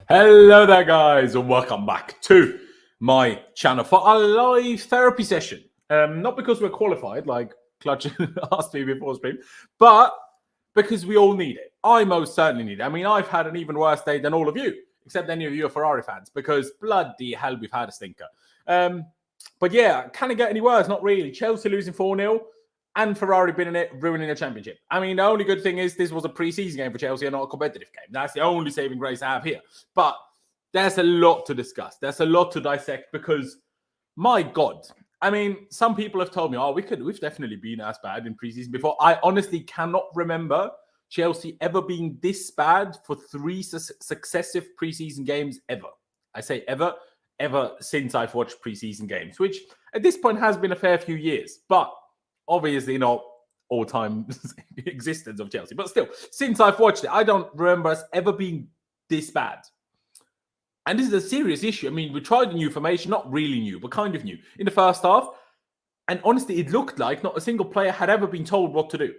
Hello there, guys, and welcome back to my channel for a live therapy session. Not because we're qualified, like Clutch asked me before stream, but because we all need it. I most certainly need it. I mean, I've had an even worse day than all of you, except any of you are Ferrari fans, because bloody hell, we've had a stinker. But yeah, can it get any worse? Not really. Chelsea losing 4-0. And Ferrari been in it, ruining the championship. I mean, the only good thing is this was a pre-season game for Chelsea and not a competitive game. That's the only saving grace I have here. But there's a lot to discuss. There's a lot to dissect because, my God, I mean, some people have told me, we've definitely been as bad in pre-season before. I honestly cannot remember Chelsea ever being this bad for 3 successive pre-season games ever. I say ever since I've watched pre-season games, which at this point has been a fair few years. But obviously not all-time existence of Chelsea. But still, since I've watched it, I don't remember us ever being this bad. And this is a serious issue. I mean, we tried a new formation, not really new, but kind of new, in the first half. And honestly, it looked like not a single player had ever been told what to do.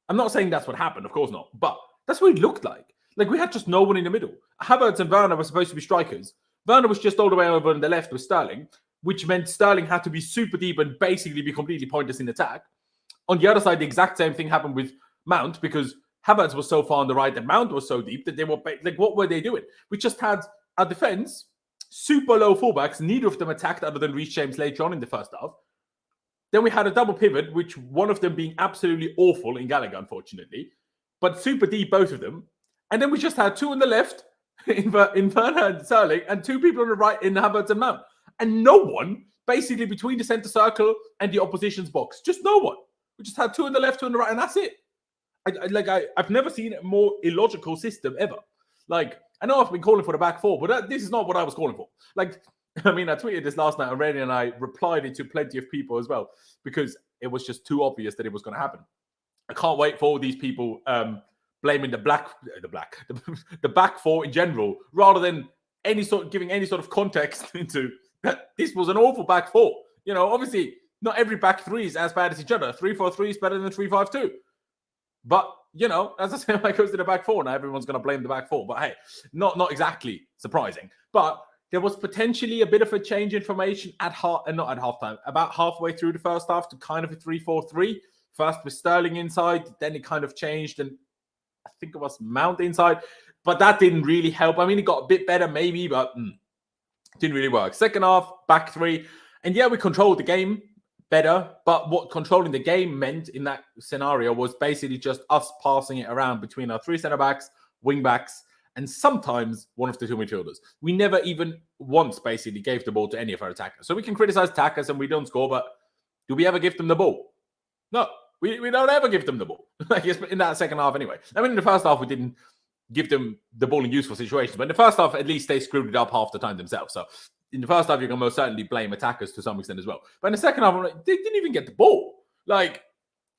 I'm not saying that's what happened, of course not. But that's what it looked like. Like, we had just no one in the middle. Havertz and Werner were supposed to be strikers. Werner was just all the way over on the left with Sterling, which meant Sterling had to be super deep and basically be completely pointless in attack. On the other side, the exact same thing happened with Mount because Havertz was so far on the right and Mount was so deep that they were like, what were they doing? We just had a defense, super low fullbacks, neither of them attacked other than Reece James later on in the first half. Then we had a double pivot, which one of them being absolutely awful in Gallagher, unfortunately, but super deep, both of them. And then we just had 2 on the left in Werner and Sterling and 2 people on the right in Havertz and Mount. And no one, basically between the centre circle and the opposition's box. Just no one. We just had 2 on the left, 2 on the right, and that's it. I've never seen a more illogical system ever. Like, I know I've been calling for the back 4, but this is not what I was calling for. Like, I mean, I tweeted this last night already, and I replied it to plenty of people as well, because it was just too obvious that it was going to happen. I can't wait for all these people blaming the back 4 in general, rather than giving any sort of context into that this was an awful back 4. You know, obviously, not every back 3 is as bad as each other. 3-4-3 is better than 3-5-2. But, you know, as I say, when it goes to the back 4, now everyone's going to blame the back 4. But hey, not exactly surprising. But there was potentially a bit of a change in formation not at halftime, about halfway through the first half to kind of a 3-4-3. First with Sterling inside, then it kind of changed, and I think it was Mount inside. But that didn't really help. I mean, it got a bit better maybe, but didn't really work. Second half, back 3. And yeah, we controlled the game better. But what controlling the game meant in that scenario was basically just us passing it around between our 3 centre-backs, wing-backs, and sometimes one of the 2 midfielders. We never even once basically gave the ball to any of our attackers. So we can criticize attackers and we don't score, but do we ever give them the ball? No, we don't ever give them the ball. Like in that second half anyway. I mean, in the first half, we didn't give them the ball in useful situations. But in the first half, at least they screwed it up half the time themselves. So in the first half, you can most certainly blame attackers to some extent as well. But in the second half, I'm like, they didn't even get the ball. Like,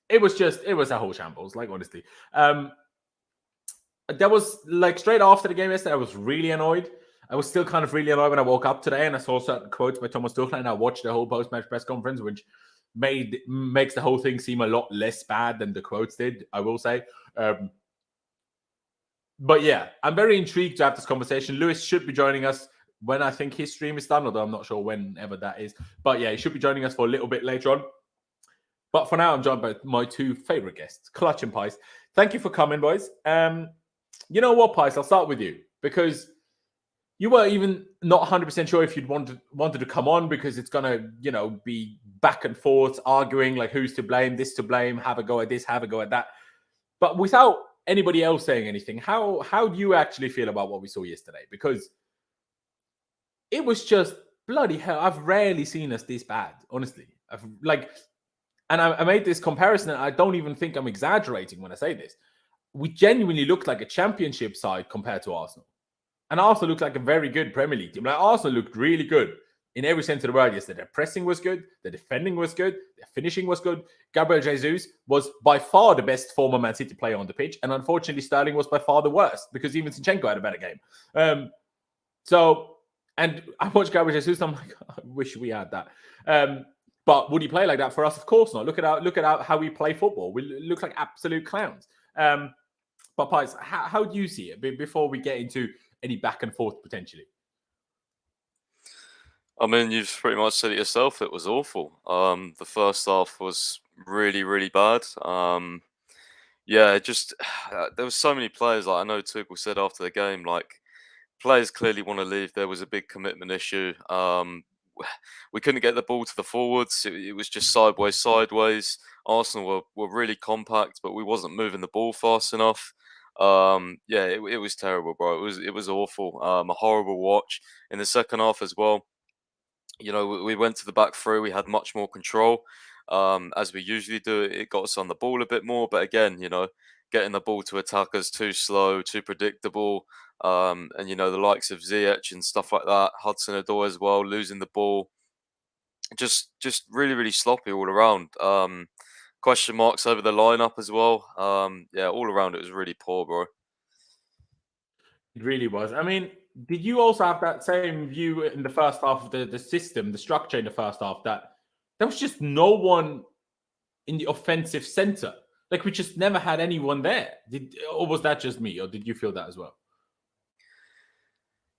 it was a whole shambles, like, honestly. There was, like, straight after the game yesterday, I was really annoyed. I was still kind of really annoyed when I woke up today and I saw certain quotes by Thomas Tuchel and I watched the whole post-match press conference, which makes the whole thing seem a lot less bad than the quotes did, I will say. But yeah, I'm very intrigued to have this conversation. Lewis should be joining us when I think his stream is done, although I'm not sure whenever that is. But yeah, he should be joining us for a little bit later on. But for now, I'm joined by my 2 favorite guests, Clutch and Pice. Thank you for coming, boys. You know what, Pice? I'll start with you because you were even not 100% sure if you'd wanted to come on because it's going to, you know, be back and forth, arguing like who's to blame, this to blame, have a go at this, have a go at that. But without anybody else saying anything, how do you actually feel about what we saw yesterday? Because it was just bloody hell. I've rarely seen us this bad, honestly. And I made this comparison, and I don't even think I'm exaggerating when I say this. We genuinely looked like a championship side compared to Arsenal. And Arsenal looked like a very good Premier League team. Like, Arsenal looked really good in every sense of the word yesterday. Their pressing was good. Their defending was good. Their finishing was good. Gabriel Jesus was by far the best former Man City player on the pitch. And unfortunately, Sterling was by far the worst because even Zinchenko had a better game. And I watched Gabriel Jesus. I'm like, I wish we had that. But would he play like that for us? Of course not. Look at how we play football. We look like absolute clowns. But Pies, how do you see it before we get into any back and forth potentially? I mean, you've pretty much said it yourself. It was awful. The first half was really, really bad. Yeah, just there was so many players. Like I know Tuchel said after the game, like players clearly want to leave. There was a big commitment issue. We couldn't get the ball to the forwards. It was just sideways. Arsenal were really compact, but we wasn't moving the ball fast enough. Yeah, it was terrible, bro. It was awful. A horrible watch in the second half as well. You know, we went to the back three. We had much more control, as we usually do. It got us on the ball a bit more, but again, you know, getting the ball to attackers too slow, too predictable. And you know, the likes of Ziyech and stuff like that, Hudson-Odoi as well, losing the ball, just really, really sloppy all around. Question marks over the lineup as well. Yeah, all around it was really poor, bro. It really was. I mean, did you also have that same view in the first half of the system, the structure in the first half, that there was just no one in the offensive center? Like, we just never had anyone there. Or was that just me? Or did you feel that as well?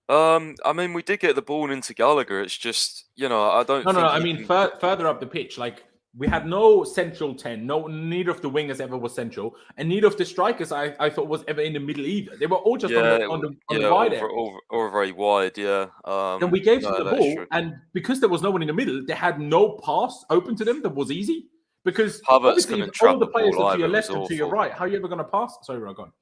I mean, we did get the ball into Gallagher. It's just, you know, I don't think... No. I mean, further up the pitch, like, we had no central 10. Neither of the wingers ever was central, and neither of the strikers I thought was ever in the middle either. They were all just on the wide area. Or very wide, yeah. And we gave them the ball, and because there was no one in the middle, they had no pass open to them that was easy. Because obviously, all the players are to your left and to your right. How are you ever going to pass? Sorry, Rogon.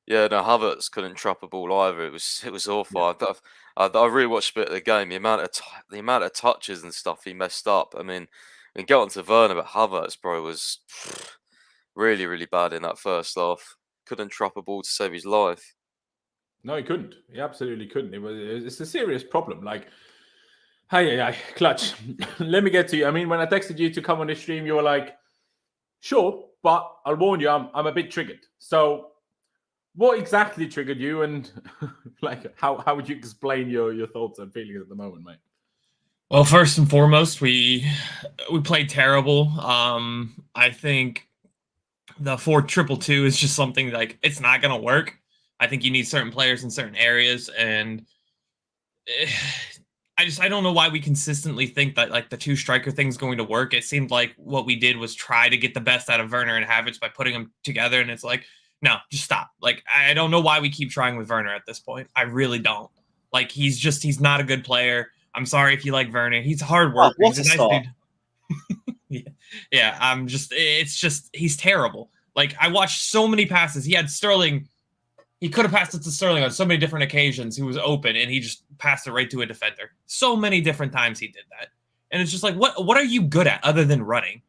Yeah, no, Havertz couldn't trap a ball either. It was awful. Yeah. I rewatched a bit of the game. The amount of touches and stuff he messed up. I mean, and get on to Werner, but Havertz, bro, was really, really bad in that first half. Couldn't trap a ball to save his life. No, he couldn't. He absolutely couldn't. It's a serious problem. Like, hi, Clutch. Let me get to you. I mean, when I texted you to come on the stream, you were like, sure, but I'll warn you, I'm a bit triggered. So what exactly triggered you, and like how would you explain your thoughts and feelings at the moment, mate? Well, first and foremost, we played terrible. I think the 4-2-2 is just something like it's not going to work. I think you need certain players in certain areas, and I don't know why we consistently think that like the two striker thing's going to work. It seemed like what we did was try to get the best out of Werner and Havertz by putting them together, and it's like, no, just stop. Like, I don't know why we keep trying with Werner at this point. I really don't. Like, he's not a good player. I'm sorry if you like Werner. He's a hard worker. What's he's a nice dude. Yeah. He's terrible. Like, I watched so many passes. He had Sterling. He could have passed it to Sterling on so many different occasions. He was open, and he just passed it right to a defender. So many different times he did that. And it's just like, what are you good at other than running?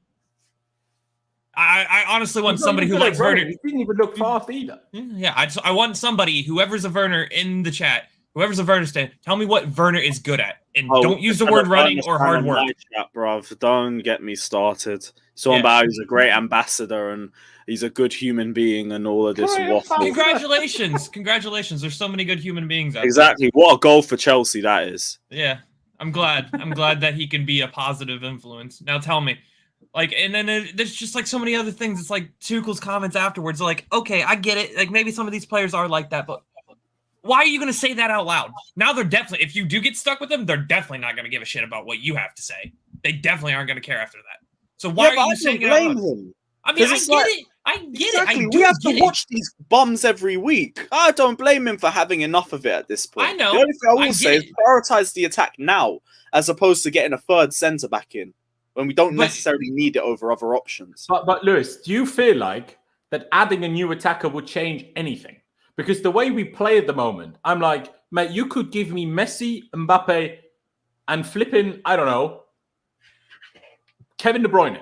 I honestly want somebody who likes Werner. He didn't even look fast either. Yeah, I want somebody, whoever's a Werner in the chat, whoever's a Werner stand, tell me what Werner is good at. And don't use the word running or hard work. Chat, bruv. Don't get me started. About he's a great ambassador and he's a good human being and all of this waffle. Congratulations. There's so many good human beings out there. Exactly. What a goal for Chelsea that is. Yeah. I'm glad that he can be a positive influence. Now tell me. Like, and then there's just like so many other things. It's like Tuchel's comments afterwards. Like, okay, I get it. Like, maybe some of these players are like that, but why are you going to say that out loud? Now they're definitely, if you do get stuck with them, they're definitely not going to give a shit about what you have to say. They definitely aren't going to care after that. So why are you saying it out loud? Him. I mean, I get it. We have to watch these bums every week. I don't blame him for having enough of it at this point. I know. The only thing I will say is prioritize the attack now, as opposed to getting a third centre back in when we don't necessarily need it over other options. But Lewis, do you feel like that adding a new attacker would change anything? Because the way we play at the moment, I'm like, mate, you could give me Messi, Mbappe, and flipping, I don't know, Kevin De Bruyne.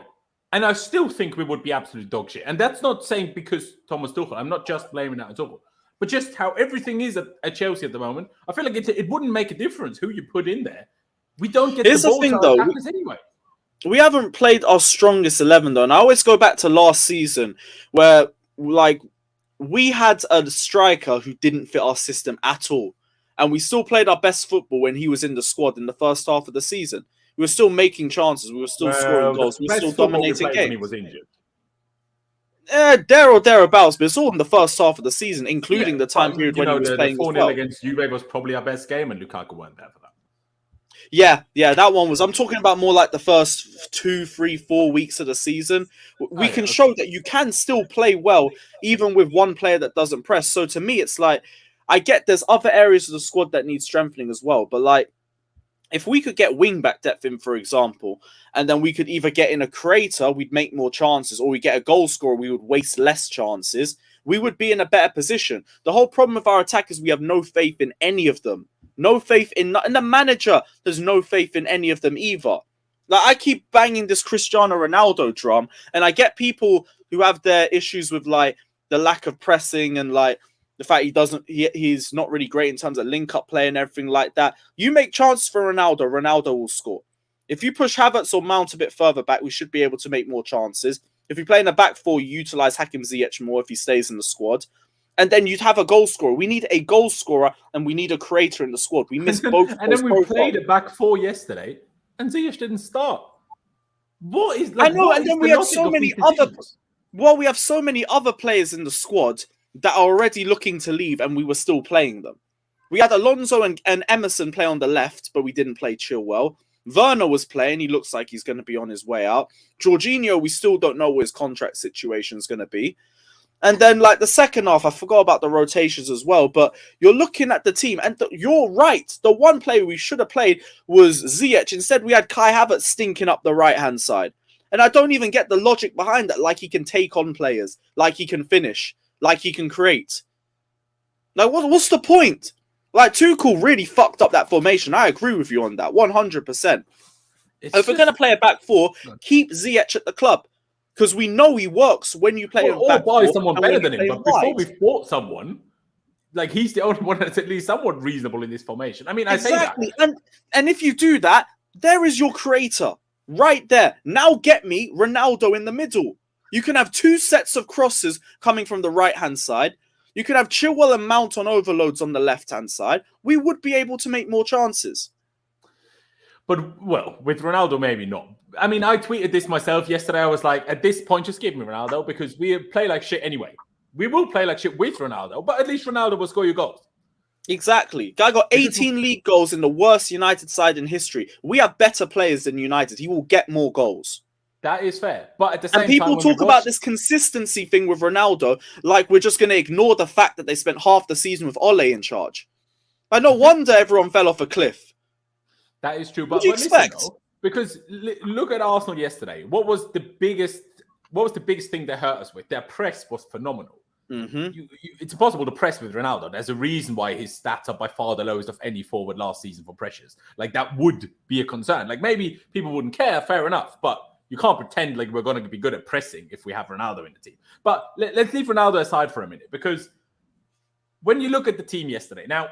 And I still think we would be absolute dog shit. And that's not saying because Thomas Tuchel. I'm not just blaming that at all. But just how everything is at Chelsea at the moment, I feel like it wouldn't make a difference who you put in there. We don't get the ball to our attackers anyway. We haven't played our strongest 11, though. And I always go back to last season where, like, we had a striker who didn't fit our system at all. And we still played our best football when he was in the squad in the first half of the season. We were still making chances. We were still scoring goals. We were still dominating games. He was injured. There or thereabouts, but it's all in the first half of the season, including the time but, period when he was the playing 4-0 as well. against Juve was probably our best game, and Lukaku weren't there for that. Yeah, that one was. I'm talking about more like the first 2, 3, 4 weeks of the season. We can show that you can still play well, even with one player that doesn't press. So to me, it's like, I get there's other areas of the squad that need strengthening as well. But like, if we could get wing back depth in, for example, and then we could either get in a creator, we'd make more chances, or we get a goal scorer, we would waste less chances. We would be in a better position. The whole problem with our attack is we have no faith in any of them. No faith in, and the manager has no faith in any of them either. Like, I keep banging this Cristiano Ronaldo drum, and I get people who have their issues with like the lack of pressing and like the fact he's not really great in terms of link-up play and everything like that. You make chances for Ronaldo will score. If you push Havertz or Mount a bit further back, we should be able to make more chances. If you play in a back four, you utilize Hakim Ziyech more if he stays in the squad. And then you'd have a goal scorer. We need a goal scorer and we need a creator in the squad. We missed both. And then we played a back four yesterday, and Ziyech didn't start. What is? Like, I know, and then we have so many other. Well, we have so many other players in the squad that are already looking to leave, and we were still playing them. We had Alonso and Emerson play on the left, but we didn't play Chilwell. Werner was playing. He looks like he's going to be on his way out. Jorginho, we still don't know what his contract situation is going to be. And then, like, the second half, I forgot about the rotations as well, but you're looking at the team, and you're right. The one player we should have played was Ziyech. Instead, we had Kai Havertz stinking up the right-hand side. And I don't even get the logic behind that, like he can take on players, like he can finish, like he can create. Like, what's the point? Like, Tuchel really fucked up that formation. I agree with you on that, 100%. If we're going to play a back four, keep Ziyech at the club. Because we know he works when you play or buy someone better than him. But before we've bought someone, like, he's the only one that's at least somewhat reasonable in this formation. I mean, I say that. And if you do that, there is your creator right there. Now get me Ronaldo in the middle. You can have two sets of crosses coming from the right-hand side. You could have Chilwell and Mount on overloads on the left-hand side. We would be able to make more chances. But, well, with Ronaldo, maybe not. I mean, I tweeted this myself yesterday. I was like, at this point, just give me Ronaldo because we play like shit anyway. We will play like shit with Ronaldo, but at least Ronaldo will score your goals. Exactly. Guy got 18 league goals in the worst United side in history. We have better players than United. He will get more goals. That is fair. But at the same time... And people talk about this consistency thing with Ronaldo like we're just going to ignore the fact that they spent half the season with Ole in charge. No wonder everyone fell off a cliff. That is true. But what do you expect? Listen, though, because look at Arsenal yesterday. What was the biggest thing they hurt us with? Their press was phenomenal. Mm-hmm. It's impossible to press with Ronaldo. There's a reason why his stats are by far the lowest of any forward last season for pressures. Like, that would be a concern. Like, maybe people wouldn't care, fair enough, but you can't pretend like we're going to be good at pressing if we have Ronaldo in the team. But let's leave Ronaldo aside for a minute, because when you look at the team yesterday, now,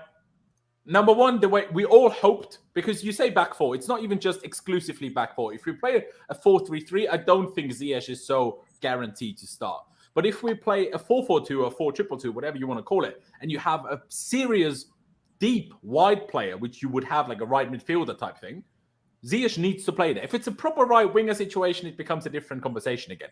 number one, the way we all hoped, because you say back four, it's not even just exclusively back four. If we play a 4-3-3, I don't think Ziyech is so guaranteed to start. But if we play a 4-4-2 or 4-2-2, whatever you want to call it, and you have a serious, deep, wide player, which you would have like a right midfielder type thing, Ziyech needs to play there. If it's a proper right winger situation, it becomes a different conversation again.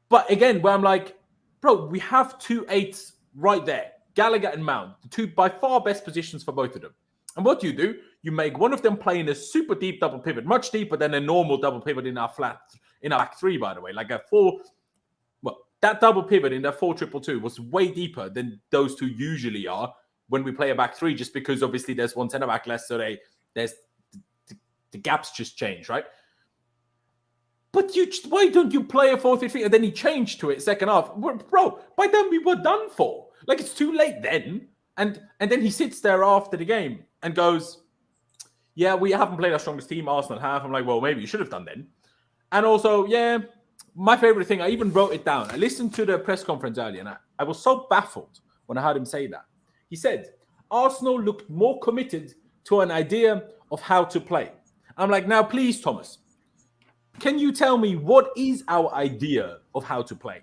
But again, where I'm like, bro, we have 2 8s right there. Gallagher and Mount, the two by far best positions for both of them. And what do? You make one of them play in a super deep double pivot, much deeper than a normal double pivot in our back three, by the way. Like that double pivot in that 4-2-2 was way deeper than those two usually are when we play a back three, just because obviously there's one centre back less, so the gaps just change, right? But why don't you play a 4-3-3? And then he changed to it second half. Bro, by then we were done for. Like, it's too late then. And then he sits there after the game and goes, yeah, we haven't played our strongest team, Arsenal have. I'm like, well, maybe you should have done then. And also, yeah, my favorite thing, I even wrote it down. I listened to the press conference earlier, and I was so baffled when I heard him say that. He said, Arsenal looked more committed to an idea of how to play. I'm like, now, please, Thomas, can you tell me what is our idea of how to play?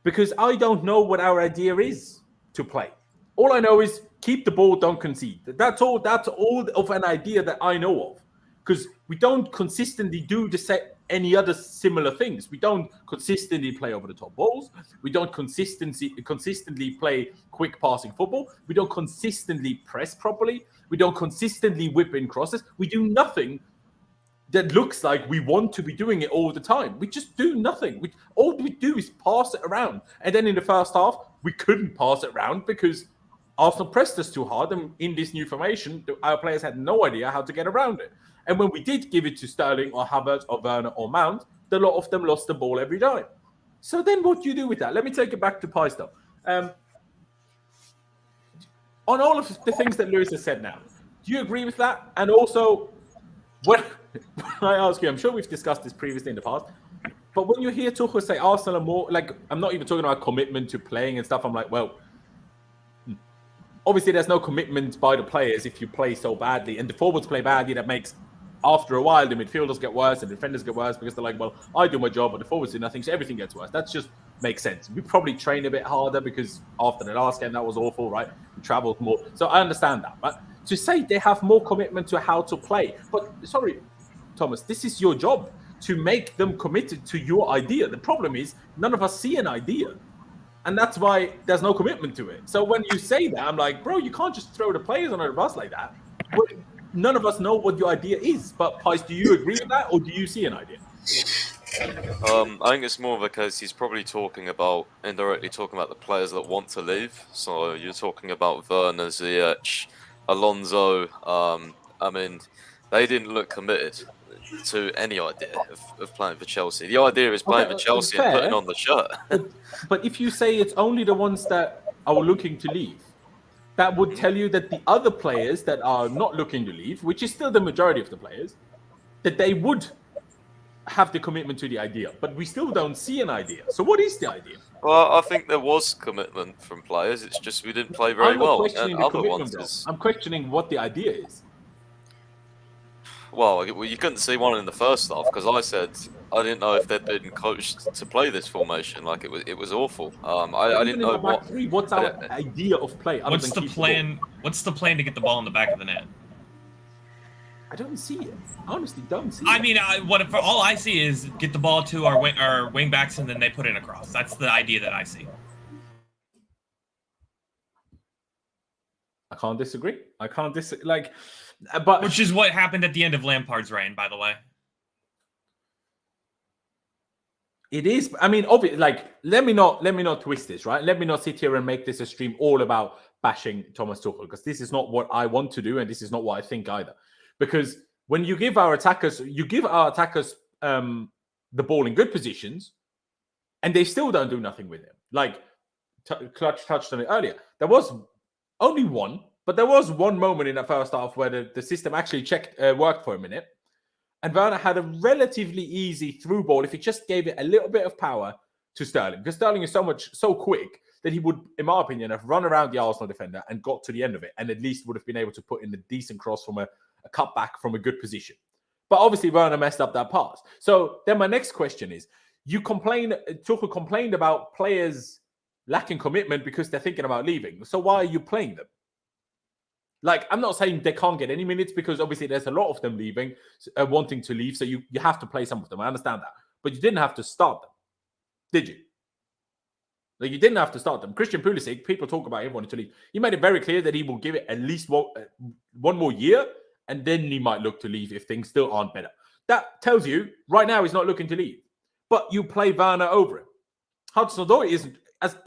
Because I don't know what our idea is to play. All I know is keep the ball, don't concede. That's all of an idea that I know of. Because we don't consistently do the set. any other similar things. We don't consistently play over the top balls. We don't consistently play quick passing football. We don't consistently press properly. We don't consistently whip in crosses. We do nothing that looks like we want to be doing it all the time. We just do nothing. All we do is pass it around. And then in the first half, we couldn't pass it around because Arsenal pressed us too hard. And in this new formation, our players had no idea how to get around it. And when we did give it to Sterling or Havertz or Werner or Mount, a lot of them lost the ball every time. So then what do you do with that? Let me take it back to Paisto. On all of the things that Lewis has said now, do you agree with that? And also, when I ask you, I'm sure we've discussed this previously in the past, but when you hear Tuchel say Arsenal are more, like, I'm not even talking about commitment to playing and stuff, I'm like, well, obviously there's no commitment by the players if you play so badly, and the forwards play badly. That makes, after a while, the midfielders get worse and the defenders get worse because they're like, well, I do my job, but the forwards do nothing, so everything gets worse. That just makes sense. We probably train a bit harder because after the last game, that was awful, right? We traveled more. So I understand that. But to say they have more commitment to how to play, but sorry, Thomas, this is your job to make them committed to your idea. The problem is none of us see an idea. And that's why there's no commitment to it. So when you say that, I'm like, bro, you can't just throw the players under the bus like that. None of us know what your idea is. But Pies, do you agree with that, or do you see an idea? I think it's more of a case he's probably indirectly talking about the players that want to leave. So you're talking about Werner, Ziyech, Alonso. I mean, they didn't look committed to any idea of playing for Chelsea. The idea is playing for Chelsea and putting on the shirt. But if you say it's only the ones that are looking to leave, that would tell you that the other players that are not looking to leave, which is still the majority of the players, that they would have the commitment to the idea. But we still don't see an idea. So what is the idea? Well, I think there was commitment from players. It's just we didn't play very well. Questioning the commitment, I'm questioning what the idea is. Well, you couldn't see one in the first half because I said I didn't know if they'd been coached to play this formation. Like it was awful. I didn't know what. What's our idea of play? What's the plan? What's the plan to get the ball in the back of the net? I don't see it. I honestly don't see it. I mean, all I see is get the ball to our wing backs and then they put in a cross. That's the idea that I see. I can't disagree. But which is what happened at the end of Lampard's reign, by the way. It is. I mean, obviously, let me not twist this, right? Let me not sit here and make this a stream all about bashing Thomas Tuchel, because this is not what I want to do, and this is not what I think either. Because when you give our attackers, the ball in good positions, and they still don't do nothing with it. Like Clutch touched on it earlier. There was only one. But there was one moment in that first half where the system actually worked for a minute. And Werner had a relatively easy through ball if he just gave it a little bit of power to Sterling. Because Sterling is so quick that he would, in my opinion, have run around the Arsenal defender and got to the end of it. And at least would have been able to put in a decent cross from a cutback from a good position. But obviously Werner messed up that pass. So then my next question is, Tuchel complained about players lacking commitment because they're thinking about leaving. So why are you playing them? Like, I'm not saying they can't get any minutes because obviously there's a lot of them leaving, wanting to leave. So you have to play some of them. I understand that. But you didn't have to start them, did you? Like, you didn't have to start them. Christian Pulisic, people talk about him wanting to leave. He made it very clear that he will give it at least one more year, and then he might look to leave if things still aren't better. That tells you right now he's not looking to leave. But you play Werner over him. Hudson-Odoi isn't,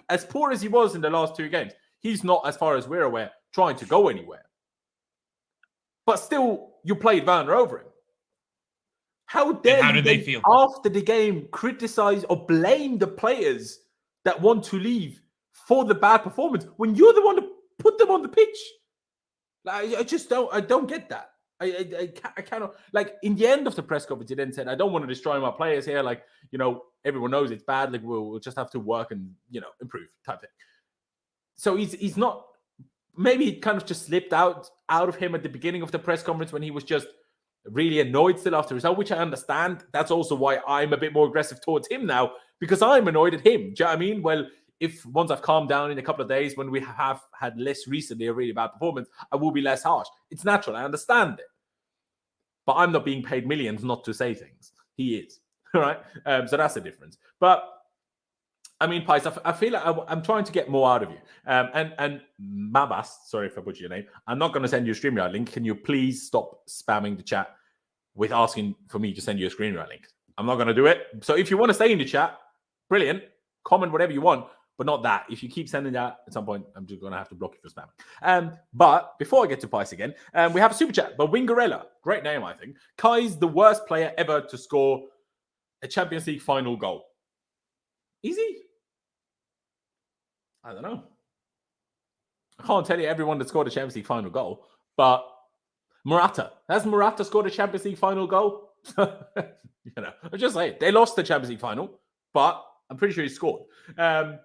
as poor as he was in the last two games, he's not, as far as we're aware, trying to go anywhere. But still, you played Werner over him. How dare you they feel after the game criticize or blame the players that want to leave for the bad performance when you're the one to put them on the pitch? Like, I don't get that. I cannot. Like, in the end of the press conference, he then said, I don't want to destroy my players here. Like, everyone knows it's bad. Like, we'll just have to work and, improve type thing. So he's not. Maybe it kind of just slipped out of him at the beginning of the press conference when he was just really annoyed still after the result, which I understand. That's also why I'm a bit more aggressive towards him now, because I'm annoyed at him. Do you know what I mean? Well, if once I've calmed down in a couple of days, when we have had less recently a really bad performance, I will be less harsh. It's natural. I understand it. But I'm not being paid millions not to say things. He is. right? So that's the difference. But I mean, Pies, I feel like I'm trying to get more out of you. And Mabas, sorry if I butchered your name, I'm not going to send you a StreamYard link. Can you please stop spamming the chat with asking for me to send you a StreamYard link? I'm not going to do it. So if you want to stay in the chat, brilliant. Comment whatever you want, but not that. If you keep sending that, at some point, I'm just going to have to block you for spamming. But before I get to Pies again, we have a super chat. But Wingarella, great name, I think. Kai's the worst player ever to score a Champions League final goal. Is he? I don't know. I can't tell you everyone that scored a Champions League final goal, but Morata. Has Morata scored a Champions League final goal? I'm just saying. They lost the Champions League final, but I'm pretty sure he scored. But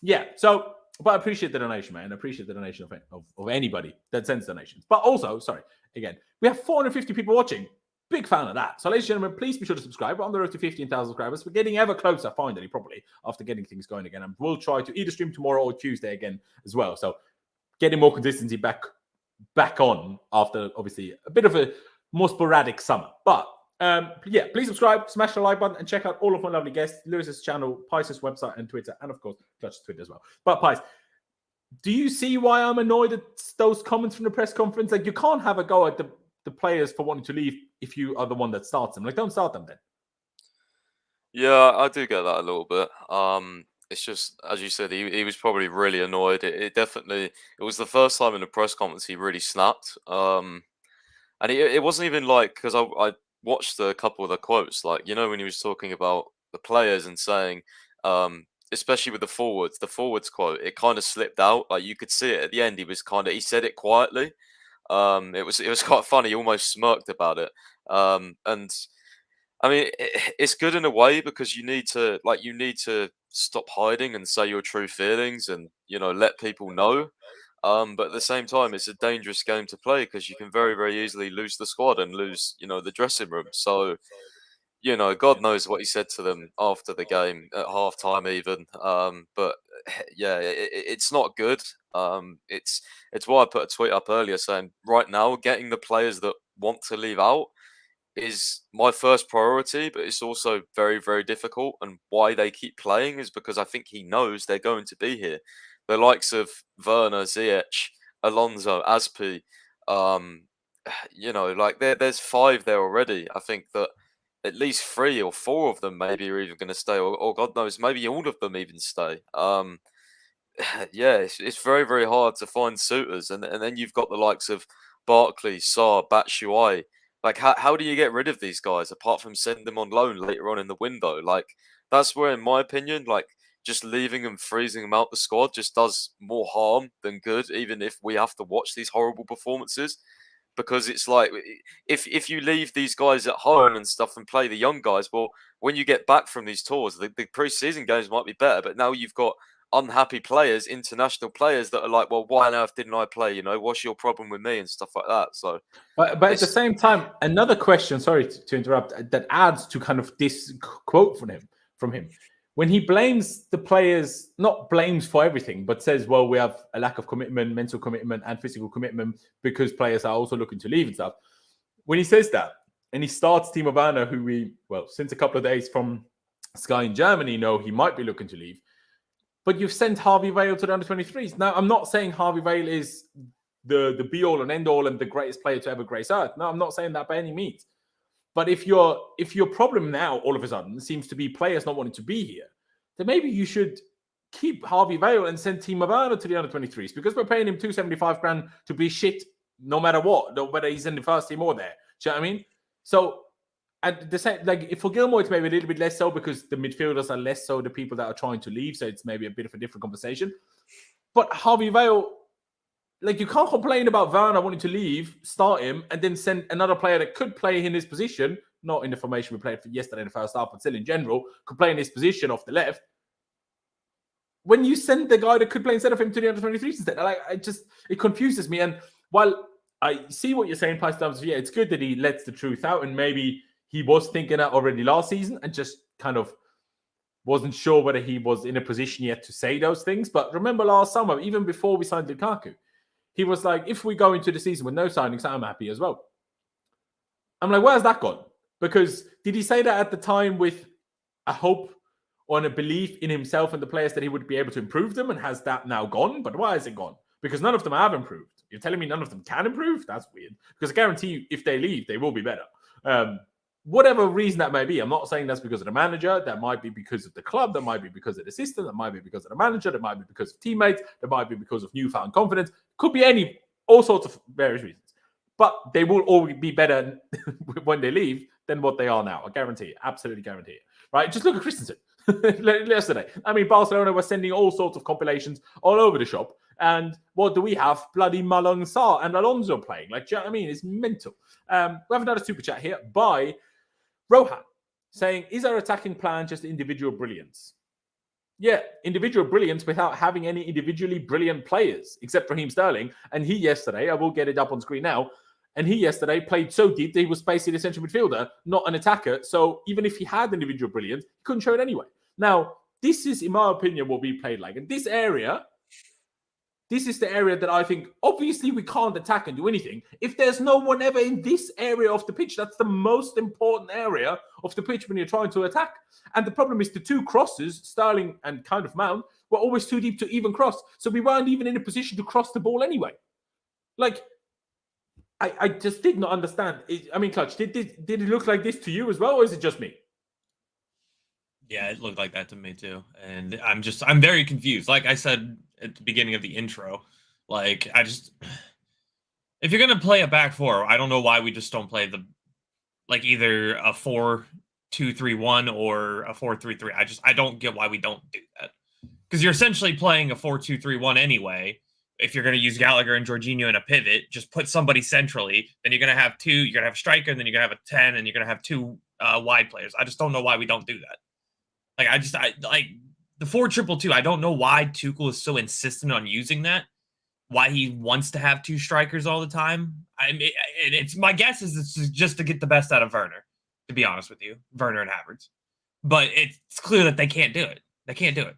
I appreciate the donation, man. I appreciate the donation of anybody that sends donations. But also, again, we have 450 people watching. Big fan of that. So, ladies and gentlemen, please be sure to subscribe. We're on the road to 15,000 subscribers. We're getting ever closer, finally, probably, after getting things going again. And we'll try to either stream tomorrow or Tuesday again as well. So, getting more consistency back on after, obviously, a bit of a more sporadic summer. But, please subscribe, smash the like button, and check out all of my lovely guests, Lewis's channel, Pies' website and Twitter, and, of course, Clutch's Twitter as well. But, Pies, do you see why I'm annoyed at those comments from the press conference? Like, you can't have a go at the players for wanting to leave if you are the one that starts them. Like, don't start them then. Yeah, I do get that a little bit. It's just, as you said, he was probably really annoyed. It was the first time in the press conference he really snapped. And it wasn't even like, because I watched a couple of the quotes, like, when he was talking about the players and saying, especially with the forwards quote, it kind of slipped out. Like, you could see it at the end. He said it quietly. It was quite funny. He almost smirked about it. And I mean, it's good in a way because you need to stop hiding and say your true feelings and, let people know. But at the same time, it's a dangerous game to play because you can very, very easily lose the squad and lose, the dressing room. So, God knows what he said to them after the game at halftime even. But yeah, it's not good. It's why I put a tweet up earlier saying right now getting the players that want to leave out is my first priority, but it's also very, very difficult. And why they keep playing is because I think he knows they're going to be here. The likes of Werner, Ziyech, Alonso, Aspi, there's 5 there already. I think that at least 3 or 4 of them maybe are even going to stay, or God knows, maybe all of them even stay. It's very, very hard to find suitors. And then you've got the likes of Barkley, Sarr, Batshuayi. Like, how do you get rid of these guys apart from sending them on loan later on in the window? Like, that's where, in my opinion, just leaving them, freezing them out the squad just does more harm than good, even if we have to watch these horrible performances. Because it's like, if you leave these guys at home and stuff and play the young guys, well, when you get back from these tours, the pre-season games might be better, but now you've got unhappy players, international players that are like, well, why on earth didn't I play? What's your problem with me and stuff like that? So, but at the same time, another question, sorry to interrupt, that adds to kind of this quote from him. When he blames the players, not blames for everything, but says, well, we have a lack of commitment, mental commitment and physical commitment because players are also looking to leave and stuff. When he says that, and he starts Timo Werner, who since a couple of days from Sky in Germany, know he might be looking to leave. But you've sent Harvey Vale to the under-23s. Now, I'm not saying Harvey Vale is the be-all and end-all and the greatest player to ever grace Earth. No, I'm not saying that by any means. But if your problem now, all of a sudden, seems to be players not wanting to be here, then maybe you should keep Harvey Vale and send Timo Werner to the under-23s because we're paying him $275,000 to be shit no matter what, whether he's in the first team or there. Do you know what I mean? So, and the same, if for Gilmour, it's maybe a little bit less so because the midfielders are less so the people that are trying to leave. So it's maybe a bit of a different conversation. But Harvey Vale, you can't complain about Werner wanting to leave, start him, and then send another player that could play in his position, not in the formation we played for yesterday in the first half, but still in general, could play in his position off the left. When you send the guy that could play instead of him to the under-23s instead, it confuses me. And while I see what you're saying, Pies, it's good that he lets the truth out, and maybe he was thinking that already last season and just kind of wasn't sure whether he was in a position yet to say those things. But remember last summer, even before we signed Lukaku, he was like, if we go into the season with no signings, I'm happy as well. I'm like, where's that gone? Because did he say that at the time with a hope or a belief in himself and the players that he would be able to improve them? And has that now gone? But why is it gone? Because none of them have improved. You're telling me none of them can improve? That's weird. Because I guarantee you, if they leave, they will be better. Whatever reason that may be. I'm not saying that's because of the manager. That might be because of the club. That might be because of the system. That might be because of the manager. That might be because of teammates. That might be because of newfound confidence. Could be all sorts of various reasons. But they will all be better when they leave than what they are now. I guarantee it. Absolutely guarantee it. Right? Just look at Christensen yesterday. I mean, Barcelona were sending all sorts of compilations all over the shop. And what do we have? Bloody Malone Sarr and Alonso playing. Like, do you know what I mean? It's mental. We have another super chat here by Rohan saying, is our attacking plan just individual brilliance? Yeah, individual brilliance without having any individually brilliant players, except Raheem Sterling. And he yesterday, I will get it up on screen now, and he yesterday played so deep that he was basically a central midfielder, not an attacker. So even if he had individual brilliance, he couldn't show it anyway. Now, this is, in my opinion, what we played like. And this is the area that I think, obviously, we can't attack and do anything. If there's no one ever in this area of the pitch, that's the most important area of the pitch when you're trying to attack. And the problem is the two crosses, Sterling and kind of Mount, were always too deep to even cross. So we weren't even in a position to cross the ball anyway. Like, I just did not understand. I mean, Clutch, did it look like this to you as well, or is it just me? Yeah, it looked like that to me too. And I'm very confused. Like I said at the beginning of the intro, like if you're going to play a back four, I don't know why we just don't play either a 4-2-3-1 or a 4-3-3. I don't get why we don't do that. Because you're essentially playing a 4-2-3-1 anyway. If you're going to use Gallagher and Jorginho in a pivot, just put somebody centrally. Then you're going to have two. You're going to have a striker, and then you're going to have a 10, and you're going to have two wide players. I just don't know why we don't do that. Like like the 4-2-2. I don't know why Tuchel is so insistent on using that. Why he wants to have two strikers all the time. I mean, it's my guess is it's just to get the best out of Werner. To be honest with you, Werner and Havertz. But it's clear that they can't do it. They can't do it.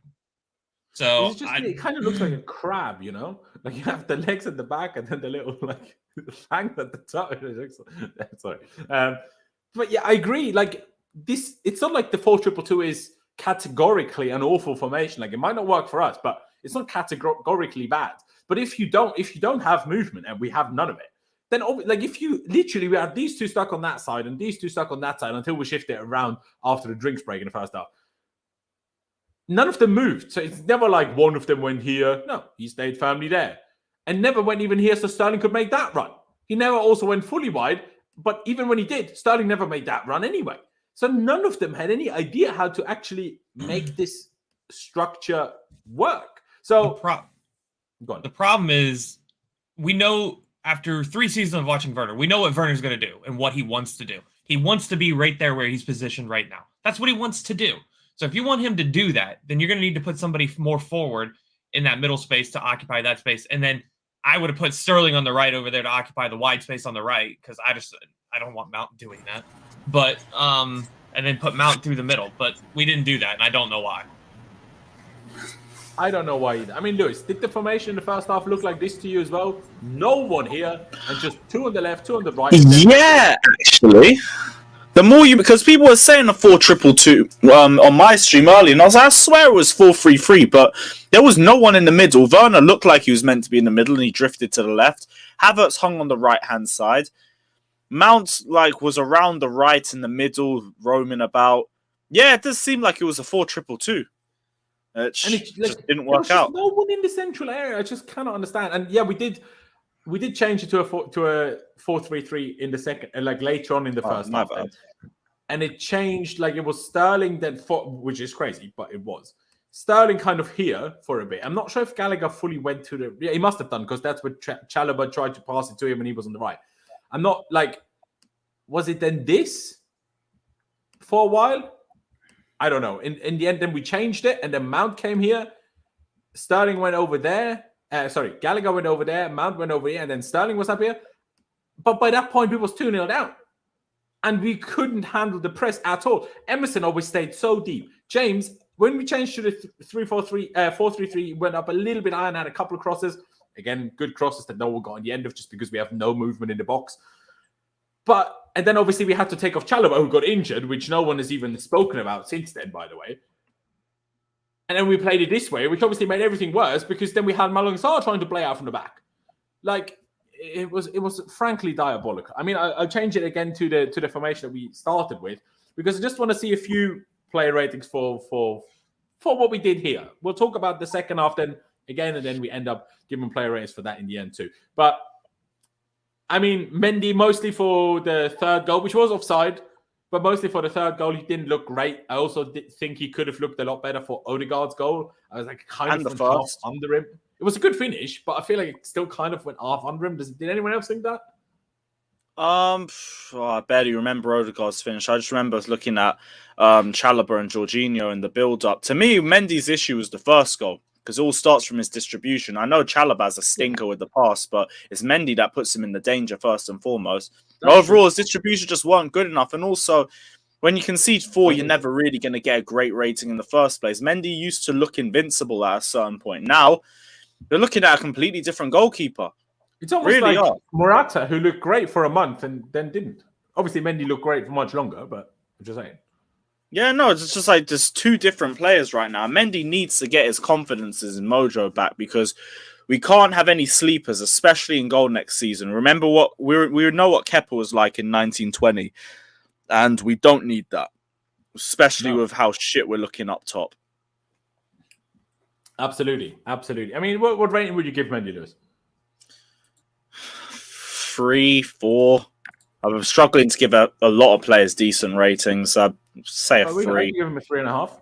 So it kind of looks like a crab, you know? Like you have the legs at the back and then the little like fang at the top. Sorry. But yeah, I agree. Like this, it's not like the 4-2-2 is categorically an awful formation. Like it might not work for us, but it's not categorically bad. But if you don't have movement, and we have none of it, then like if you literally we had these two stuck on that side and these two stuck on that side until we shift it around after the drinks break in the first half. None of them moved. So it's never like one of them went here. No, he stayed firmly there. And never went even here so Sterling could make that run. He never also went fully wide. But even when he did, Sterling never made that run anyway. So none of them had any idea how to actually make this structure work. So the problem is we know after 3 seasons of watching Werner, we know what Werner's going to do and what he wants to do. He wants to be right there where he's positioned right now. That's what he wants to do. So if you want him to do that, then you're going to need to put somebody more forward in that middle space to occupy that space. And then I would have put Sterling on the right over there to occupy the wide space on the right because I don't want Mount doing that. But and then put Mount through the middle. But we didn't do that, and I don't know why. I don't know why either. I mean, Lewis, did the formation in the first half look like this to you as well? No one here, and just two on the left, two on the right. Yeah, actually. The more because people were saying a 4-2-2 on my stream earlier, and I was like, I swear it was 4-3-3, but there was no one in the middle. Werner looked like he was meant to be in the middle, and he drifted to the left. Havertz hung on the right-hand side. Mount was around the right in the middle, roaming about. Yeah, it does seem like it was a 4-2-2. It just didn't work out. No one in the central area. I just cannot understand. And yeah, we did change it to a 4-3-3 in the second, later on in the first half. And it changed, it was Sterling then, which is crazy, but it was Sterling kind of here for a bit. I'm not sure if Gallagher fully went to the. Yeah, he must have done because that's what Chalobah tried to pass it to him, and he was on the right. I'm not was it then this for a while? I don't know. In the end, then we changed it, and then Mount came here. Sterling went over there. Gallagher went over there. Mount went over here, and then Sterling was up here. But by that point, we was 2-0 down. And we couldn't handle the press at all. Emerson always stayed so deep. James, when we changed to the 4-3-3, went up a little bit higher and had a couple of crosses. Again, good crosses that no one got in the end of just because we have no movement in the box. And then obviously we had to take off Chalobah, who got injured, which no one has even spoken about since then, by the way. And then we played it this way, which obviously made everything worse because then we had Malang Sarr trying to play out from the back. Like, it was frankly diabolical. I mean, I'll change it again to the formation that we started with because I just want to see a few player ratings for what we did here. We'll talk about the second half then again, and then we end up giving player ratings for that in the end too. But I mean, Mendy mostly for the third goal, which was offside, but mostly for the third goal, he didn't look great. I also think he could have looked a lot better for Odegaard's goal. I was like kind of half under him. It was a good finish, but I feel like it still kind of went half under him. Did anyone else think that? I barely remember Odegaard's finish. I just remember looking at Chalobah and Jorginho in the build-up. To me, Mendy's issue was the first goal because it all starts from his distribution. I know Chalobah's a stinker with the pass, but it's Mendy that puts him in the danger first and foremost. Overall, his distribution just weren't good enough. And also, when you concede 4, you're never really going to get a great rating in the first place. Mendy used to look invincible at a certain point. Now, they're looking at a completely different goalkeeper. It's almost really like Morata, who looked great for a month and then didn't. Obviously, Mendy looked great for much longer, but I'm just saying. Yeah, no, it's just like there's two different players right now. Mendy needs to get his confidences and mojo back because we can't have any sleepers, especially in goal next season. Remember what we know what Kepa was like in 1920, and we don't need that, especially with how shit we're looking up top. Absolutely. I mean, what rating would you give Mendy, Lewis? 3, 4. I'm struggling to give a lot of players decent ratings. I'd say a 3. Give him a 3.5.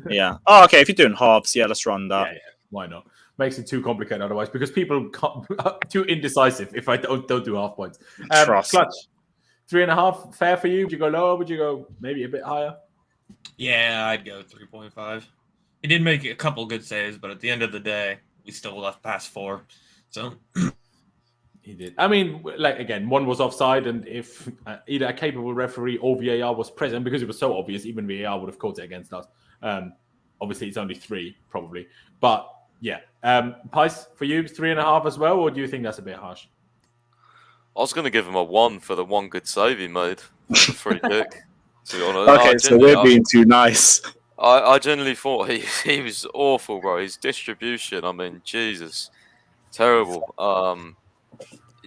Yeah. Oh, okay. If you're doing halves, yeah, let's run that. Yeah. Why not? Makes it too complicated otherwise because people are too indecisive if I don't do half points. Trust. Clutch. 3.5, fair for you? Would you go lower? Would you go maybe a bit higher? Yeah, I'd go 3.5. He did make a couple good saves, but at the end of the day, we still left past 4. So he did. I mean, like again, one was offside, and if either a capable referee or VAR was present, because it was so obvious, even VAR would have caught it against us. Obviously, it's only 3 probably, but yeah. Pice, for you, 3.5 as well, or do you think that's a bit harsh? I was going to give him a 1 for the one good save he made, the free kick. To be honest. Okay, so we're being too nice. I generally thought he was awful, bro. His distribution, I mean, Jesus, terrible.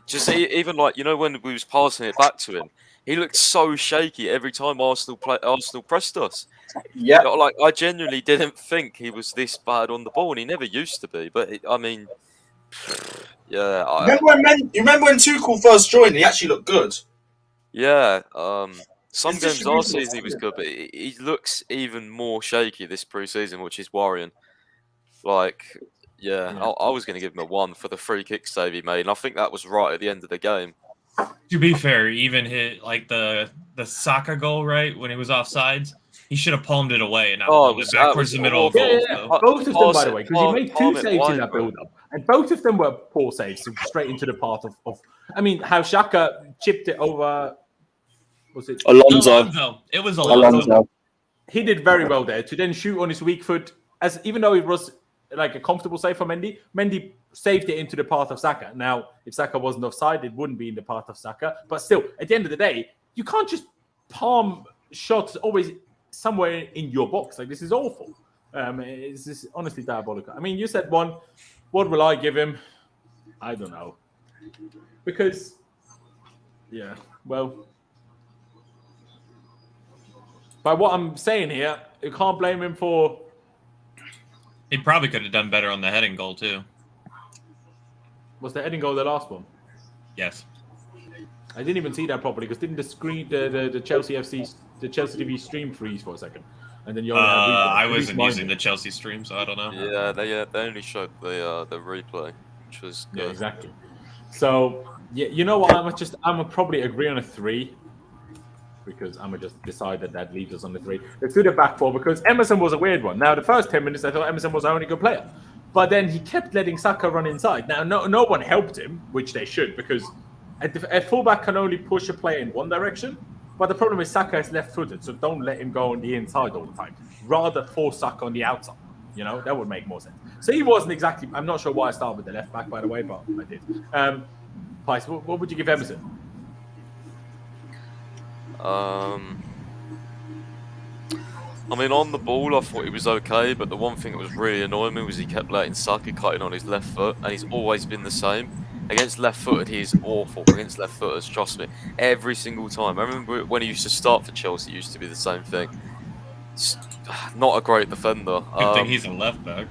Just even like when we was passing it back to him, he looked so shaky every time Arsenal pressed us. Yeah, like I genuinely didn't think he was this bad on the ball, and he never used to be. But I mean, yeah. You remember when Tuchel first joined? He actually looked good. Yeah. Some games last season he was good, but he looks even more shaky this pre-season, which is worrying. Like, yeah. I was going to give him a 1 for the free kick save he made, and I think that was right at the end of the game. To be fair, he even hit like the Saka goal, right, when he was offsides. He should have palmed it away and not it back towards the middle of the goal. Yeah. Both of them, by the way, because he made 2 saves in that build-up, and both of them were poor saves, straight into the path of. I mean, how Saka chipped it over. Was it Alonso? It was Alonso. He did very well there to then shoot on his weak foot. Even though it was like a comfortable save for Mendy saved it into the path of Saka. Now, if Saka wasn't offside, it wouldn't be in the path of Saka. But still, at the end of the day, you can't just palm shots always somewhere in your box. Like, this is awful. It's just honestly diabolical. I mean, you said 1. What will I give him? I don't know. Because, yeah, well, by what I'm saying here, you can't blame him for. He probably could have done better on the heading goal too. Was the heading goal the last one? Yes. I didn't even see that properly because didn't the Chelsea TV stream freeze for a second, and then you only I wasn't using the Chelsea stream, so I don't know. Yeah, they only showed the replay, which was good. Yeah, exactly. So yeah, you know what? I'm probably agree on a 3. Because I'ma just decide that leaves us on the 3. Let's do the back 4 because Emerson was a weird one. Now, the first 10 minutes, I thought Emerson was our only good player. But then he kept letting Saka run inside. Now, no one helped him, which they should, because a fullback can only push a player in one direction. But the problem is Saka is left-footed, so don't let him go on the inside all the time. Rather force Saka on the outside. You know, that would make more sense. So he wasn't exactly. I'm not sure why I started with the left back, by the way, but I did. Pice, what would you give Emerson? I mean, on the ball, I thought he was okay, but the one thing that was really annoying me was he kept letting Saka cut in on his left foot, and he's always been the same. Against left-footed, he is awful. Against left-footers, trust me, every single time. I remember when he used to start for Chelsea, it used to be the same thing. It's not a great defender. Good thing he's a left back.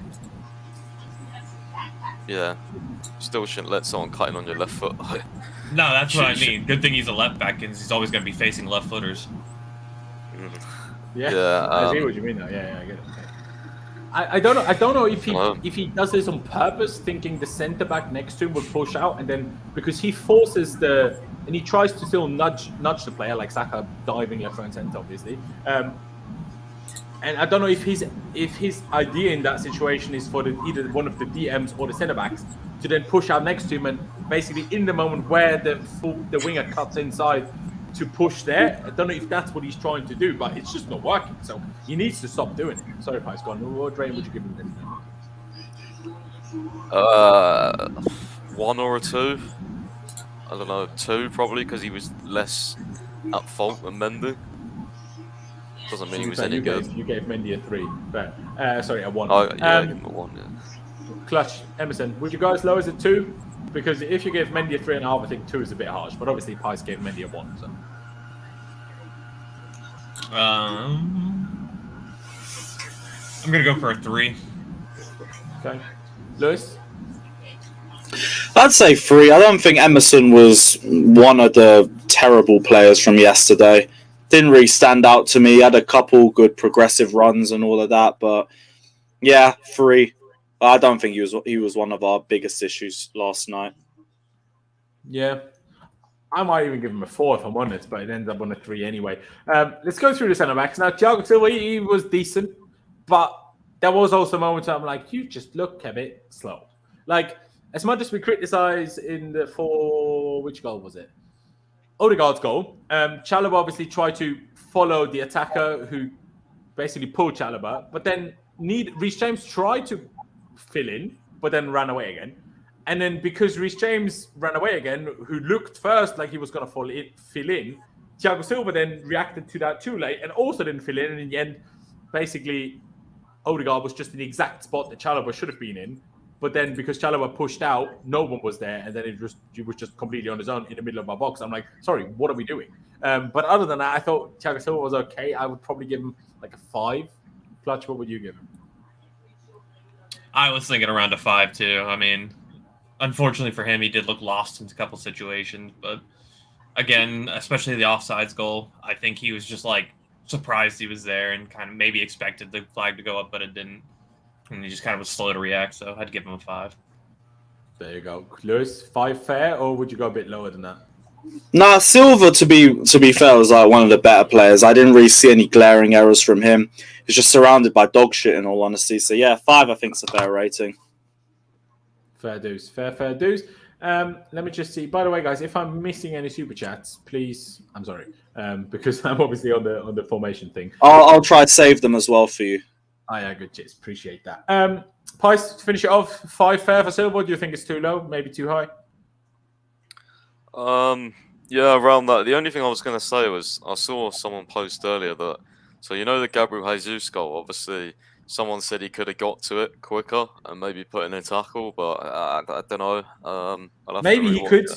Yeah, still shouldn't let someone cut in on your left foot. No, that's what I mean. Good thing he's a left back, and he's always going to be facing left footers. Yeah, I see what you mean. Though. Yeah, I get it. I don't know. I don't know if he does this on purpose, thinking the centre back next to him will push out, and then because he forces and he tries to still nudge the player, like Saka diving left, right, and centre, obviously. And I don't know if his idea in that situation is for either one of the DMs or the centre backs to then push out next to him, and basically in the moment where the winger cuts inside to push there. I don't know if that's what he's trying to do, but it's just not working. So he needs to stop doing it. Sorry, Pice, go on. What drain would you give him then? 1 or a 2. I don't know, 2 probably, because he was less at fault than Mendy. Doesn't mean he was any good. You gave Mendy a 3. Fair. Sorry, a 1. Oh, yeah, give him a 1, yeah. Clutch, Emerson, would you guys lower it 2? Because if you gave Mendy a 3.5, I think 2 is a bit harsh. But obviously, Pice gave Mendy a 1. So. I'm going to go for a 3. Okay. Lewis? I'd say 3. I don't think Emerson was one of the terrible players from yesterday. Didn't really stand out to me. Had a couple good progressive runs and all of that, but yeah, 3. I don't think he was one of our biggest issues last night. Yeah. I might even give him a 4 if I'm honest, but it ends up on a 3 anyway. Let's go through the centre backs. Now, Thiago Silva, he was decent, but there was also moments where I'm like, you just look a bit slow. Like, as much as we criticise which goal was it? Odegaard's goal. Chalobah obviously tried to follow the attacker who basically pulled Chalobah, but then Reece James tried to fill in, but then ran away again. And then because Reece James ran away again, who looked first like he was going to fill in, Thiago Silva then reacted to that too late and also didn't fill in. And in the end, basically, Odegaard was just in the exact spot that Chalobah should have been in. But then because Chalobah pushed out, no one was there. And then he was just completely on his own in the middle of my box. I'm like, sorry, what are we doing? But other than that, I thought Thiago Silva was okay. I would probably give him like a 5. Clutch, what would you give him? I was thinking around a 5 too. I mean, unfortunately for him, he did look lost in a couple situations. But again, especially the offsides goal, I think he was just like surprised he was there and kind of maybe expected the flag to go up, but it didn't. And he just kind of was slow to react, so I'd give him a 5. There you go. Lewis, 5 fair, or would you go a bit lower than that? Nah, Silva, to be fair, was like one of the better players. I didn't really see any glaring errors from him. He's just surrounded by dog shit, in all honesty. So yeah, 5 I think is a fair rating. Fair dues. Fair dues. Let me just see. By the way, guys, if I'm missing any super chats, please. I'm sorry, because I'm obviously on the formation thing. I'll try to save them as well for you. Oh, yeah, good. Cheers. Appreciate that. Pice, to finish it off, 5 fair for Silva. Do you think it's too low? Maybe too high? Yeah, around that. The only thing I was going to say was I saw someone post earlier that, so you know the Gabriel Jesus goal, obviously someone said he could have got to it quicker and maybe put in a tackle, but I don't know. Maybe he could,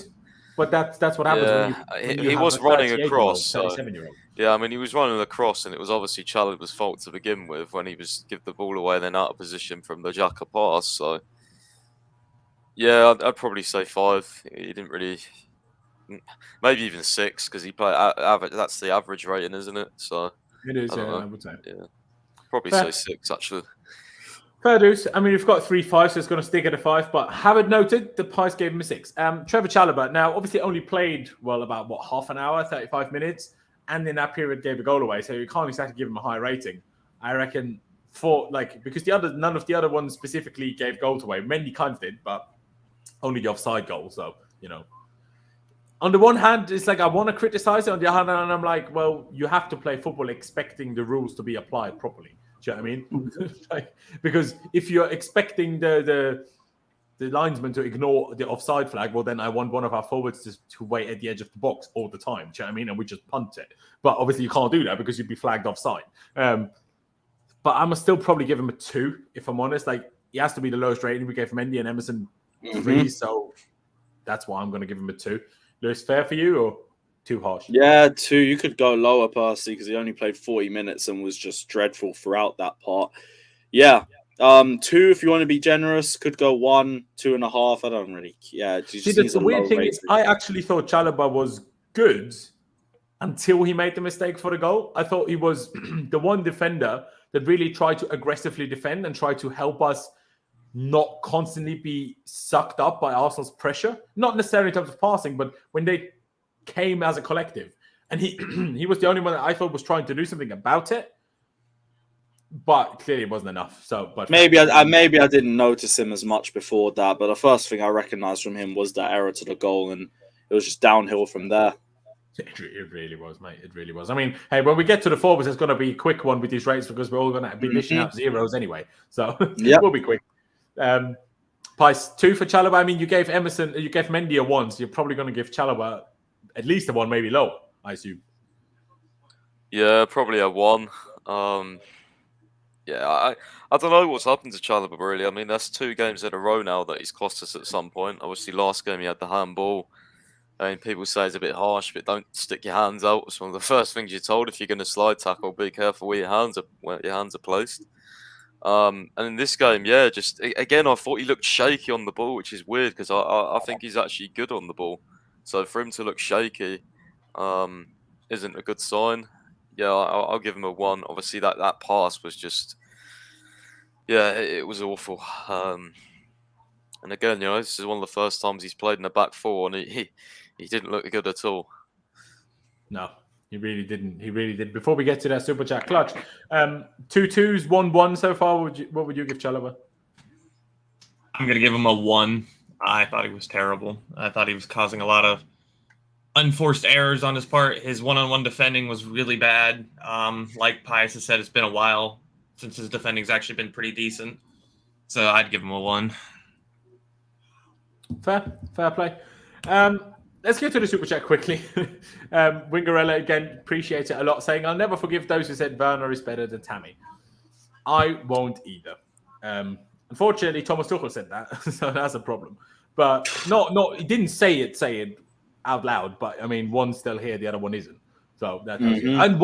but that's what happens when you he was running across. So, 37-year-old. yeah, I mean, he was running across, and it was obviously Chalobah's fault to begin with when he was give the ball away and then out of position from the Xhaka pass. So, yeah, I'd probably say 5. He didn't really, maybe even 6 because he played average. That's the average rating, isn't it? So It is, I I would say. Yeah, probably Fair. say 6 actually. Fair dues. I mean, we've got 3 5s, so it's going to stick at a 5. But have it noted, the Pice gave him a 6. Trevor Chalobah, now, obviously only played, well, about, half an hour, 35 minutes. And in that period, gave a goal away. So you can't exactly give him a high rating. I reckon because none of the other ones specifically gave goals away. Mendy kind of did, but only the offside goal. So, on the one hand, it's like I want to criticize it. On the other hand, I'm like, well, you have to play football expecting the rules to be applied properly. Do you know what I mean? Because if you're expecting the the linesman to ignore the offside flag, well, then I want one of our forwards to wait at the edge of the box all the time. Do you know what I mean? And we just punt it. But obviously you can't do that because you'd be flagged offside. But I must still probably give him a 2, if I'm honest. Like, he has to be the lowest rating. We gave Mendy and Emerson 3, so that's why I'm going to give him a 2. Lewis, fair for you or too harsh? Yeah, 2. You could go lower, personally, because he only played 40 minutes and was just dreadful throughout that part. Yeah. 2, if you want to be generous, could go 1, 2.5. I don't really. Yeah. See, the weird thing is, I actually thought Chalobah was good until he made the mistake for the goal. I thought he was the one defender that really tried to aggressively defend and try to help us not constantly be sucked up by Arsenal's pressure. Not necessarily in terms of passing, but when they came as a collective. And he was the only one that I thought was trying to do something about it. But clearly it wasn't enough. So, but maybe I didn't notice him as much before that. But the first thing I recognized from him was that error to the goal, and it was just downhill from there. It really was, mate. It really was. I mean, hey, when we get to the forwards, it's going to be a quick one with these rates because we're all going to be dishing out zeros anyway. So we'll be quick. Pice, 2 for Chalobah. I mean, you gave Mendy a 1, so you're probably going to give Chalobah at least a 1, maybe lower, I assume. Yeah, probably a 1. Yeah, I don't know what's happened to Chalobah, really. I mean, that's 2 games in a row now that he's cost us at some point. Obviously, last game he had the handball. I mean, people say it's a bit harsh, but don't stick your hands out. It's one of the first things you're told if you're going to slide tackle. Be careful where your hands are placed. And in this game, yeah, just again, I thought he looked shaky on the ball, which is weird because I think he's actually good on the ball. So for him to look shaky isn't a good sign. Yeah, I'll give him a 1. Obviously, that pass was just, yeah, it was awful. And again, this is one of the first times he's played in a back 4, and he didn't look good at all. No, he really didn't. He really did. Before we get to that super chat clutch, 2-2s, 1-1 so far. What would you give Chalobah? I'm gonna give him a 1. I thought he was terrible. I thought he was causing a lot of unforced errors on his part. His one-on-one defending was really bad. Like Pius has said, it's been a while since his defending's actually been pretty decent. So I'd give him a 1. Fair play. Let's get to the super chat quickly. Wingarella again, appreciate it a lot, saying, I'll never forgive those who said Werner is better than Tammy. I won't either. Unfortunately, Thomas Tuchel said that, so that's a problem. But he didn't say it out loud, but I mean, one's still here, the other one isn't. So that tells you. And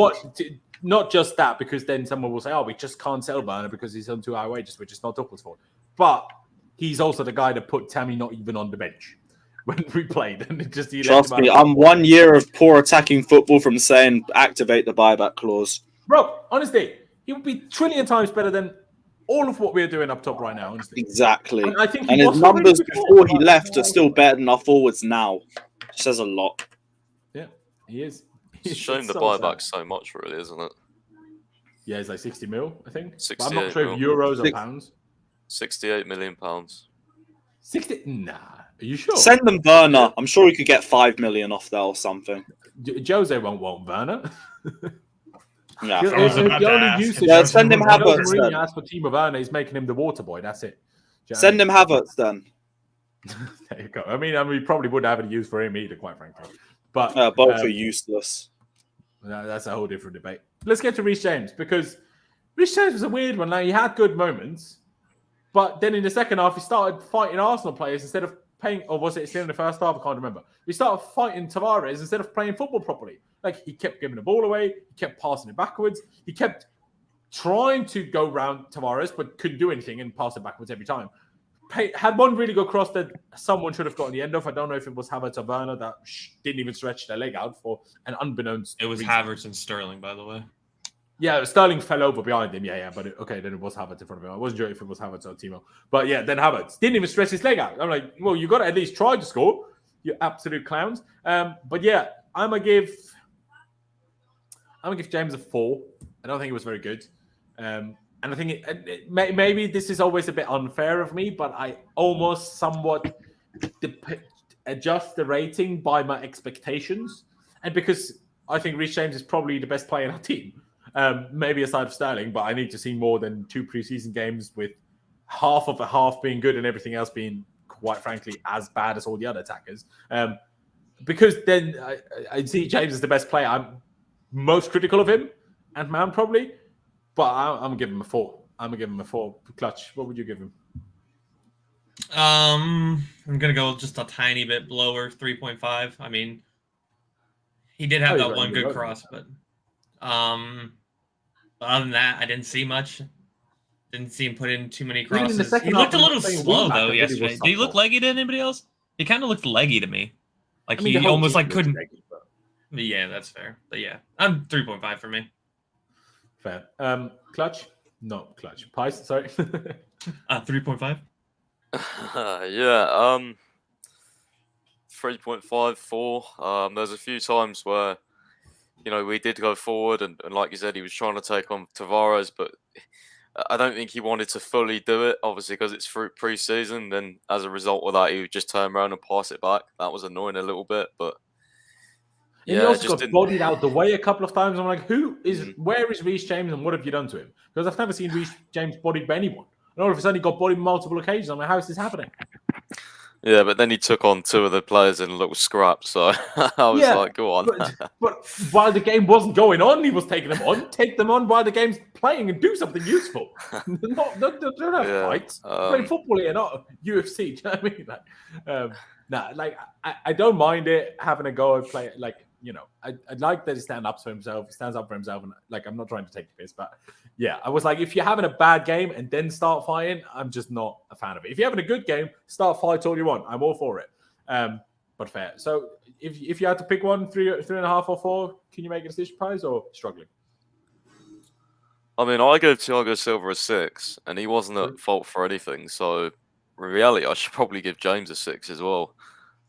not just that, because then someone will say, we just can't sell Werner because he's on 2 high wages, which is not Tuchel's fault. But he's also the guy that put Tammy not even on the bench when we played. And it just trust me, I'm 1 year of poor attacking football from saying activate the buyback clause. Bro, honestly, he would be a trillion times better than all of what we're doing up top right now. Honestly. Exactly. I think and his numbers before he left are still better than our forwards now. Says a lot. Yeah, he is. It's shown the buyback so much, really, isn't it? Yeah, it's like 60 mil, I think. 68 but I'm not sure if euros or pounds. 68 million pounds. 60? Nah. Are you sure? Send them Werner. I'm sure we could get 5 million off there or something. Jose won't want Werner. Yeah, the only usage. Yeah, send him Havertz. Really ask for Timo Werner. He's making him the water boy. That's it. Send him Havertz then. There you go. I mean, we probably wouldn't have any use for him either, quite frankly. But both are useless. That's a whole different debate. Let's get to Reece James, because Reece James was a weird one. Now, he had good moments, but then in the second half, he started fighting Arsenal players instead of playing, or was it still in the first half? I can't remember. He started fighting Tavares instead of playing football properly. Like, he kept giving the ball away, he kept passing it backwards, he kept trying to go round Tavares, but couldn't do anything and pass it backwards every time. Had one really good cross that someone should have gotten the end of. I don't know if it was Havertz or Werner that didn't even stretch their leg out for an unbeknownst. It was reason. Havertz and Sterling, by the way. Yeah, Sterling fell over behind him. Yeah, but then it was Havertz in front of him. I wasn't sure if it was Havertz or Timo. But yeah, then Havertz didn't even stretch his leg out. I'm like, well, you got to at least try to score, you absolute clowns. But yeah, I'm gonna give James a 4. I don't think it was very good. And I think maybe this is always a bit unfair of me, but I almost somewhat adjust the rating by my expectations. And because I think Reece James is probably the best player in our team, maybe aside of Sterling, but I need to see more than 2 preseason games with half of a half being good and everything else being quite frankly, as bad as all the other attackers. Because then I see James as the best player. I'm most critical of him and Mount probably, but I'm going to give him a 4. I'm going to give him a 4. Clutch, what would you give him? I'm gonna go just a tiny bit lower, 3.5. I mean, he did have that one good cross, but other than that, I didn't see much. Didn't see him put in too many crosses. He looked a little slow though yesterday. Did he look leggy to anybody else? He kind of looked leggy to me. Like he almost like couldn't. Leggy, but... Yeah, that's fair. But yeah, I'm 3.5 for me. Fair. Clutch? No, Clutch. Pies, sorry. 3.5. Yeah, 3.5, 4. There's a few times where, we did go forward and like you said, he was trying to take on Tavares, but I don't think he wanted to fully do it, obviously, because it's through pre-season. Then as a result of that, he would just turn around and pass it back. That was annoying a little bit, but yeah, he also got bodied out the way a couple of times. I'm like, where is Reece James and what have you done to him? Because I've never seen Reece James bodied by anyone. And all of a sudden he got bodied multiple occasions. I'm like, how is this happening? Yeah, but then he took on 2 of the players in a little scrap, so I was like, go on. but while the game wasn't going on, he was taking them on. Take them on while the game's playing and do something useful. Don't have fights. Play football here, not UFC. Do you know what I mean? I don't mind it, having a go and play it. I like that he stands up for himself. He stands up for himself, and I'm not trying to take the piss, but yeah, I was like, if you're having a bad game and then start fighting, I'm just not a fan of it. If you're having a good game, start fight all you want. I'm all for it. But fair. So if you had to pick one, 3.5 or 4, can you make a decision, Prize, or struggling? I mean, I gave Thiago Silva a 6, and he wasn't at fault for anything. So in reality, I should probably give James a 6 as well.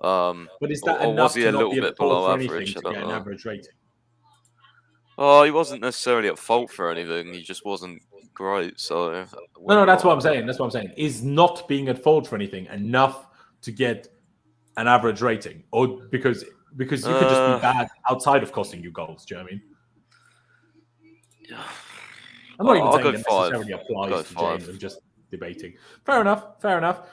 But is that or enough was he to a not little be at bit fault below for average? anything to get an average rating? Oh, he wasn't necessarily at fault for anything. He just wasn't great. So no, that's what I'm saying. That's what I'm saying. Is not being at fault for anything enough to get an average rating, or because you could just be bad outside of costing you goals? Do you know what I mean? Yeah. I'm not even saying go it 5. necessarily applies Go to 5. James. I'm just debating. Fair enough.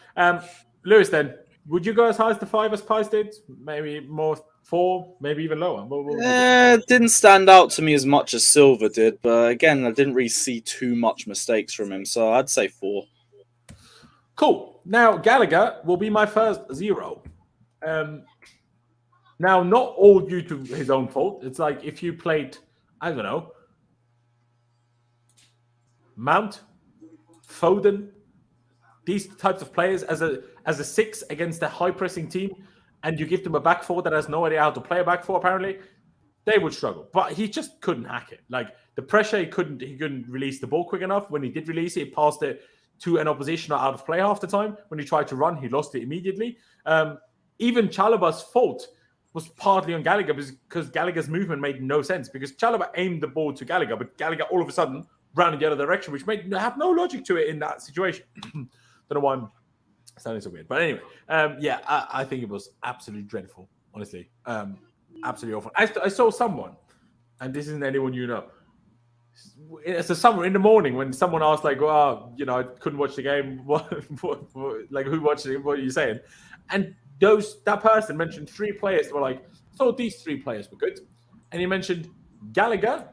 Lewis, then, would you go as high as the 5 as Pies did? Maybe more 4, maybe even lower. It didn't stand out to me as much as Silva did, but again, I didn't really see too much mistakes from him, so I'd say 4. Cool. Now, Gallagher will be my first 0. Now, not all due to his own fault. It's like if you played, I don't know, Mount, Foden, these types of players as a 6 against a high pressing team, and you give them a back 4 that has no idea how to play a back 4, apparently, they would struggle. But he just couldn't hack it. Like the pressure, he couldn't release the ball quick enough. When he did release it, he passed it to an opposition or out of play half the time. When he tried to run, he lost it immediately. Even Chalobah's fault was partly on Gallagher because Gallagher's movement made no sense, because Chalobah aimed the ball to Gallagher, but Gallagher all of a sudden ran in the other direction, which have no logic to it in that situation. Don't know why I'm sounding so weird. But anyway, I think it was absolutely dreadful, honestly. Absolutely awful. I saw someone, and this isn't anyone you know, it's a summer in the morning when someone asked, like, well, I couldn't watch the game. What like, who watched it? What are you saying? And that person mentioned 3 players that were like, I thought these 3 players were good. And he mentioned Gallagher,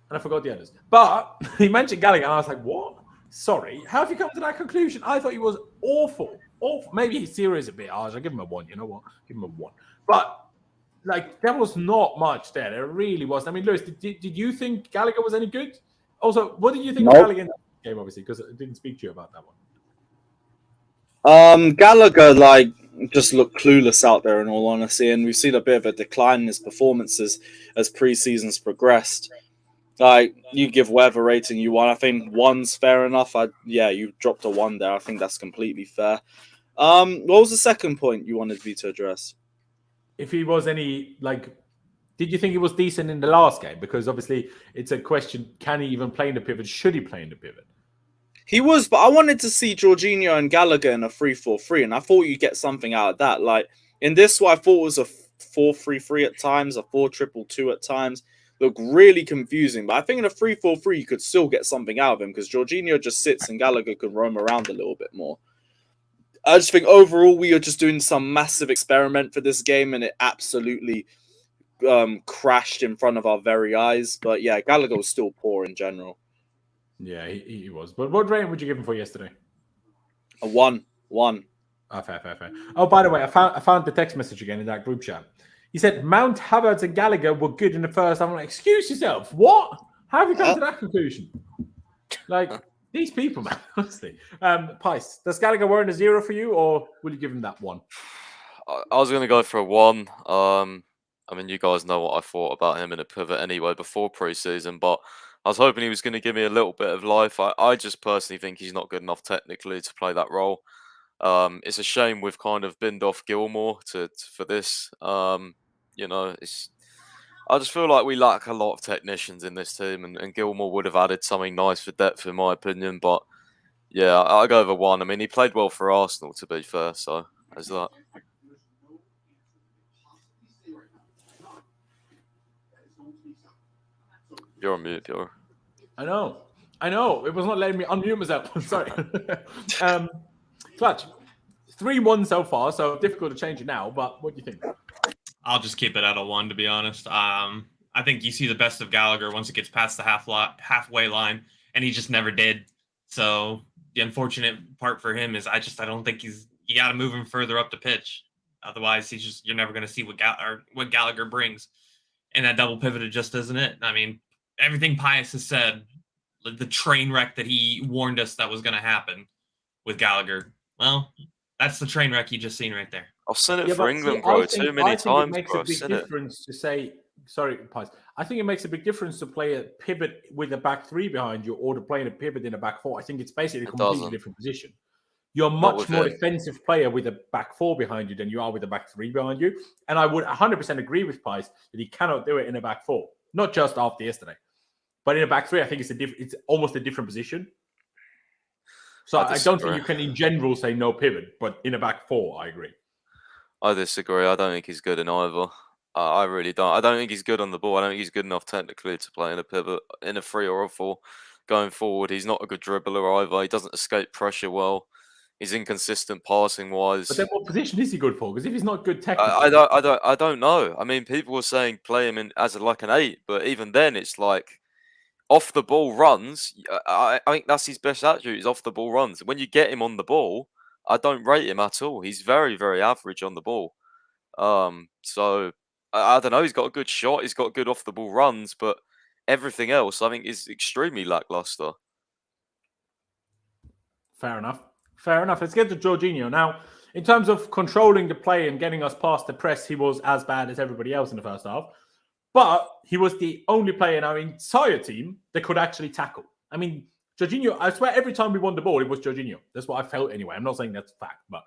and I forgot the others. But he mentioned Gallagher, and I was like, what? Sorry, how have you come to that conclusion? I thought he was awful. Maybe his theory is a bit harsh. I'll give him a 1. You know what? Give him a 1. But there was not much there. There really wasn't. I mean, Lewis, did you think Gallagher was any good? Also, what did you think of Gallagher in that game, obviously, because I didn't speak to you about that one. Gallagher, just looked clueless out there, in all honesty, and we've seen a bit of a decline in his performances as pre-seasons progressed. You give whatever rating you want. I think 1's fair enough. You dropped a 1 there. I think that's completely fair. What was the second point you wanted me to address? If he was any, did you think he was decent in the last game? Because obviously it's a question, can he even play in the pivot? Should he play in the pivot? He was, but I wanted to see Jorginho and Gallagher in a 3-4-3, and I thought you'd get something out of that. In this one, I thought it was a 4-3-3 at times, a 4-2-2 at times. Look really confusing, but I think in a 3-4-3 you could still get something out of him because Jorginho just sits and Gallagher could roam around a little bit more. I just think overall we are just doing some massive experiment for this game, and it absolutely crashed in front of our very eyes. But yeah, Gallagher was still poor in general. Yeah, he was. But what rating would you give him for yesterday? A 1. Fair. Oh, by the way, I found the text message again in that group chat. He said Mount, Havertz, and Gallagher were good in the first. I'm like, excuse yourself. What? How have you come to that conclusion? Like these people, man. Honestly, Pice, does Gallagher warrant a 0 for you, or will you give him that 1? I was going to go for a 1. I mean, you guys know what I thought about him in a pivot anyway before pre-season, but I was hoping he was going to give me a little bit of life. I just personally think he's not good enough technically to play that role. It's a shame we've kind of binned off Gilmore for this. I just feel like we lack a lot of technicians in this team, and Gilmore would have added something nice for depth, in my opinion. But yeah, I'll go over 1. I mean, he played well for Arsenal, to be fair, so there's that. You're on mute, Pierre. I know. It was not letting me unmute myself. Sorry. Clutch. 3-1 so far, so difficult to change it now. But what do you think? I'll just keep it at a 1, to be honest. I think you see the best of Gallagher once it gets past the halfway line, and he just never did. So the unfortunate part for him is I don't think you got to move him further up the pitch. Otherwise, you're never going to see what Gallagher brings. And that double pivot just isn't it. I mean, everything Pius has said, the train wreck that he warned us that was going to happen with Gallagher. Well, that's the train wreck you just seen right there. I've seen it for England, bro, too many times, it makes bro. a big difference to say, sorry, Pies. I think it makes a big difference to play a pivot with a back 3 behind you or to play a pivot in a back 4. I think it's basically a completely different position. You're a much more defensive player with a back 4 behind you than you are with a back 3 behind you. And I would 100% agree with Pies that he cannot do it in a back 4. Not just after yesterday. But in a back 3, I think it's almost a different position. So I don't think you can, in general, say no pivot. But in a back 4, I agree. I disagree. I don't think he's good in either. I really don't. I don't think he's good on the ball. I don't think he's good enough technically to play in a pivot, in a 3 or a 4. Going forward, he's not a good dribbler either. He doesn't escape pressure well. He's inconsistent passing wise. But then, what position is he good for? Because if he's not good technically, I don't know. I mean, people were saying play him in as like an 8, but even then, it's like off the ball runs. I think that's his best attribute. Is off the ball runs. When you get him on the ball, I don't rate him at all. He's very, very average on the ball. So I don't know. He's got a good shot. He's got good off the ball runs, but everything else I think is extremely lackluster. Fair enough. Let's get to Jorginho. Now, in terms of controlling the play and getting us past the press, he was as bad as everybody else in the first half. But he was the only player in our entire team that could actually tackle. I mean, Jorginho, I swear every time we won the ball, it was Jorginho. That's what I felt anyway. I'm not saying that's a fact, but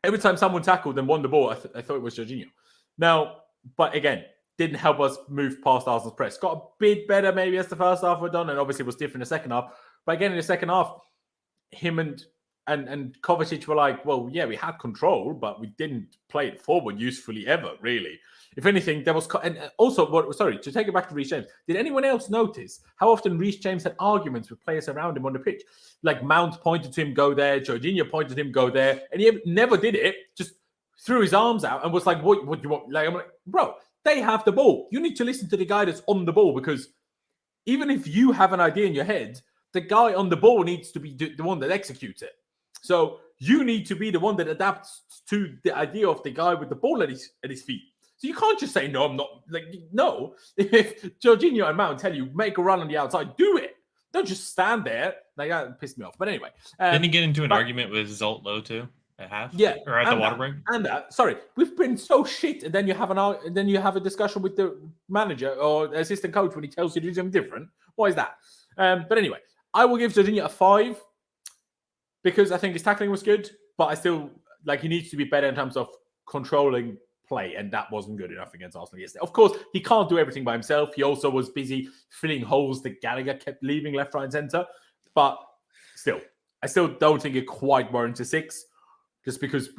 every time someone tackled and won the ball, I thought it was Jorginho. Now, but again, didn't help us move past Arsenal's press. Got a bit better maybe as the first half were done, and obviously was different in the second half. But again, in the second half, him and Kovacic were like, well, yeah, we had control, but we didn't play it forward usefully ever, really. If anything, there was... And also, to take it back to Reece James, did anyone else notice how often Reece James had arguments with players around him on the pitch? Like Mount pointed to him, go there. Jorginho pointed to him, go there. And he never did it, just threw his arms out and was like, what do you want? Like, I'm like, bro, they have the ball. You need to listen to the guy that's on the ball, because even if you have an idea in your head, the guy on the ball needs to be the one that executes it. So you need to be the one that adapts to the idea of the guy with the ball at his feet. So you can't just say, no, I'm not. Like, no. If Jorginho and Mount tell you, make a run on the outside, do it. Don't just stand there. Like, that pissed me off. But anyway. Didn't he get into an argument with Zolt low too? At half? Yeah. Or at the water break? And sorry, we've been so shit, and then you have a discussion with the manager or assistant coach when he tells you to do something different. Why is that? But anyway, I will give Jorginho a 5 because I think his tackling was good, but I still he needs to be better in terms of controlling play, and that wasn't good enough against Arsenal yesterday. Of course, he can't do everything by himself. He also was busy filling holes that Gallagher kept leaving left, right, and centre. But still, I still don't think it quite warrants a 6, just because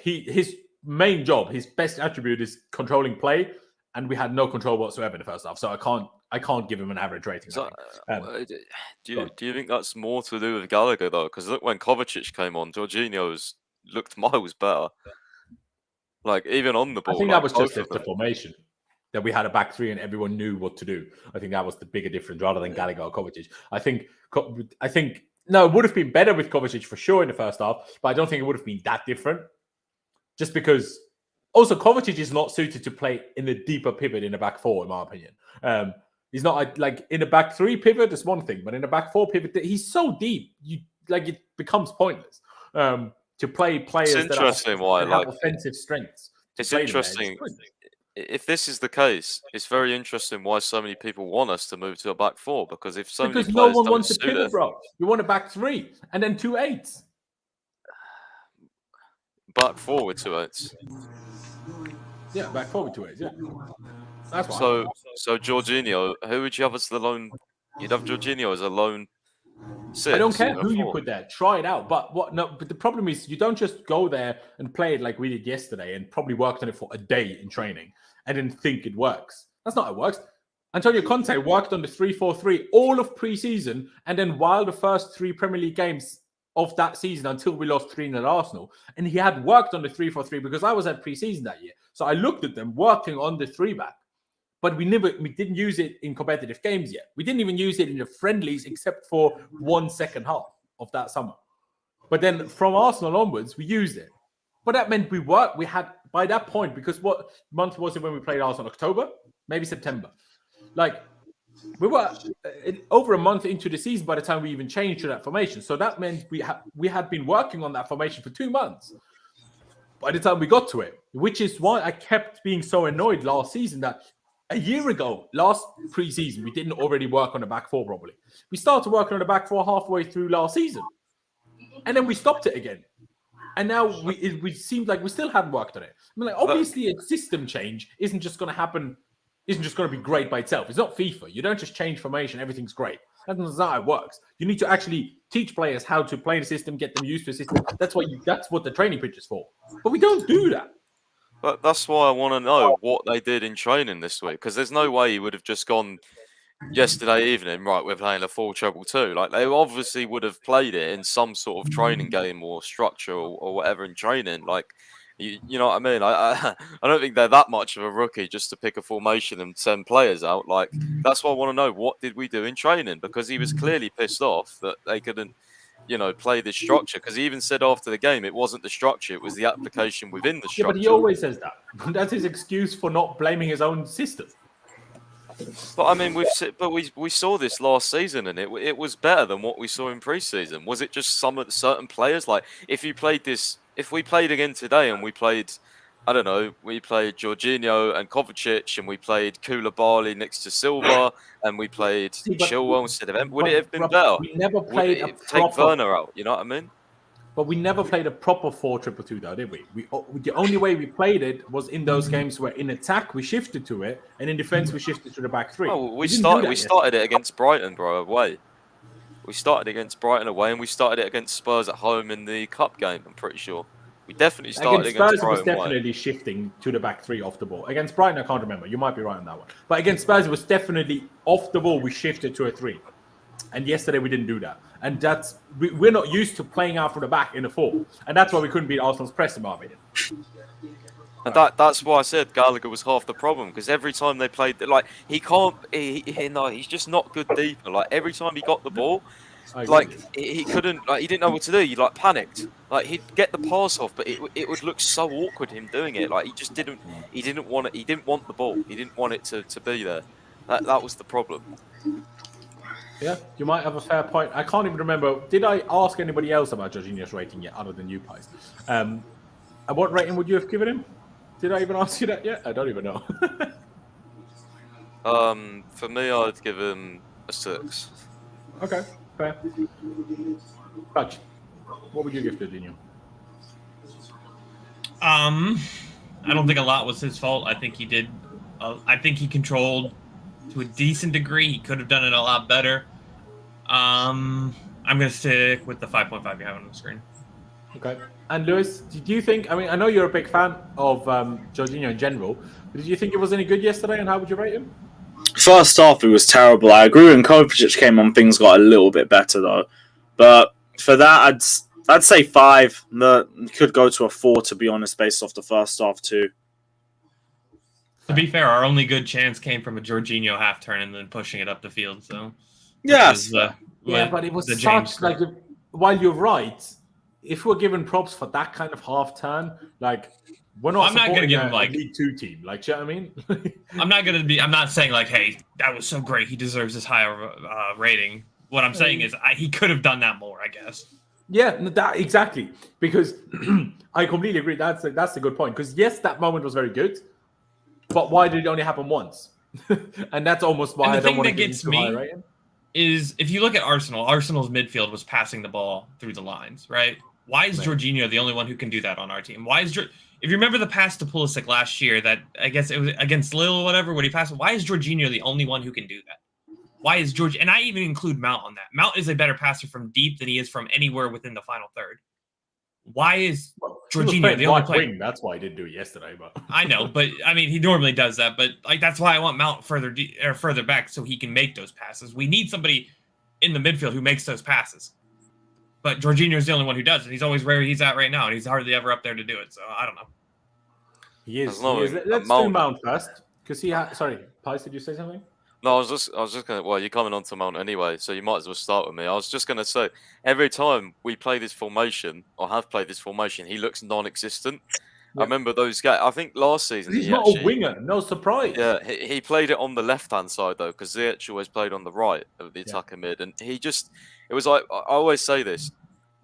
his main job, his best attribute is controlling play, and we had no control whatsoever in the first half. So I can't give him an average rating. So, do you think that's more to do with Gallagher though? Because look, when Kovacic came on, Jorginho was looked miles better. Like even on the ball. I think like, that was just both of the them. formation. That we had a back three and everyone knew what to do. I think that was the bigger difference rather than Gallagher or Kovacic. I think no, it would have been better with Kovacic for sure in the first half, but I don't think it would have been that different. Just because also Kovacic is not suited to play in a deeper pivot in a back four, in my opinion. He's not like in a back three pivot, is one thing, but in a back four pivot, he's so deep, it becomes pointless to play players It's interesting that have offensive strengths. It's interesting. If this is the case, it's very interesting why so many people want us to move to a back four, because if so because many no players one don't wants to suit pivot, it, bro. We want a back three and then 2 8s. back four with 2 8s. Yeah, back four with 2 8s. Yeah, that's fine. So Jorginho, who would you have as the lone? You'd have Jorginho as a lone six. I don't care in a who you four. put there. Try it out. But But the problem is you don't just go there and play it like we did yesterday and probably worked on it for a day in training and then think it works. That's not how it works. Antonio Conte worked on the 3-4-3 all of pre-season, and then while the first 3 Premier League games of that season until we lost 3-0 at Arsenal, and he had worked on the 3-4-3 because I was at pre-season that year. So I looked at them working on the 3-back. But we didn't use it in competitive games yet. We didn't even use it in the friendlies except for 1 second half of that summer. But then from Arsenal onwards, we used it. But that meant we had by that point, because what month was it when we played Arsenal? October? Maybe September. Like we were over a month into the season by the time we even changed to that formation. So that meant we had been working on that formation for 2 months by the time we got to it, which is why I kept being so annoyed last season that a year ago, last pre-season, we didn't already work on the back four properly. We started working on the back four halfway through last season. And then we stopped it again. And now we seemed like we still hadn't worked on it. I mean, like, obviously, a system change isn't just going to happen, isn't just going to be great by itself. It's not FIFA. You don't just change formation, everything's great. That's not how it works. You need to actually teach players how to play the system, get them used to the system. That's what the training pitch is for. But we don't do that. But that's why I want to know what they did in training this week, because there's no way you would have just gone yesterday evening, right, we're playing a 4-2-2. Like, they obviously would have played it in some sort of training game or structure or whatever in training. Like, you know what I mean? I don't think they're that much of a rookie just to pick a formation and send players out. Like, that's why I want to know, what did we do in training? Because he was clearly pissed off that they couldn't, play this structure. Because he even said after the game, it wasn't the structure, it was the application within the structure. Yeah, but he always says that. That's his excuse for not blaming his own system. But I mean, we saw this last season, and it was better than what we saw in pre-season. Was it just certain players? Like, if we played again today, and we played, I don't know, we played Jorginho and Kovacic, and we played Koulibaly next to Silva, and we played Chilwell instead of him, would it have been better? We never played would it take Werner out? You know what I mean? But we never played a proper 4-2-2 though, did we? The only way we played it was in those games where in attack we shifted to it, and in defense we shifted to the back three. Oh, we started it against Brighton, bro, away. We started against Brighton away, and we started it against Spurs at home in the cup game. I'm pretty sure we definitely started against Spurs. Brighton. Was definitely shifting to the back three off the ball. Against Brighton, I can't remember. You might be right on that one. But against Spurs, it was definitely off the ball. We shifted to a 3. And yesterday we didn't do that. And we're not used to playing out from the back in a 4. And that's why we couldn't beat Arsenal's press, in my opinion. And that's why I said Gallagher was half the problem, because every time they played, like, he's just not good deeper. Like, every time he got the ball, like, he couldn't, like, he didn't know what to do. He, like, panicked. Like, he'd get the pass off, but it would look so awkward him doing it. Like, he didn't want it. He didn't want the ball. He didn't want it to be there. That was the problem. Yeah, you might have a fair point. I can't even remember. Did I ask anybody else about Jorginho's rating yet, other than you, Pies? And what rating would you have given him? Did I even ask you that yet? I don't even know. For me, I'd give him a 6. Okay, fair. Touch. What would you give Jorginho? I don't think a lot was his fault. I think he did. I think he controlled to a decent degree. He could have done it a lot better. I'm going to stick with the 5.5 you have on the screen. Okay. And Lewis, did you think, I mean, I know you're a big fan of Jorginho in general, but did you think it was any good yesterday, and how would you rate him? First half, it was terrible. I agree when Kovacic came on, things got a little bit better, though. But for that, I'd say 5. Could go to a 4, to be honest, based off the first half too. To be fair, our only good chance came from a Jorginho half turn and then pushing it up the field. So Yes. Yeah, but it was the such James like. While you're right, if we're given props for that kind of half turn, like we're not. I'm not gonna give him like League 2 team. Like, do you know what I mean? I'm not saying like, hey, that was so great. He deserves this higher rating. What I'm saying is, he could have done that more, I guess. Yeah, no, that exactly. Because I completely agree. That's a good point. Because yes, that moment was very good, but why did it only happen once? And that's almost why I don't want to give him too high rating. Is if you look at Arsenal's midfield was passing the ball through the lines, right? Why is Jorginho the only one who can do that on our team? Why is if you remember the pass to Pulisic last year, that I guess it was against Lille or whatever, when he passed, why is Jorginho the only one who can do that? Why is George? And I even include Mount on that. Mount is a better passer from deep than he is from anywhere within the final third. Why is Jorginho the only player? Wing, that's why I didn't do it yesterday. But I know, but I mean, he normally does that. But like, that's why I want Mount further back so he can make those passes. We need somebody in the midfield who makes those passes. But Jorginho is the only one who does, and he's always where he's at right now, and he's hardly ever up there to do it. So I don't know. He is. Let's do Mount first, because he had. Sorry, Pies, did you say something? No, I was just gonna. Well, you're coming on to Mount anyway, so you might as well start with me. I was just gonna say, every time we play this formation or have played this formation, he looks non-existent. Yeah. I remember those guys. I think last season he's not a winger. No surprise. Yeah, he played it on the left-hand side though, because Ziyech always played on the right of the attacker mid, and he just. It was like I always say this.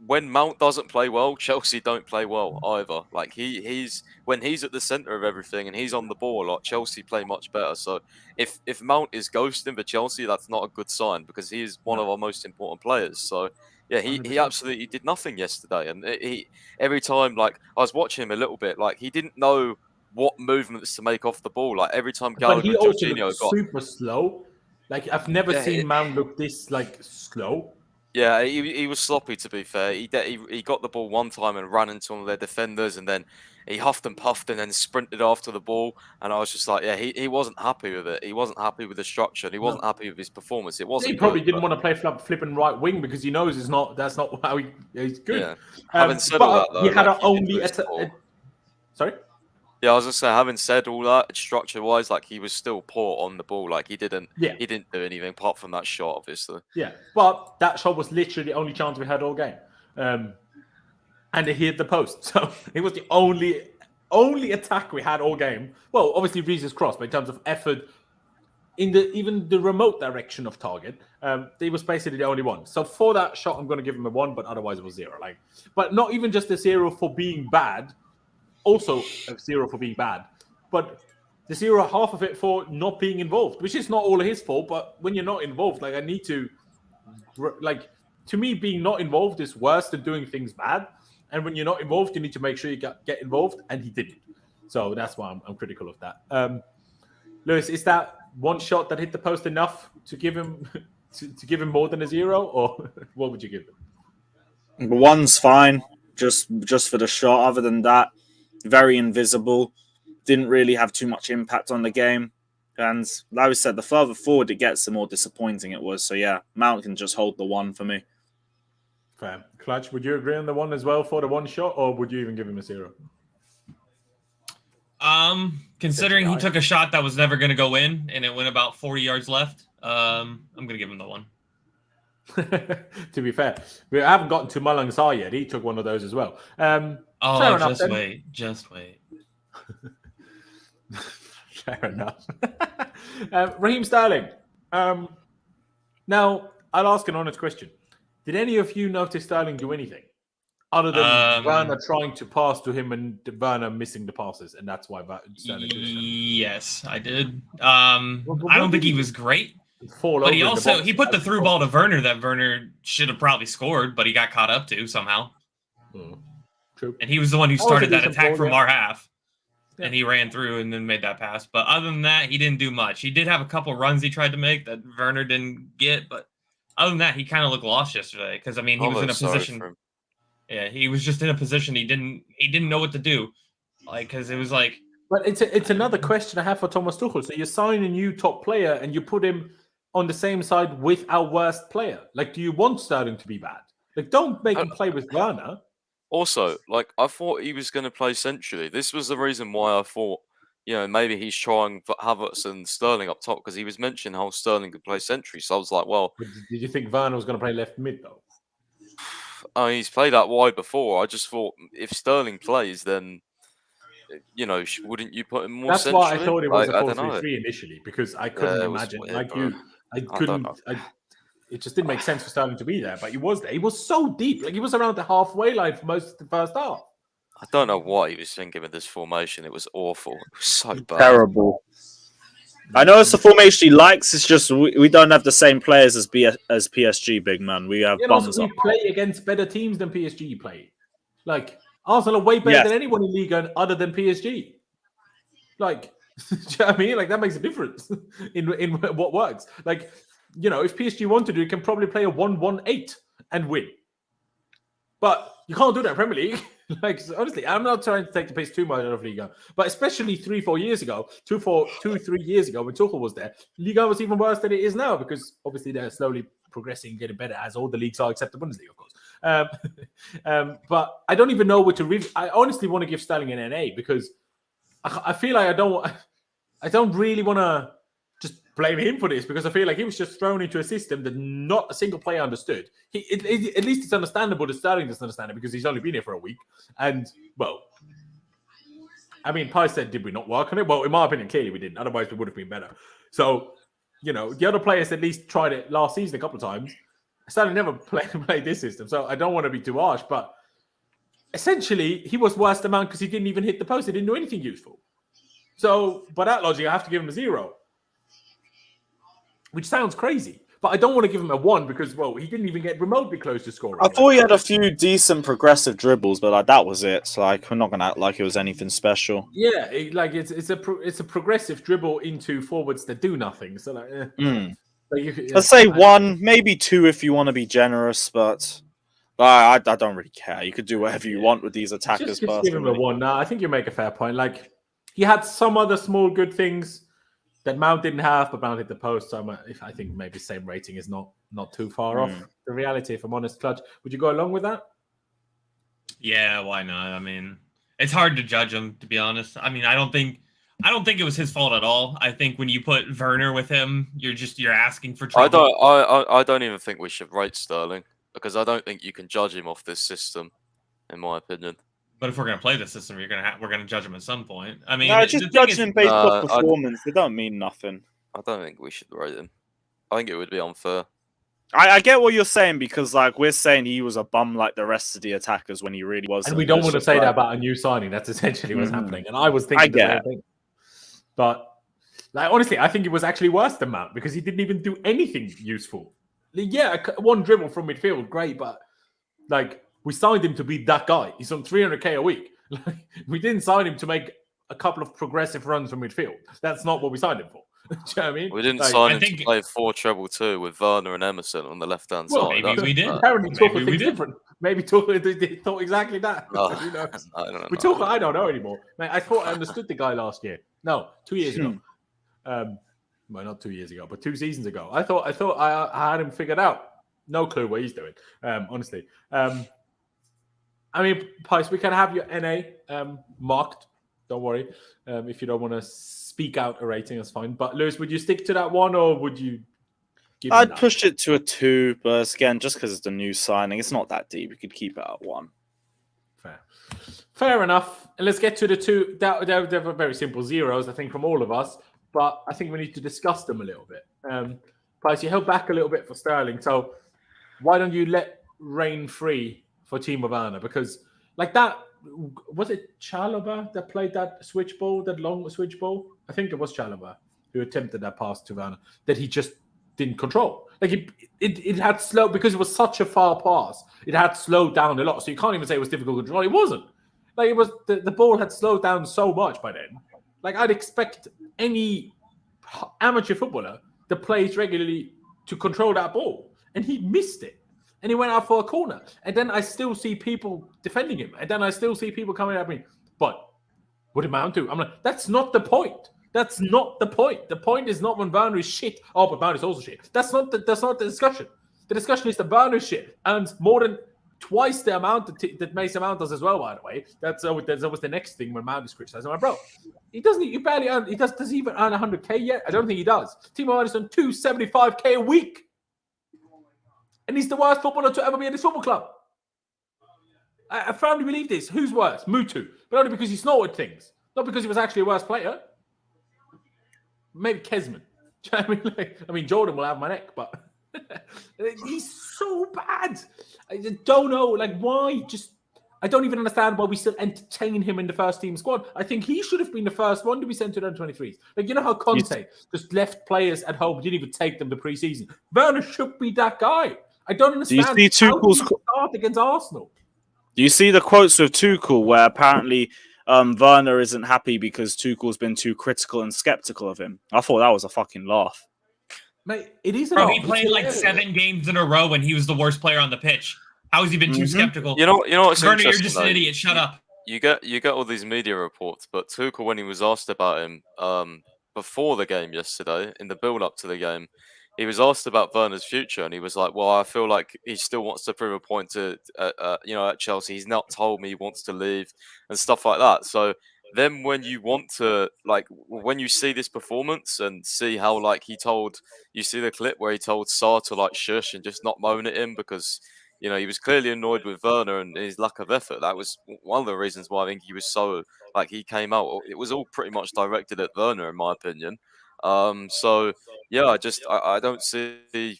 When Mount doesn't play well, Chelsea don't play well either. Like he's when he's at the center of everything and he's on the ball, like Chelsea play much better. So if Mount is ghosting for Chelsea, that's not a good sign because he is one of our most important players. So yeah, he absolutely did nothing yesterday, and he every time like I was watching him a little bit, like he didn't know what movements to make off the ball. Like every time Gallagher and Jorginho got super slow. Like I've never seen Mount look this like slow. Yeah, he was sloppy, to be fair. He got the ball one time and ran into one of their defenders, and then he huffed and puffed and then sprinted after the ball. And I was just like, yeah, he wasn't happy with it. He wasn't happy with the structure. And he wasn't happy with his performance. It wasn't. He probably didn't want to play flipping right wing because he knows that's not how he's good. Yeah. Having said all that, though, he had only sorry. Yeah, I was just saying, having said all that, structure-wise, like he was still poor on the ball. Like he didn't do anything apart from that shot, obviously. Yeah, but that shot was literally the only chance we had all game, and he hit the post. So it was the only attack we had all game. Well, obviously Reese's cross, but in terms of effort, in even the remote direction of target, it was basically the only one. So for that shot, I'm going to give him a 1, but otherwise it was 0. Like, but not even just a 0 for being bad. Also a 0 for being bad, but the 0 half of it for not being involved, which is not all of his fault. But when you're not involved, like I need to, like to me, being not involved is worse than doing things bad. And when you're not involved, you need to make sure you get involved, and he didn't. So that's why I'm critical of that. Lewis, is that one shot that hit the post enough to give him to give him more than a 0, or what would you give him? 1's fine, just for the shot. Other than that. Very invisible, didn't really have too much impact on the game. And like I said, the further forward it gets, the more disappointing it was. So yeah, Mount can just hold the 1 for me. Fair. Clutch, would you agree on the 1 as well for the 1 shot, or would you even give him a 0? Considering he took a shot that was never going to go in and it went about 40 yards left, I'm going to give him the 1. To be fair, we haven't gotten to Malang Sarr yet. He took one of those as well. Just wait. Fair enough. Raheem Sterling. Now, I'll ask an honest question. Did any of you notice Sterling do anything other than Werner trying to pass to him and Werner missing the passes, and that's why Sterling did it? Yes, I did. I don't think he was great. But he put the through ball to Werner that Werner should have probably scored, but he got caught up to somehow. True. And he was the one who started that attack from our half. Yeah. And he ran through and then made that pass. But other than that, he didn't do much. He did have a couple runs he tried to make that Werner didn't get, but other than that, he kind of looked lost yesterday. Because I mean, he was in a position. Yeah, he was just in a position he didn't know what to do. Like, because it was like. But it's another question I have for Thomas Tuchel. So you sign a new top player and you put him on the same side with our worst player. Like, do you want Sterling to be bad? Like, don't make him play with Werner. Also, like, I thought he was going to play centrally. This was the reason why I thought, maybe he's trying for Havertz and Sterling up top, because he was mentioning how Sterling could play centrally. So I was like, well, But did you think Werner was going to play left mid though? he's played that wide before. I just thought if Sterling plays, then wouldn't you put him more That's centrally? why I thought it was a I don't know. 4-3-3 initially, because I couldn't it was imagine weird, like bro. you. I don't couldn't. know. It just didn't make sense for Sterling to be there, but he was there. He was so deep, like he was around the halfway line for most of the first half. I don't know what he was thinking with this formation. It was awful. It was so bad. Terrible. I know it's the formation he likes. It's just we don't have the same players as PSG, big man. We have bums we up. play against better teams than PSG play. Like Arsenal are way better than anyone in Liga other than PSG. Like, do you know what I mean? Like that makes a difference in what works. Like, if PSG wanted to, you can probably play a 1-1-8 and win. But you can't do that in Premier League. Like, honestly, I'm not trying to take the piss too much out of Liga, but especially 3-4 years ago, 2-3 years ago when Tuchel was there, Liga was even worse than it is now because obviously they're slowly progressing, getting better as all the leagues are except the Bundesliga, of course. But I don't even know what to review. I honestly want to give Sterling an NA because I feel like I don't really want to just blame him for this because I feel like he was just thrown into a system that not a single player understood. At least it's understandable that Sterling doesn't understand it because he's only been here for a week. And, well, I mean, Pi said, did we not work on it? Well, in my opinion, clearly we didn't. Otherwise, we would have been better. So, the other players at least tried it last season a couple of times. Sterling never played this system. So I don't want to be too harsh, but essentially, he was worse than Mount because he didn't even hit the post. He didn't do anything useful. So, by that logic, I have to give him a 0. Which sounds crazy, but I don't want to give him a 1 because, well, he didn't even get remotely close to scoring. I thought he had a few decent progressive dribbles, but that was it. So, we're not gonna act like it was anything special. Yeah, it's a progressive dribble into forwards that do nothing. So, Let's say 1, maybe 2 if you want to be generous, but I don't really care. You could do whatever you want with these attackers. Just give him a 1. No, I think you make a fair point. Like he had some other small good things that Mount didn't have, but Mount hit the post. So I think maybe same rating is not too far off the reality, if I'm honest. Clutch, would you go along with that? Yeah, why not? I mean, it's hard to judge him, to be honest. I mean, I don't think it was his fault at all. I think when you put Werner with him, you're asking for trouble. I don't even think we should rate Sterling because I don't think you can judge him off this system, in my opinion. But if we're gonna play the system, we're gonna judge him at some point. I mean, just judging him based off performance. They don't mean nothing. I don't think we should rate him. I think it would be unfair. I get what you're saying because, we're saying he was a bum like the rest of the attackers when he really wasn't. And we don't want to say that about a new signing. That's essentially what's happening. And I was thinking the same thing. But, honestly, I think it was actually worse than Mount because he didn't even do anything useful. Yeah, 1 dribble from midfield, great, but, we signed him to be that guy. He's on 300k a week. We didn't sign him to make a couple of progressive runs from midfield. That's not what we signed him for. Do you know what I mean? We didn't sign him to play 4-3-2 with Werner and Emerson on the left-hand side. Maybe we did. Apparently, Tuchel thinks different. Maybe Tuchel thought exactly that. Who knows? I don't know. With Tuchel, I don't know anymore. I thought I understood the guy last year. No, 2 years ago. Well, not 2 years ago, but 2 seasons ago. I thought I had him figured out. No clue what he's doing. Honestly. I mean, Pice, we can have your NA marked. Don't worry. If you don't want to speak out a rating, that's fine. But Lewis, would you stick to that 1 or would you give I'd push it to a 2, but again, just because it's a new signing, it's not that deep. You could keep it at 1. Fair enough. And let's get to the 2. They were very simple 0s, I think, from all of us. But I think we need to discuss them a little bit. Pice, you held back a little bit for Sterling. So why don't you let reign free for Timo Werner? Because that, was it Chalobah that played that switch ball, that long switch ball? I think it was Chalobah who attempted that pass to Werner that he just didn't control. It had slow, because it was such a far pass, it had slowed down a lot. So you can't even say it was difficult to control. It wasn't. It was the ball had slowed down so much by then. I'd expect any amateur footballer that plays regularly to control that ball. And he missed it. And he went out for a corner. And then I still see people defending him. And then I still see people coming at me. But what did Mount do? I'm like, that's not the point. That's not the point. The point is not when Werner is shit. Oh, but Werner is also shit. That's not the discussion. The discussion is the Werner shit, and more than twice the amount that Mason Mount does as well. By the way, that's always the next thing when Mount is criticized. I'm like, bro, he doesn't. You barely earn. Does he even earn 100k yet? I don't think he does. Timo Werner's on 275k a week, and he's the worst footballer to ever be in this football club. I firmly believe this. Who's worse? Mutu, but only because he snorted things, not because he was actually a worse player. Maybe Kesman. I mean, Jordan will have my neck, but he's so bad. I just don't know, like, why? I don't even understand why we still entertain him in the first team squad. I think he should have been the first one to be sent to the under-23s. Like, you know how Conte just left players at home, didn't even take them to pre-season. Werner should be that guy. I don't understand. Do you see Tuchel's start against Arsenal? Do you see the quotes with Tuchel where apparently Werner isn't happy because Tuchel's been too critical and skeptical of him? I thought that was a fucking laugh. Mate, it is. Bro, he played like 7 games in a row when he was the worst player on the pitch. How has he been too skeptical? You know what's Werner, you're interesting, just an idiot. Shut up. You get all these media reports, but Tuchel, when he was asked about him before the game yesterday, in the build-up to the game, he was asked about Werner's future, and he was like, "Well, I feel like he still wants to prove a point to, at Chelsea. He's not told me he wants to leave and stuff like that." So then, when you want to, like, when you see this performance and see how, like, you see the clip where he told Sarr to like shush and just not moan at him because he was clearly annoyed with Werner and his lack of effort. That was one of the reasons why I think he was so like he came out. It was all pretty much directed at Werner, in my opinion. So yeah, I don't see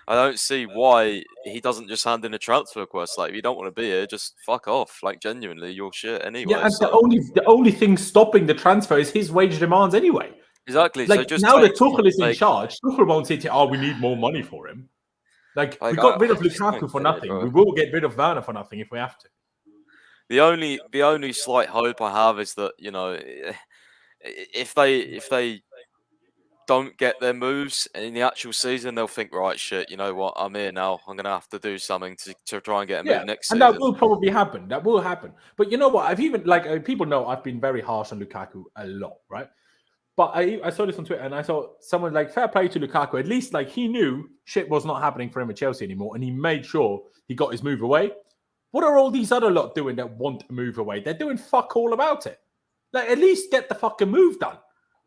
I don't see why he doesn't just hand in a transfer request. Like, if you don't want to be here, just fuck off. Like, genuinely, you're shit anyway. Yeah, and the only thing stopping the transfer is his wage demands anyway. Exactly. Like, so just now that Tuchel is in charge, Tuchel won't say, "Oh, we need more money for him." Like we got rid of Lukaku for nothing. We will get rid of Werner for nothing if we have to. The only slight hope I have is that if they don't get their moves in the actual season, they'll think, right, shit, you know what, I'm here now. I'm gonna have to do something to try and get a move next season. And that will probably happen. That will happen. But you know what? I've even people know I've been very harsh on Lukaku a lot, right? But I saw this on Twitter and I saw someone like, fair play to Lukaku. At least like he knew shit was not happening for him at Chelsea anymore, and he made sure he got his move away. What are all these other lot doing that want to move away? They're doing fuck all about it. Like, at least get the fucking move done.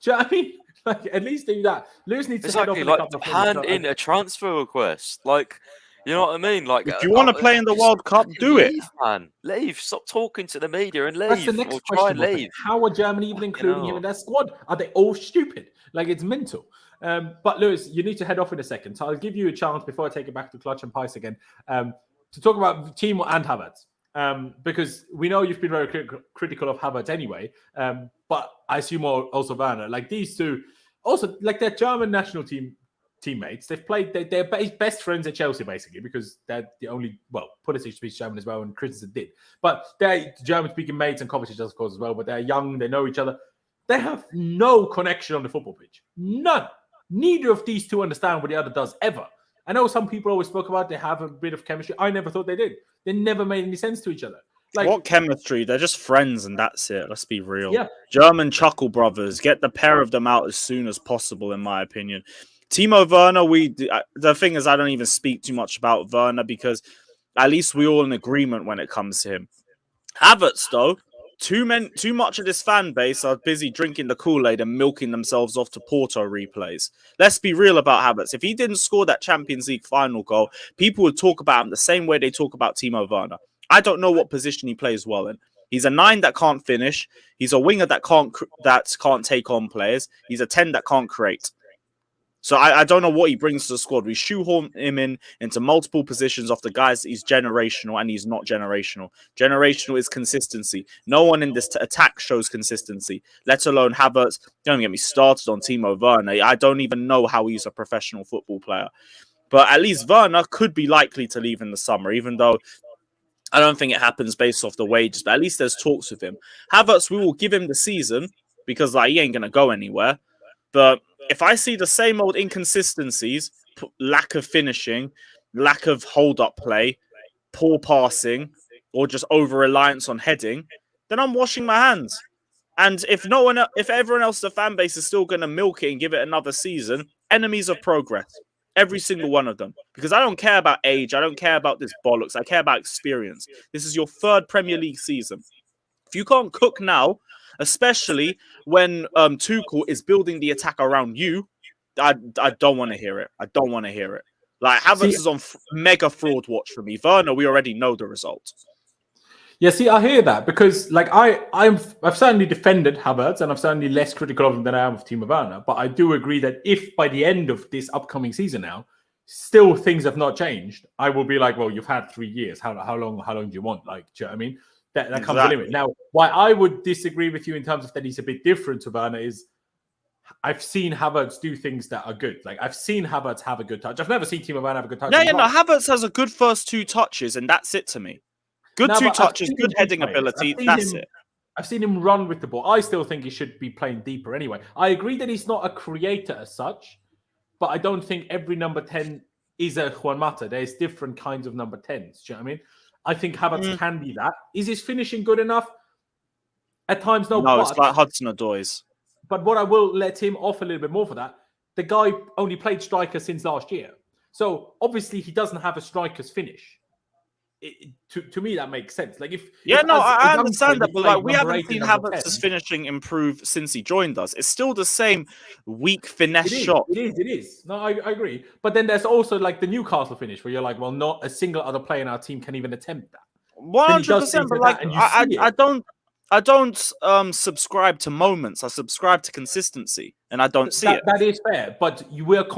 Do you know what I mean? Like, at least do that. Lewis needs to head off like hand in a transfer request. Like, you know what I mean? Like, if you want to play in the World Cup, do it, man. Leave. Stop talking to the media and leave. That's the next question. Leave. How are Germany even including him in their squad? Are they all stupid? Like, it's mental. But Lewis, you need to head off in a second. So I'll give you a chance before I take it back to Clutch and Pice again to talk about Timo and Havertz. Because we know you've been very critical of Havertz anyway, but I assume also Werner. Like, these two, also like their German national teammates. They've played. They're best friends at Chelsea basically because they're the only. Well, Pulisic speaks German as well, and Christensen did. But they're German-speaking mates, and Kovacic does, of course, as well. But they're young. They know each other. They have no connection on the football pitch. None. Neither of these two understand what the other does ever. I know some people always spoke about they have a bit of chemistry. I never thought they did. They never made any sense to each other. Like, what chemistry? They're just friends and that's it. Let's be real. Yeah. German Chuckle brothers. Get the pair of them out as soon as possible, in my opinion. Timo Werner, the thing is, I don't even speak too much about Werner because at least we're all in agreement when it comes to him. Havertz, though, too much of this fan base are busy drinking the Kool-Aid and milking themselves off to Porto replays. Let's be real about Havertz. If he didn't score that Champions League final goal, people would talk about him the same way they talk about Timo Werner. I don't know what position he plays well in. He's a 9 that can't finish. He's a winger that can't take on players. He's a 10 that can't create. So I don't know what he brings to the squad. We shoehorn him into multiple positions off the guys. He's generational and he's not generational. Generational is consistency. No one in this attack shows consistency, let alone Havertz. Don't get me started on Timo Werner. I don't even know how he's a professional football player. But at least Werner could be likely to leave in the summer, even though I don't think it happens based off the wages. But at least there's talks with him. Havertz, we will give him the season because he ain't going to go anywhere. But if I see the same old inconsistencies, lack of finishing, lack of hold-up play, poor passing, or just over-reliance on heading, then I'm washing my hands. And if everyone else, the fan base, is still going to milk it and give it another season, enemies of progress. Every single one of them. Because I don't care about age. I don't care about this bollocks. I care about experience. This is your third Premier League season. If you can't cook now, especially when Tuchel is building the attack around you, I don't want to hear it. I don't want to hear it. Like, Havertz is on mega fraud watch for me. Werner, we already know the result. Yeah, see, I hear that because, like, I've certainly defended Havertz and I'm certainly less critical of him than I am of Timo Werner. But I do agree that if by the end of this upcoming season now, still things have not changed, I will be like, well, you've had 3 years. How long do you want? Like, do you know what I mean? That comes a limit. Now, why I would disagree with you in terms of that he's a bit different to Werner is I've seen Havertz do things that are good. Like, I've seen Havertz have a good touch. I've never seen Timo Werner have a good touch. No, Havertz has a good first 2 touches, and that's it to me. Good 2 touches, good heading ability. That's it. I've seen him run with the ball. I still think he should be playing deeper anyway. I agree that he's not a creator as such, but I don't think every number 10 is a Juan Mata. There's different kinds of number 10s. Do you know what I mean? I think Havertz can be that. Is his finishing good enough? At times, no. No, it's like Hudson-Odoi's. But what I will let him off a little bit more for that, the guy only played striker since last year. So obviously he doesn't have a striker's finish. To me, that makes sense. Like I understand that, but like we haven't seen Havertz's finishing improve since he joined us. It's still the same weak finesse shot. It is. No, I agree. But then there's also like the Newcastle finish where you're like, well, not a single other player in our team can even attempt that. 100%. But like, I don't subscribe to moments. I subscribe to consistency, and I don't see it. That is fair, but we're not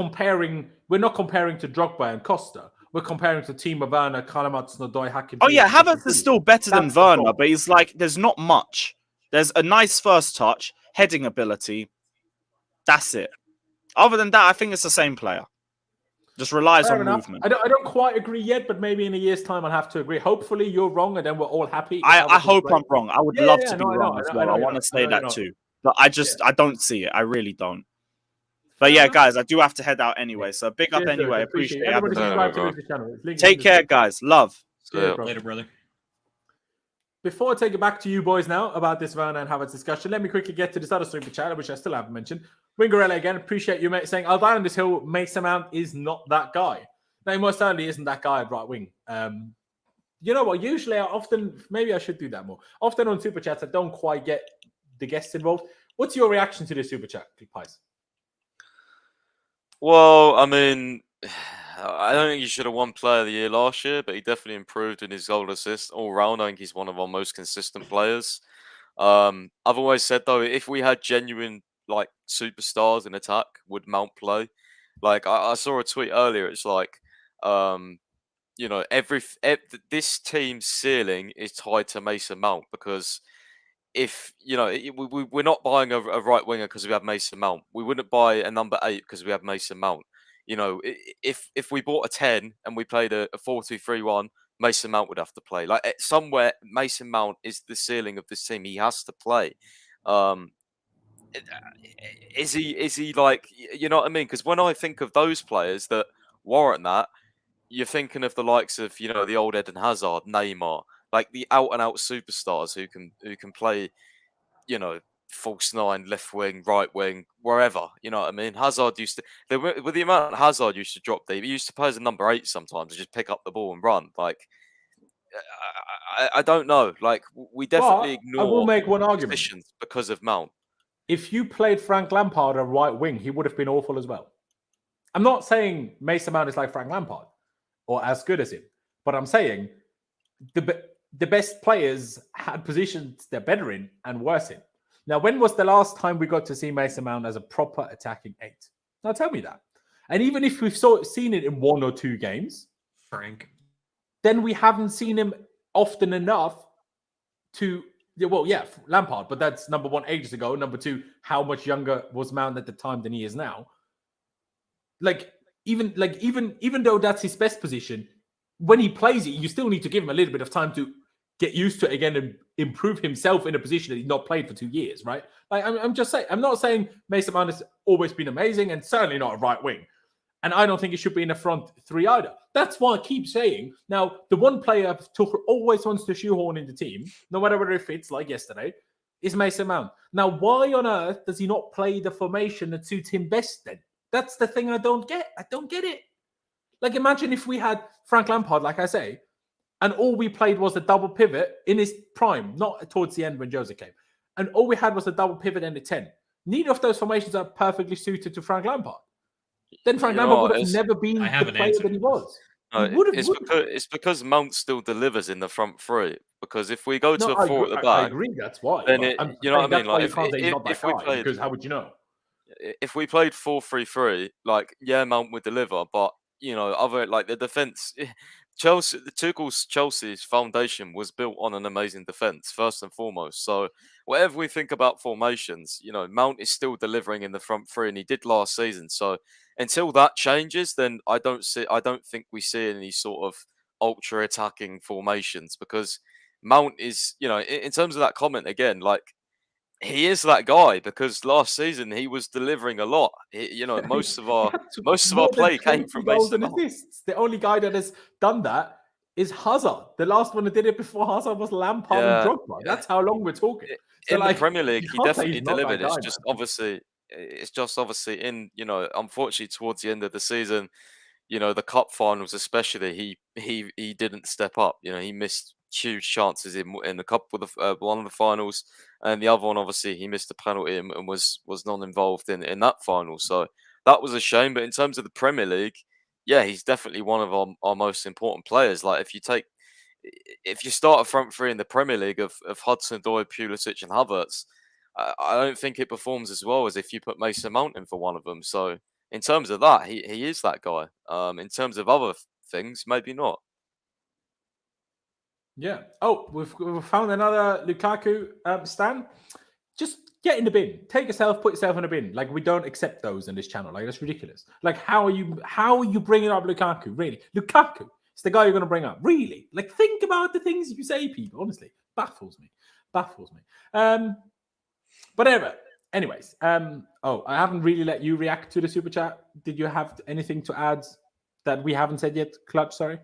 comparing to Drogba and Costa. We're comparing to Timo Werner, Hudson-Odoi, Hakim. Oh yeah, Havertz is still better than Werner, but he's like, there's not much. There's a nice first touch, heading ability. That's it. Other than that, I think it's the same player. Just relies on movement. I don't quite agree yet, but maybe in a year's time I'll have to agree. Hopefully you're wrong, and then we're all happy. I hope I'm wrong. I would love to be wrong as well. I want to say that too, but I don't see it. I really don't. But yeah, guys, I do have to head out anyway. So big up anyway. Appreciate it. Take care, guys. Love. Later, brother. Before I take it back to you boys now about this Werner and Havertz discussion, let me quickly get to this other super chat, which I still haven't mentioned. Wingarella again, appreciate you saying, I'll die on this hill, Mason Mount is not that guy. No, he most certainly isn't that guy at right wing. You know what? Usually maybe I should do that more. Often on super chats, I don't quite get the guests involved. What's your reaction to this super chat, Pies? Well, I mean, I don't think he should have won Player of the Year last year, but he definitely improved in his goal assist all round. I think he's one of our most consistent players. I've always said though, if we had genuine like superstars in attack, would Mount play? Like I saw a tweet earlier. It's like, you know, this team's ceiling is tied to Mason Mount because if you know we're not buying a right winger because we have Mason Mount. We wouldn't buy a number 8 because we have Mason Mount. You know, if we bought a 10 and we played a 4-2-3-1, Mason Mount would have to play. Like somewhere, Mason Mount is the ceiling of this team. He has to play. Is he like, you know what I mean? Because when I think of those players that warrant that, you're thinking of the likes of, you know, the old Eden Hazard, Neymar, like the out and out superstars who can play, you know, false 9, left wing, right wing, wherever. You know what I mean? Hazard used to, with the amount Hazard used to drop deep, he used to play as a number 8 sometimes and just pick up the ball and run. Like, I don't know. Like, we definitely ignore. I will make one argument because of Mount. If you played Frank Lampard at right wing, he would have been awful as well. I'm not saying Mason Mount is like Frank Lampard or as good as him, but I'm saying the best players had positions they're better in and worse in. Now, when was the last time we got to see Mason Mount as a proper attacking 8? Now, tell me that. And even if we've seen it in 1 or 2 games, Frank, then we haven't seen him often enough to... Well, yeah, Lampard, but that's number 1 ages ago. Number 2, how much younger was Mount at the time than he is now? Even though that's his best position, when he plays it, you still need to give him a little bit of time to get used to it again and improve himself in a position that he's not played for 2 years, right? Like I'm just saying, I'm not saying Mason Mount has always been amazing and certainly not a right wing. And I don't think it should be in the front 3 either. That's why I keep saying, now, the one player Tuchel always wants to shoehorn in the team, no matter whether it fits, like yesterday, is Mason Mount. Now, why on earth does he not play the formation that suits him best then? That's the thing I don't get. I don't get it. Like, imagine if we had Frank Lampard, like I say, and all we played was a double pivot in his prime, not towards the end when Jose came. And all we had was a double pivot and a 10. Neither of those formations are perfectly suited to Frank Lampard. Then Frank Lampard would have never been the player that he was. No, it's because Mount still delivers in the front three. Because if we go to a four at the back, I agree. That's why. Then you know what I mean. Like if we played, because how would you know? If we played 4-3-3, like Mount would deliver, but other like the defense. Tuchel's Chelsea's foundation was built on an amazing defense first and foremost. So whatever we think about formations, Mount is still delivering in the front three, and he did last season. So until that changes, then I don't think we see any sort of ultra attacking formations, because Mount is, in terms of that comment again, like he is that guy, because last season he was delivering a lot. Most of our play came from Mason Mount. The only guy that has done that is Hazard. The last one that did it before Hazard was Lampard and Drogba. That's how long we're talking. So in the Premier League, he definitely delivered. It's just obviously in unfortunately towards the end of the season, the cup finals especially, he didn't step up. He missed huge chances in the cup with one of the finals, and the other one obviously he missed a penalty and was non-involved in that final. So that was a shame. But in terms of the Premier League, he's definitely one of our most important players. Like if you start a front three in the Premier League of Hudson-Odoi, Pulisic, and Havertz, I don't think it performs as well as if you put Mason Mount in for one of them. So in terms of that, he is that guy. In terms of other things, maybe not. Yeah. Oh, we've found another Lukaku, Stan. Just get in the bin. Take yourself, put yourself in the bin. Like, we don't accept those in this channel. Like, that's ridiculous. Like, how are you bringing up Lukaku? Really? Lukaku is the guy you're going to bring up. Really? Like, think about the things you say, people. Honestly, baffles me. Whatever. Anyways, I haven't really let you react to the super chat. Did you have anything to add that we haven't said yet? Clutch, sorry.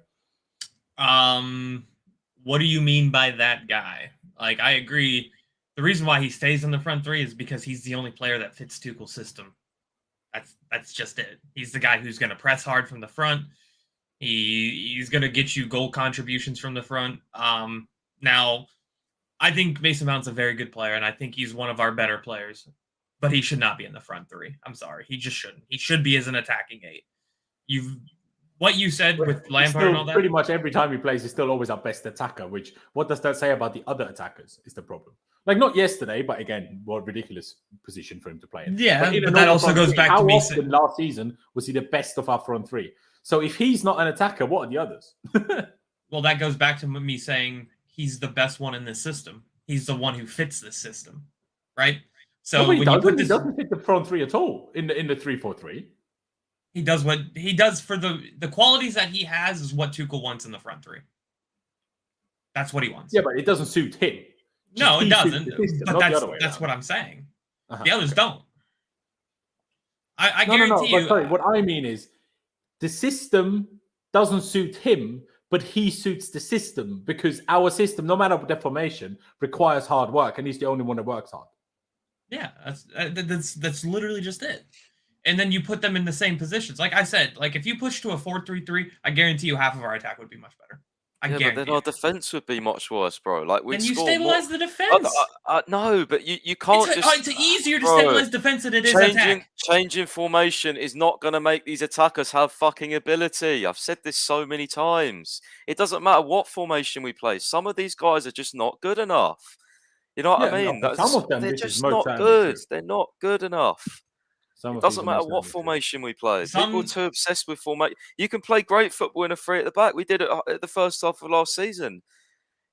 What do you mean by that guy? Like, I agree. The reason why he stays in the front three is because he's the only player that fits Tuchel's system. That's just it. He's the guy who's going to press hard from the front. He's going to get you goal contributions from the front. Now, I think Mason Mount's a very good player, and I think he's one of our better players. But he should not be in the front three. I'm sorry. He just shouldn't. He should be as an attacking 8. What you said with Lampard and all that? Pretty much every time he plays, he's still always our best attacker, which, what does that say about the other attackers is the problem. Like, not yesterday, but again, what a ridiculous position for him to play in. Yeah, but that also goes back to me. How often last season was he the best of our front three? So if he's not an attacker, what are the others? Well, that goes back to me saying he's the best one in this system. He's the one who fits this system, right? So no, he doesn't fit the front three at all in the 3-4-3. He does what he does for the qualities that he has is what Tuchel wants in the front three. That's what he wants. Yeah, but it doesn't suit him. No, it doesn't. But that's what I'm saying. The others don't. I guarantee you. Sorry, what I mean is the system doesn't suit him, but he suits the system, because our system, no matter the formation, requires hard work, and he's the only one that works hard. Yeah, that's literally just it. And then you put them in the same positions. Like I said, like if you push to a 4-3-3, I guarantee you half of our attack would be much better. But then our defense would be much worse, bro. Like we stabilize the defense. No, but you can't it's easier to stabilize defense than it is attack. Changing formation is not going to make these attackers have fucking ability. I've said this so many times. It doesn't matter what formation we play. Some of these guys are just not good enough. You know what I mean? Some of them, they're just not good. They're not good enough. It doesn't matter what formation we play. People are too obsessed with formation. You can play great football in a 3 at the back. We did it at the first half of last season.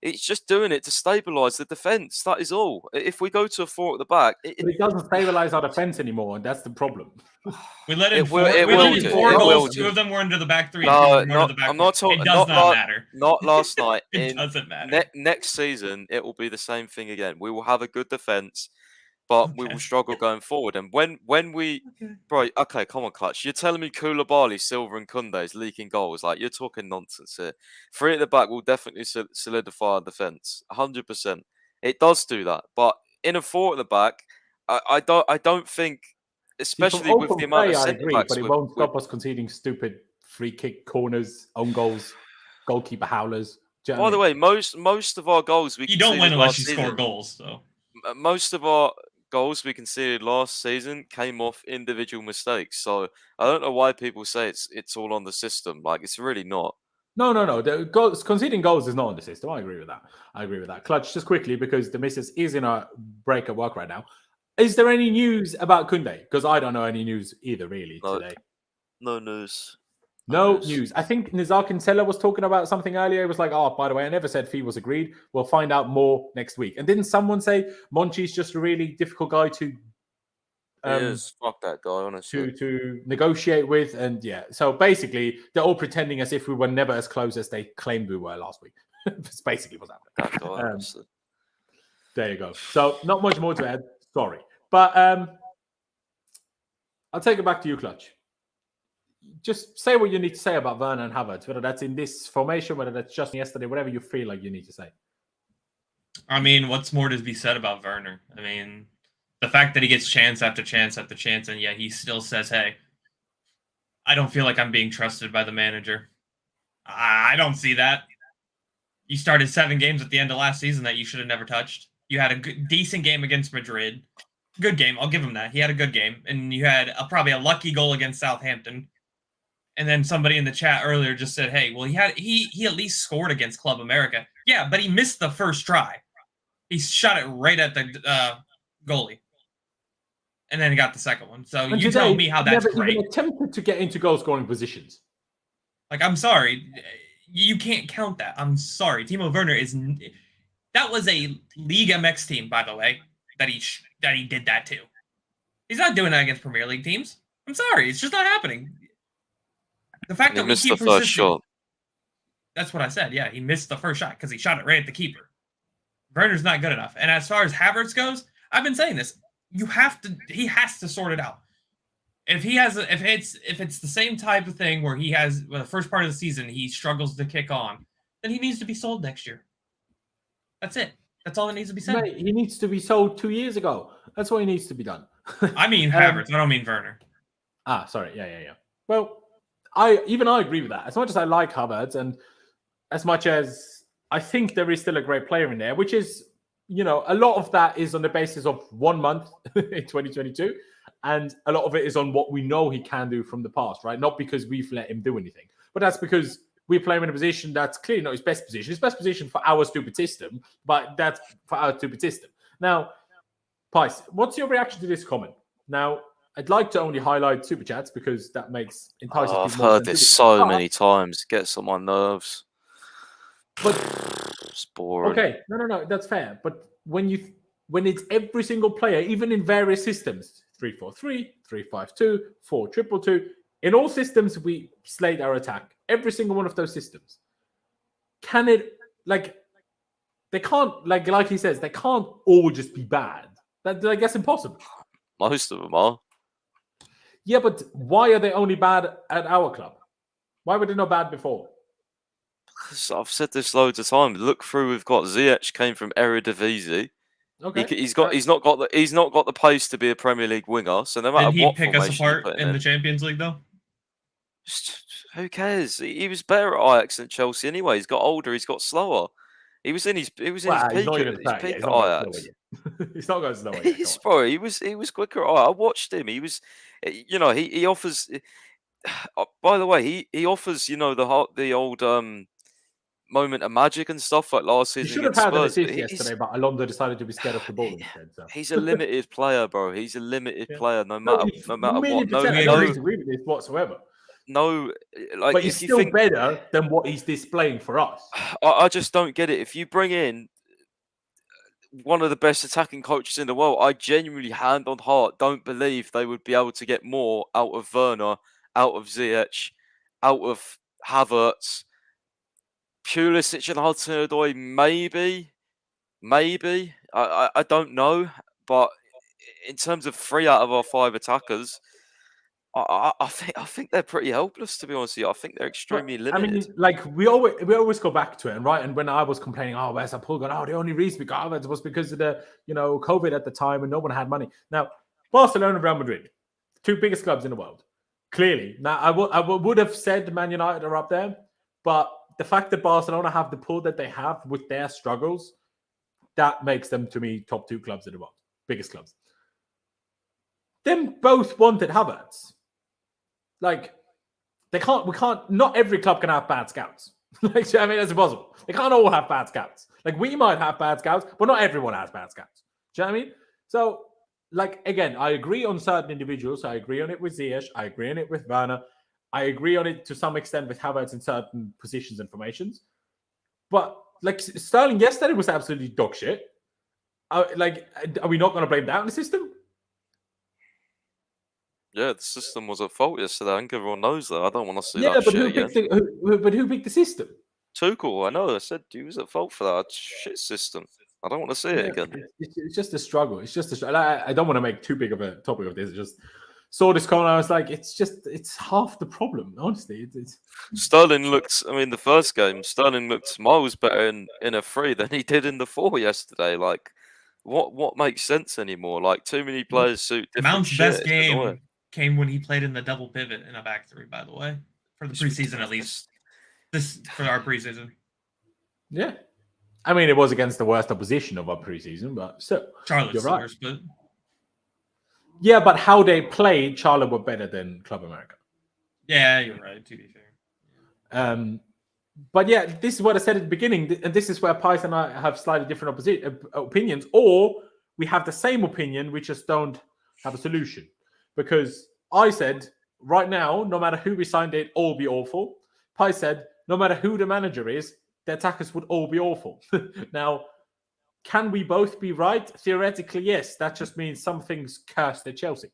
It's just doing it to stabilise the defence. That is all. If we go to a 4 at the back... It doesn't stabilise our defence anymore, and that's the problem. We let in 4 goals. 2 of them were into the back 3. No, I'm not talking... It does not matter. Not last night. It doesn't matter. Next season, it will be the same thing again. We will have a good defence, but we will struggle going forward. And when we... Bro, okay, come on, Clutch. You're telling me Koulibaly, Silva and Kounde is leaking goals. Like, you're talking nonsense here. 3 at the back will definitely solidify our defence. 100%. It does do that. But in a 4 at the back, I don't think especially from with open the amount play, of I centre agree, backs. but it won't stop us conceding stupid free kick corners, own goals, goalkeeper howlers. Do you know By what the I way, mean? most of our goals we You don't win conceded unless last you score season, goals. So most of our goals we conceded last season came off individual mistakes. So I don't know why people say it's all on the system. Like, it's really not. No. The goals, conceding goals is not on the system. I agree with that. Clutch, just quickly, because the missus is in a break at work right now. Is there any news about Kounde? Because I don't know any news either, really, No. today. No news. No news. I think Nizar Kinsella was talking about something earlier. It was like, oh, by the way, I never said fee was agreed. We'll find out more next week. And didn't someone say Monchi's just a really difficult guy to He is. Fuck that guy, honestly. to negotiate with? And yeah, so basically, they're all pretending as if we were never as close as they claimed we were last week. That's basically what's happening. That guy, honestly. There you go. So not much more to add. Sorry. But I'll take it back to you, Clutch. Just say what you need to say about Werner and Havertz, whether that's in this formation, whether that's just yesterday, whatever you feel like you need to say. I mean, what's more to be said about Werner? I mean, the fact that he gets chance after chance after chance, and yet he still says, hey, I don't feel like I'm being trusted by the manager. I don't see that. You started 7 games at the end of last season that you should have never touched. You had a decent game against Madrid. Good game. I'll give him that. He had a good game. And you had probably a lucky goal against Southampton. And then somebody in the chat earlier just said, hey, well, he at least scored against Club America. Yeah, but he missed the first try. He shot it right at the goalie. And then he got the second one. So And you today, tell me how that's never great. even attempted to get into goal scoring positions. Like, I'm sorry. You can't count that. I'm sorry. Timo Werner is... That was a League MX team, by the way, that he did that to. He's not doing that against Premier League teams. I'm sorry. It's just not happening. The fact He that we missed keep the first persisting... shot. That's what I said. Yeah, he missed the first shot because he shot it right at the keeper. Werner's not good enough. And as far as Havertz goes, I've been saying this. He has to sort it out. If it's the same type of thing where the first part of the season he struggles to kick on, then he needs to be sold next year. That's it. That's all that needs to be said. Mate, he needs to be sold 2 years ago. That's what he needs to be done. I mean Havertz. I don't mean Werner. Sorry. Yeah. Well, I agree with that. As much as I like Havertz, and as much as I think there is still a great player in there, which is, a lot of that is on the basis of 1 month in 2022, and a lot of it is on what we know he can do from the past, right? Not because we've let him do anything, but that's because we play him in a position that's clearly not his best position. His best position for our stupid system, but that's for our stupid system. Now, Pice, what's your reaction to this comment? Now, I'd like to only highlight super chats because that makes entices people. I've heard this so many times. It gets on my nerves. But it's boring. Okay, no, that's fair. But when it's every single player, even in various systems, 3-4-3, 3-5-2, 4-2-2, in all systems we slate our attack. Every single one of those systems. Can it they can't like he says, they can't all just be bad. That's impossible. Most of them are. Yeah, but why are they only bad at our club? Why were they not bad before? I've said this loads of times. Look through. We've got Ziyech came from Eredivisie. Okay, He's not got the pace to be a Premier League winger. So no matter Did he what pick us formation you apart put in him the Champions League though? who cares? He was better at Ajax than Chelsea anyway. He's got older. He's got slower. He was in his peak he's not at even Ajax. He's not going slow. He's bro. He was quicker at Ajax. I watched him. He was, he offers. By the way, he offers the old moment of magic and stuff like last He season. should have against had an Spurs, assist yesterday, but Alonso decided to be scared of the ball instead. So. He's a limited player, bro. He's a limited player, no matter what. I don't disagree with this whatsoever. No, but he's still better than what he's displaying for us. I just don't get it. If you bring in one of the best attacking coaches in the world, I genuinely, hand on heart, don't believe they would be able to get more out of Werner, out of Ziyech, out of Havertz. Pulisic and Hudson-Odoi, maybe. I don't know, but in terms of 3 out of our 5 attackers, I think they're pretty helpless, to be honest with you. I think they're extremely limited. I mean, we always go back to it, right? And when I was complaining, where's that pull gone? The only reason we got it was because of the COVID at the time and no one had money. Now, Barcelona, Real Madrid, two biggest clubs in the world. Clearly. Now, I would have said Man United are up there, but the fact that Barcelona have the pull that they have with their struggles, that makes them, to me, top two clubs in the world. Biggest clubs. Them both wanted Havertz. Like, not every club can have bad scouts. Like, I mean, that's impossible. They can't all have bad scouts. Like, we might have bad scouts, but not everyone has bad scouts. Do you know what I mean? So, like, again, I agree on certain individuals. I agree on it with Ziyech. I agree on it with Werner. I agree on it to some extent with Havertz in certain positions and formations. But, like, Sterling yesterday was absolutely dog shit. Are we not going to blame that on the system? Yeah, the system was at fault yesterday. I think everyone knows that. I don't want to see Yeah, that but shit again. who picked the system? Tuchel, I know. I said he was at fault for that shit system. I don't want to see it again. It's just a struggle. It's just a struggle. I don't want to make too big of a topic of this. It's just saw this comment. I was like, it's half the problem. Honestly, it's Sterling looked. I mean, the first game, Sterling looked miles better in a 3 than he did in the 4 yesterday. Like, what makes sense anymore? Like, too many players suit different Mount's shit. best It's game annoying. came when he played in the double pivot in a back three, by the way, for the preseason at least. This for our preseason. yeah. I mean, it was against the worst opposition of our preseason, but still, Charlotte's you're the right. worst, but Yeah, but how they played, Charlotte were better than Club America. yeah, you're right. To be fair. But yeah, this is what I said at the beginning, and this is where Pies and I have slightly different opinions, or we have the same opinion, we just don't have a solution. Because I said, right now, no matter who we signed, they'd all be awful. Pies said, no matter who the manager is, the attackers would all be awful. Now, can we both be right? Theoretically, yes. That just means some things cursed at Chelsea.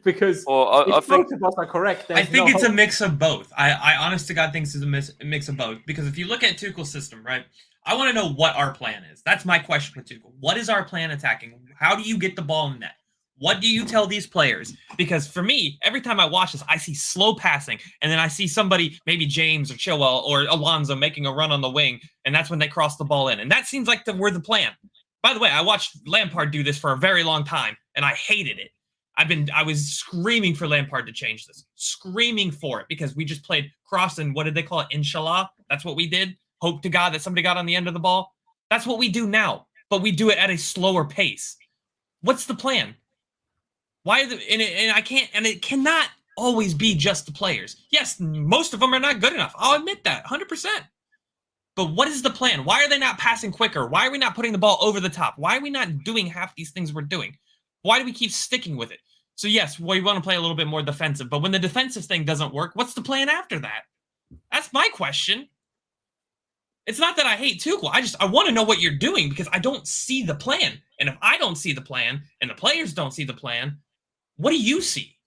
Because Well, I if think both of us are correct, I think no it's a hope. mix of both. I honest to God think it's a mix of both. Because if you look at Tuchel's system, right, I want to know what our plan is. That's my question with Tuchel. What is our plan attacking? How do you get the ball in net? What do you tell these players? Because for me, every time I watch this, I see slow passing, and then I see somebody, maybe James or Chilwell or Alonso, making a run on the wing, and that's when they cross the ball in. And that seems like we're the plan. By the way, I watched Lampard do this for a very long time, and I hated it. I was screaming for Lampard to change this, screaming for it, because we just played cross and what did they call it? Inshallah. That's what we did. Hope to God that somebody got on the end of the ball. That's what we do now, but we do it at a slower pace. What's the plan? Why? It cannot always be just the players. Yes, most of them are not good enough. I'll admit that, 100%. But what is the plan? Why are they not passing quicker? Why are we not putting the ball over the top? Why are we not doing half these things we're doing? Why do we keep sticking with it? So yes, we want to play a little bit more defensive, but when the defensive thing doesn't work, what's the plan after that? That's my question. It's not that I hate Tuchel. I want to know what you're doing, because I don't see the plan. And if I don't see the plan and the players don't see the plan, what do you see?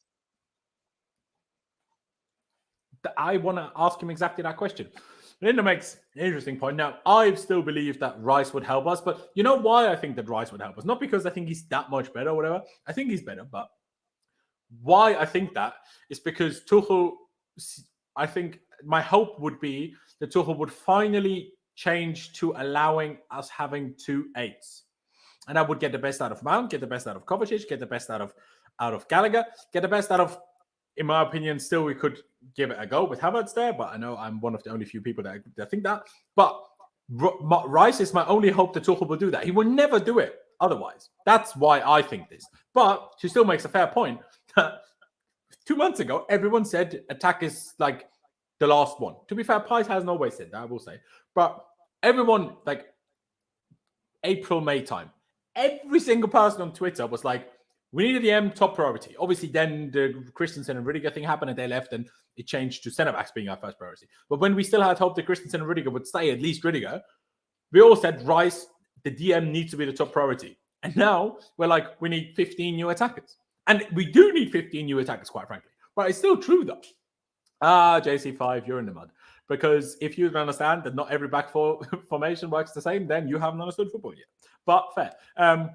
I want to ask him exactly that question. Linda makes an interesting point. Now, I still believe that Rice would help us, but you know why I think that Rice would help us? Not because I think he's that much better or whatever. I think he's better, but why I think that is because Tuchel, I think my hope would be that Tuchel would finally change to allowing us having 2 8s. And I would get the best out of Mount, get the best out of Kovacic, get the best out of Gallagher, get the best out of, in my opinion, still we could give it a go with Havertz there, but I know I'm one of the only few people that think that. But Rice is my only hope that Tuchel will do that. He will never do it otherwise. That's why I think this. But she still makes a fair point. 2 months ago, everyone said attack is like the last one. To be fair, Pies hasn't always said that, I will say. But everyone, like April, May time, every single person on Twitter was like, we need a DM, top priority. Obviously, then the Christensen and Rudiger thing happened and they left and it changed to centre-backs being our first priority. But when we still had hope that Christensen and Rudiger would stay, at least Rudiger, we all said, Rice, the DM needs to be the top priority. And now we're like, we need 15 new attackers. And we do need 15 new attackers, quite frankly. But it's still true, though. JC5, you're in the mud. Because if you don't understand that not every back formation works the same, then you haven't understood football yet. But fair.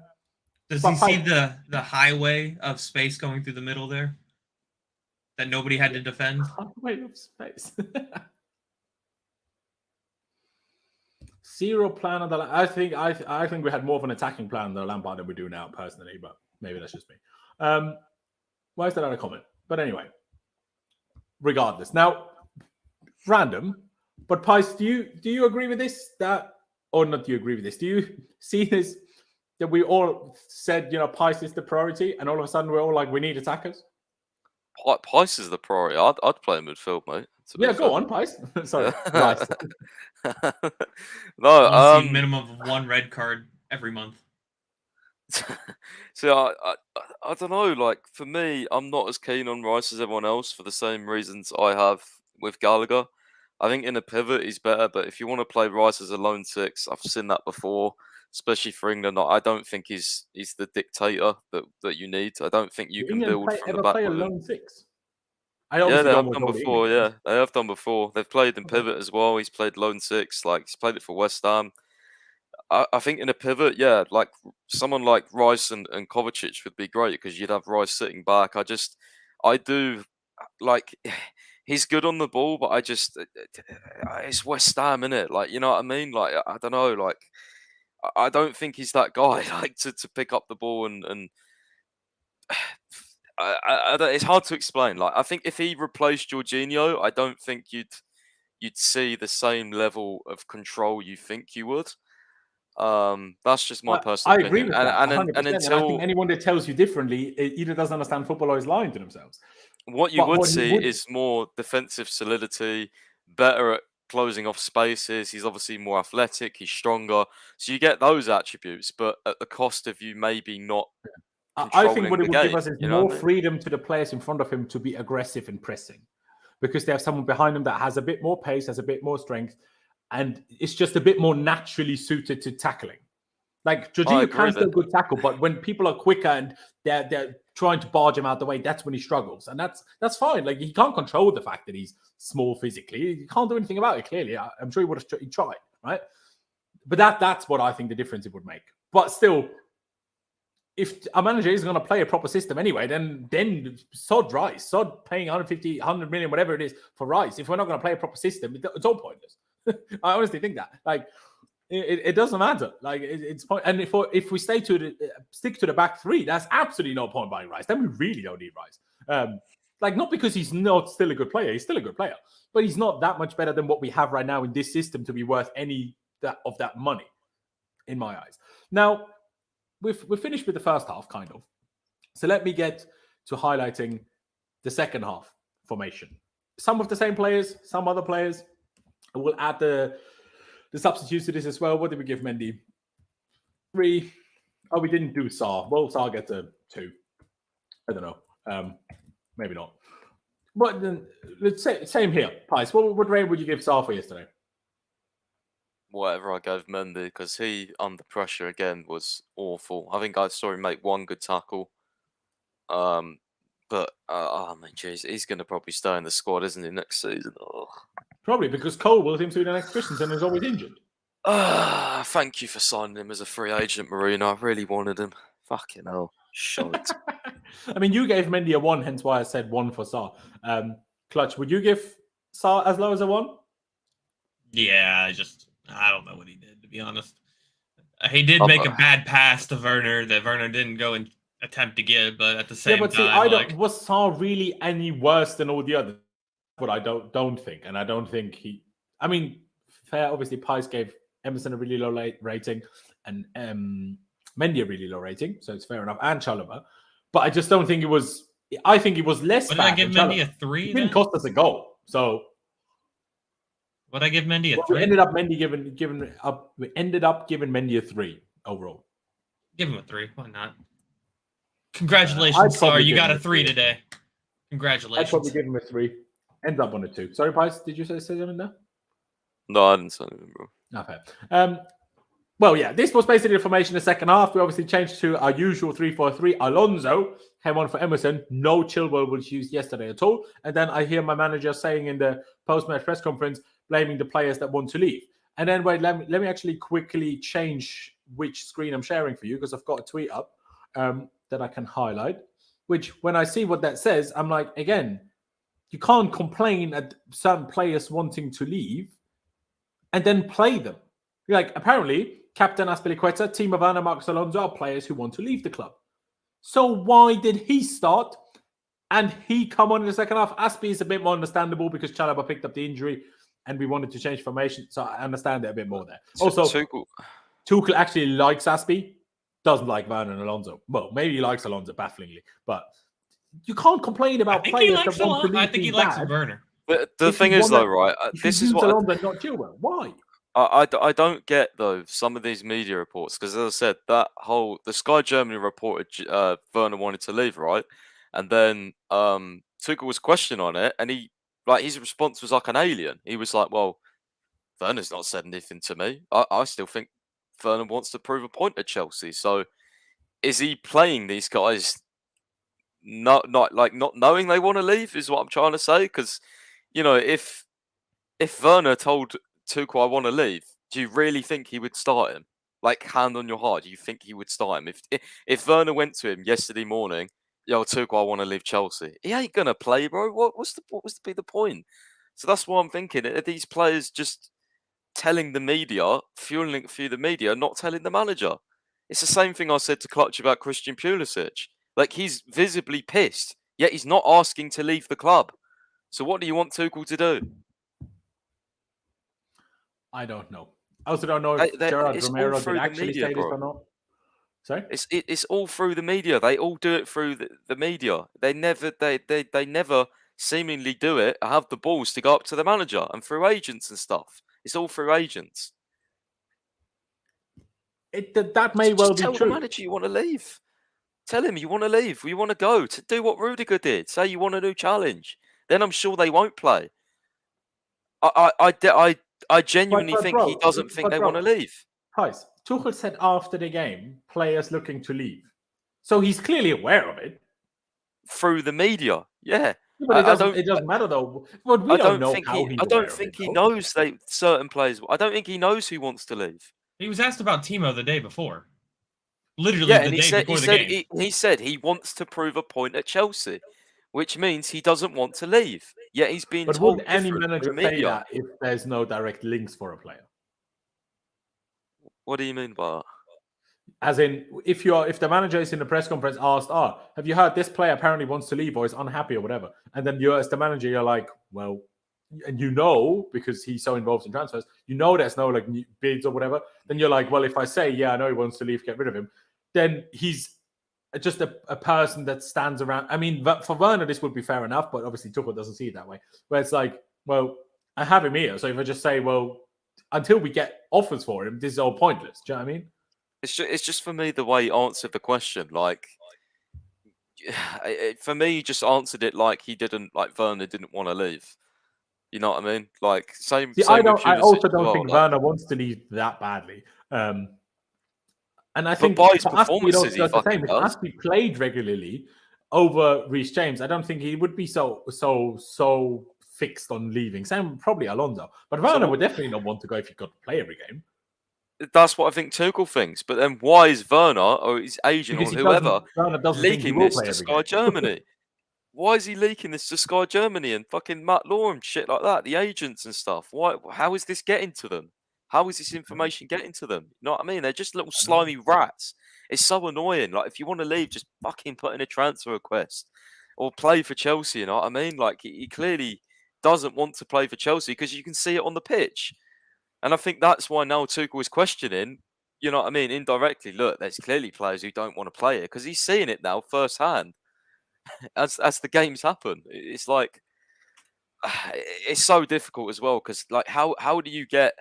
Does he see the highway of space going through the middle there that nobody had to defend? Highway of space. Zero plan on the. I think we had more of an attacking plan than Lampard than we do now, personally. But maybe that's just me. Why is that not a comment? But anyway, regardless. Now, random, but Pice, do you agree with this? Or not do you agree with this? Do you see this, that we all said, Pice is the priority, and all of a sudden we're all like, we need attackers? Pice is the priority. I'd play midfield, mate. Yeah, go on, Pice. Sorry. Yeah. Rice. No, I want to see a minimum of 1 red card every month. So I don't know. Like, for me, I'm not as keen on Rice as everyone else for the same reasons I have with Gallagher. I think in a pivot he's better, but if you want to play Rice as a lone six, I've seen that before, especially for England. I don't think he's the dictator that you need. I don't think you can build from the back. Play a with him. lone six? Yeah, they have done before. Yeah, they have done before. They've played in pivot as well. He's played lone six. Like, he's played it for West Ham. I think in a pivot, yeah, like someone like Rice and Kovacic would be great because you'd have Rice sitting back. I do like. He's good on the ball, but it's West Ham, innit? Like, you know what I mean? Like, I don't know. Like, I don't think he's that guy. Like, to pick up the ball and it's hard to explain. Like, I think if he replaced Jorginho, I don't think you'd see the same level of control you think you would. That's just my personal opinion. I agree with that. And until I think anyone that tells you differently either doesn't understand football or is lying to themselves. What you would see is more defensive solidity, better at closing off spaces. He's obviously more athletic. He's stronger. So you get those attributes, but at the cost of you maybe not. I think what it would give us is more freedom to the players in front of him to be aggressive and pressing, because they have someone behind them that has a bit more pace, has a bit more strength, and it's just a bit more naturally suited to tackling. Like, Jorginho can still good tackle, but when people are quicker and they're trying to barge him out the way, that's when he struggles. And that's fine. Like, he can't control the fact that he's small physically. He can't do anything about it, clearly. I'm sure he would have tried, right? But that's what I think the difference it would make. But still, if a manager is going to play a proper system anyway, then sod Rice. Sod paying 150, 100 million, whatever it is, for Rice. If we're not going to play a proper system, it's all pointless. I honestly think that. Like, it doesn't matter. Like, it's point. And if we stick to the back three, that's absolutely no point buying Rice. Then we really don't need Rice. Like, not because he's not still a good player. He's still a good player, but he's not that much better than what we have right now in this system to be worth any of that money, in my eyes. Now, we're finished with the first half, kind of. So let me get to highlighting the second half formation. Some of the same players, some other players. We'll add the substitutes to this as well. What did we give Mendy? 3. Oh, we didn't do Sarr. Well, Sarr gets a 2. I don't know. Maybe not. But then, let's say same here. Pice, what rate would you give Sarr for yesterday? Whatever I gave Mendy, because he, under pressure again, was awful. I think I saw him make 1 good tackle. But jeez, he's going to probably stay in the squad, isn't he, next season? Oh. Probably, because Cole will seem to be the next Christensen and is always injured. Thank you for signing him as a free agent, Marino. I really wanted him. Fucking hell. Shite. I mean, you gave Mendy a 1, hence why I said 1 for Sarr. Clutch, would you give Sarr as low as a 1? Yeah, I don't know what he did, to be honest. He did make a bad pass to Werner that Werner didn't go and attempt to give, but at the same time, was Sarr really any worse than all the others? But I don't think, and I don't think he. I mean, fair. Obviously, Pice gave Emerson a really low rating, and Mendy a really low rating, so it's fair enough. And Chalobah, but I just don't think it was. I think it was less. What did I give Mendy a 3? It didn't cost us a goal, so. What did I give Mendy a 3? We ended up giving Mendy a 3 overall. Give him a 3. Why not? Congratulations, Sarr. You got a 3 today. Congratulations. I'd probably give him a 3. Ends up on a 2. Sorry, Pice, did you say something there? No, I didn't say anything, bro. Okay. Well, yeah, this was basically the formation in the second half. We obviously changed to our usual 3-4-3. Alonso came on for Emerson. No Chilwell was used yesterday at all. And then I hear my manager saying in the post-match press conference, blaming the players that want to leave. And then, wait, let me actually quickly change which screen I'm sharing for you, because I've got a tweet up that I can highlight, which when I see what that says, I'm like, again, you can't complain at certain players wanting to leave and then play them. Like, apparently, Captain Azpilicueta, Timo Werner, Marcos Alonso are players who want to leave the club. So why did he start And he come on in the second half. Aspie is a bit more understandable because Chalobah picked up the injury and we wanted to change formation. So I understand it a bit more there. Also, Tuchel actually likes Aspie, doesn't like Werner and Alonso. Well, maybe he likes Alonso bafflingly, but you can't complain about players that want to leave. I think he likes Werner. But the thing is, though, right? This is what Alonso, not Chilwell. Why? I don't get though some of these media reports because, as I said, the Sky Germany reported Werner wanted to leave, right? And then Tuchel was questioned on it, and his response was like an alien. He was like, "Well, Werner's not said anything to me. I still think Werner wants to prove a point at Chelsea. So, is he playing these guys not knowing they want to leave? Is what I'm trying to say. Because if Werner told Tuchel, I want to leave, do you really think he would start him? Like, hand on your heart, do you think he would start him? If Werner went to him yesterday morning, yo, Tuchel, I want to leave Chelsea, he ain't gonna play, bro. What was the point? So that's what I'm thinking. Are these players just telling the media, fueling it through the media, not telling the manager? It's the same thing I said to Clutch about Christian Pulisic. Like, he's visibly pissed, yet he's not asking to leave the club. So what do you want Tuchel to do? I don't know. I also don't know if Gerard Romero did actually say this or not. Sorry? It's all through the media. They all do it through the media. They never seemingly do it, have the balls to go up to the manager and through agents and stuff. It's all through agents. That may well be true. Tell the manager you want to leave. Tell him you want to leave. You want to go. To do what Rudiger did. Say you want a new challenge. Then I'm sure they won't play. I genuinely think he doesn't think they want to leave. Guys, Tuchel said after the game, players looking to leave. So he's clearly aware of it. Through the media, yeah. But it doesn't matter though. Well, I don't think he knows certain players. I don't think he knows who wants to leave. He was asked about Timo the day before. Literally the day before the game. He said he wants to prove a point at Chelsea, which means he doesn't want to leave. Yet he's being told. But would any manager say that if there's no direct links for a player? What do you mean by that? As in, if the manager is in the press conference asked, have you heard this player apparently wants to leave or is unhappy or whatever? And then as the manager, you're like, well, and because he's so involved in transfers, there's no like bids or whatever. Then you're like, well, if I say, yeah, I know he wants to leave, get rid of him, then he's just a person that stands around. I mean, for Werner, this would be fair enough, but obviously Tuchel doesn't see it that way. Where it's like, well, I have him here. So if I just say, well, until we get offers for him, this is all pointless. Do you know what I mean? It's just for me the way he answered the question. Like, for me, he just answered it like Werner didn't want to leave. You know what I mean? Like, same. I also don't think Werner wants to leave that badly. And I think by his performances, he fucking does. If Aspie played regularly over Reece James, I don't think he would be so fixed on leaving. Same probably Alonso, but Werner would definitely not want to go if he got to play every game. That's what I think Tuchel thinks. But then why is Werner or his agent or whoever leaking this to Sky Germany? Why is he leaking this to Sky Germany and fucking Matt Laurenz, shit like that, the agents and stuff? Why? How is this getting to them? How is this information getting to them? You know what I mean? They're just little slimy rats. It's so annoying. Like, if you want to leave, just fucking put in a transfer request or play for Chelsea. You know what I mean? Like, he clearly doesn't want to play for Chelsea because you can see it on the pitch. And I think that's why now Tuchel is questioning, you know what I mean, indirectly. Look, there's clearly players who don't want to play it because he's seeing it now firsthand as the games happen. It's like, it's so difficult as well because, like, how do you get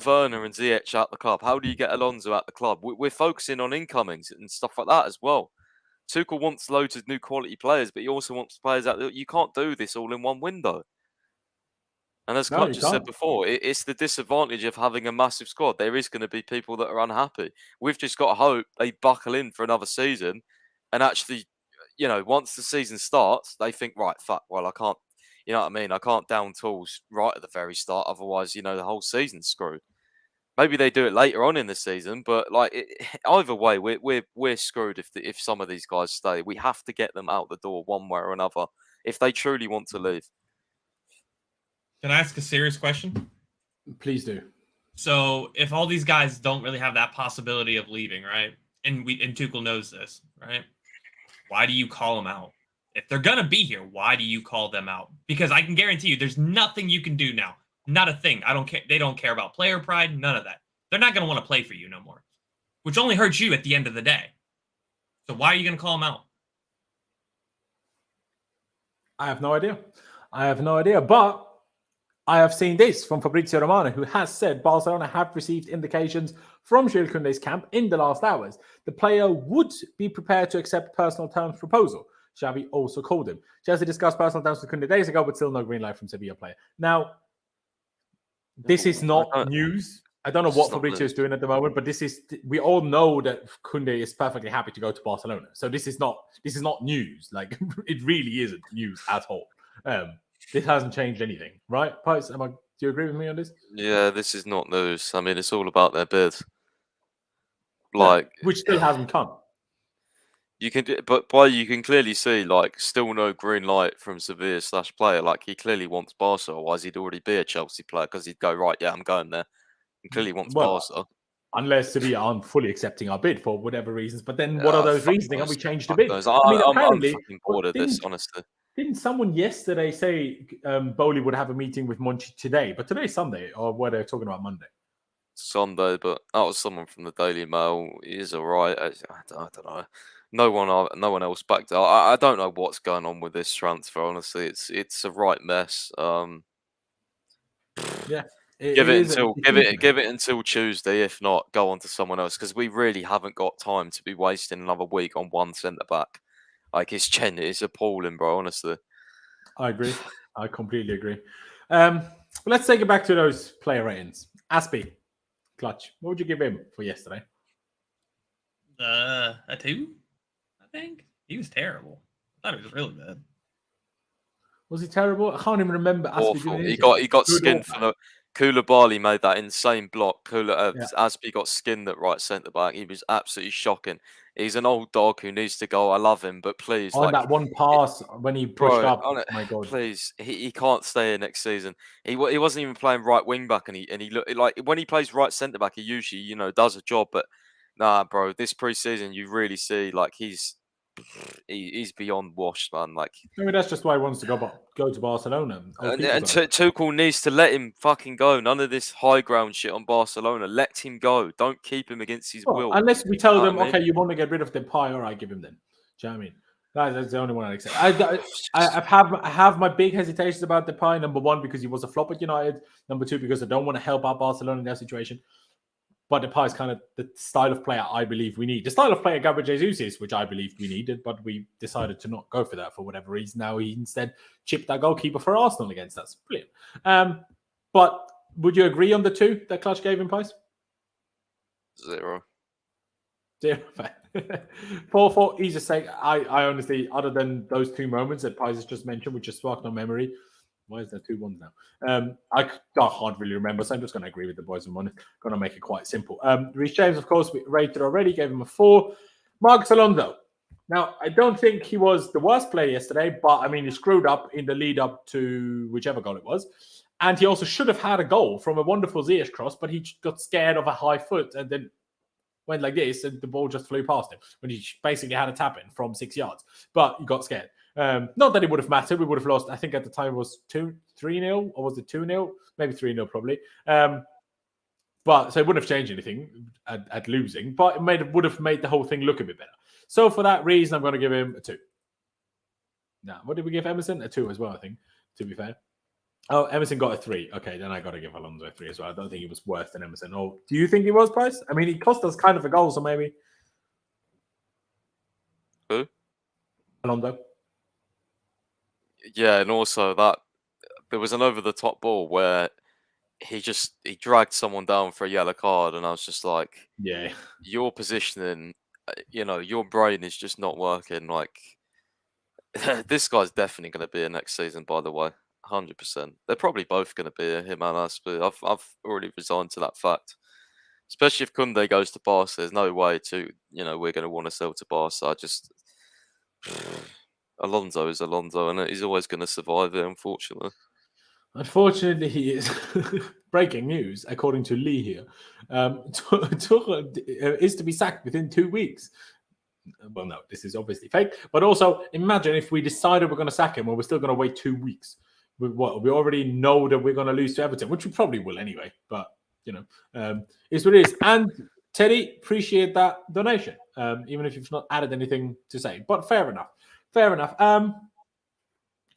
Werner and Ziyech out the club? How do you get Alonso out the club? We're focusing on incomings and stuff like that as well. Tuchel wants loads of new quality players, but he also wants players out there. You can't do this all in one window. And as Clutch has said before, it's the disadvantage of having a massive squad. There is going to be people that are unhappy. We've just got to hope they buckle in for another season and actually, once the season starts, they think, right, fuck, well, I can't, you know what I mean? I can't down tools right at the very start. Otherwise, the whole season's screwed. Maybe they do it later on in the season, but either way, we're screwed if some of these guys stay. We have to get them out the door one way or another if they truly want to leave. Can I ask a serious question? Please do. So, if all these guys don't really have that possibility of leaving, right? And Tuchel knows this, right? Why do you call them out? If they're going to be here, why do you call them out? Because I can guarantee you there's nothing you can do now. Not a thing. I don't care. They don't care about player pride. None of that. They're not going to want to play for you no more, which only hurts you at the end of the day. So why are you going to call them out? I have no idea. But I have seen this from Fabrizio Romano, who has said Barcelona have received indications from Jules Kounde's camp in the last hours. The player would be prepared to accept personal terms proposal. Xavi also called him. Chelsea discussed personal terms with Kounde days ago, but still no green light from Sevilla player. Now, this is not news. I don't know what Fabrizio is doing at the moment, but we all know that Kounde is perfectly happy to go to Barcelona. So this is not news. Like, it really isn't news at all. This hasn't changed anything, right? Pies, do you agree with me on this? Yeah, this is not news. I mean, it's all about their bid. Which still hasn't come. You can clearly see, still no green light from Sevilla / player. Like, he clearly wants Barca, otherwise he'd already be a Chelsea player because he'd go, right, yeah, I'm going there. He clearly wants Barca. Unless Sevilla aren't fully accepting our bid for whatever reasons. But then what are those reasoning? And we changed the bid. I'm apparently, fucking bored of this, honestly. Didn't someone yesterday say Bowley would have a meeting with Monchi today? But today's Sunday, or were they talking about Monday? Sunday, but that was someone from the Daily Mail. He is all right. I don't know. No one else backed out. I don't know what's going on with this transfer. Honestly, it's a right mess. Yeah, give it until Tuesday. If not, go on to someone else because we really haven't got time to be wasting another week on one centre back. Like, it's appalling, bro. Honestly, I agree. I completely agree. Let's take it back to those player ratings. Aspie, clutch. What would you give him for yesterday? A 2. I think he was terrible. I thought he was really bad. Was he terrible? I can't even remember. Awful. He got skinned for the. Koulibaly made that insane block. Aspie got skinned at right centre back. He was absolutely shocking. He's an old dog who needs to go. I love him, but please, that one pass when he pushed up. Oh my God! Please, he can't stay here next season. He wasn't even playing right wing back, and he looked like when he plays right centre back, he usually does a job. But nah, bro, this pre-season you really see he's beyond washed, man. Like, maybe that's just why he wants to go to Barcelona. And Tuchel needs to let him fucking go. None of this high ground shit on Barcelona. Let him go. Don't keep him against his will. Unless we tell them, okay, you want to get rid of Depay, all right, give him then. Do you know what I mean? That's the only one I accept. I have my big hesitations about Depay. Number one, because he was a flop at United. Number two, because I don't want to help out Barcelona in their situation. But Depay is kind of the style of player I believe we need. The style of player Gabriel Jesus is, which I believe we needed, but we decided to not go for that for whatever reason. Now he instead chipped that goalkeeper for Arsenal against us. Brilliant. But would you agree on the 2 that Clutch gave him, Pies? 0. 0. 4. He's just saying, I honestly, other than those 2 moments that Pies has just mentioned, which just sparked no memory. Why is there 2 1s now? I can't really remember, so I'm just going to agree with the boys and one. Going to make it quite simple. Reece James, of course, we rated already, gave him a 4. Marcos Alonso. Now, I don't think he was the worst player yesterday, but I mean, he screwed up in the lead up to whichever goal it was. And he also should have had a goal from a wonderful Ziyech cross, but he got scared of a high foot and then went like this, and the ball just flew past him when he basically had a tap in from 6 yards. But he got scared. Not that it would have mattered. We would have lost. I think at the time it was 3-0, or was it 2-0? Maybe 3-0 probably. But so it wouldn't have changed anything at losing, but it would have made the whole thing look a bit better. So for that reason, I'm going to give him a 2. Now, what did we give Emerson? A 2 as well, I think, to be fair. Oh, Emerson got a 3. Okay, then I got to give Alonso a 3 as well. I don't think he was worse than Emerson. Or do you think he was, Price? I mean, he cost us kind of a goal, so maybe. Who? Alonso. Yeah, and also that there was an over-the-top ball where he dragged someone down for a yellow card, and I was just like, yeah, your positioning, your brain is just not working. Like, this guy's definitely going to be a next season, by the way, 100%. They're probably both going to be him and us, but I've already resigned to that fact. Especially if Kounde goes to Barca, there's no way we're going to want to sell to Barca. Alonso is Alonso, and he's always going to survive it, unfortunately. Unfortunately, he is. Breaking news, according to Lee here. Tuchel is to be sacked within 2 weeks. well, no, this is obviously fake. But also, imagine if we decided we're going to sack him, or we're still going to wait 2 weeks. We already know that we're going to lose to Everton, which we probably will anyway. But it's what it is. And Teddy, appreciate that donation, even if you've not added anything to say. But fair enough.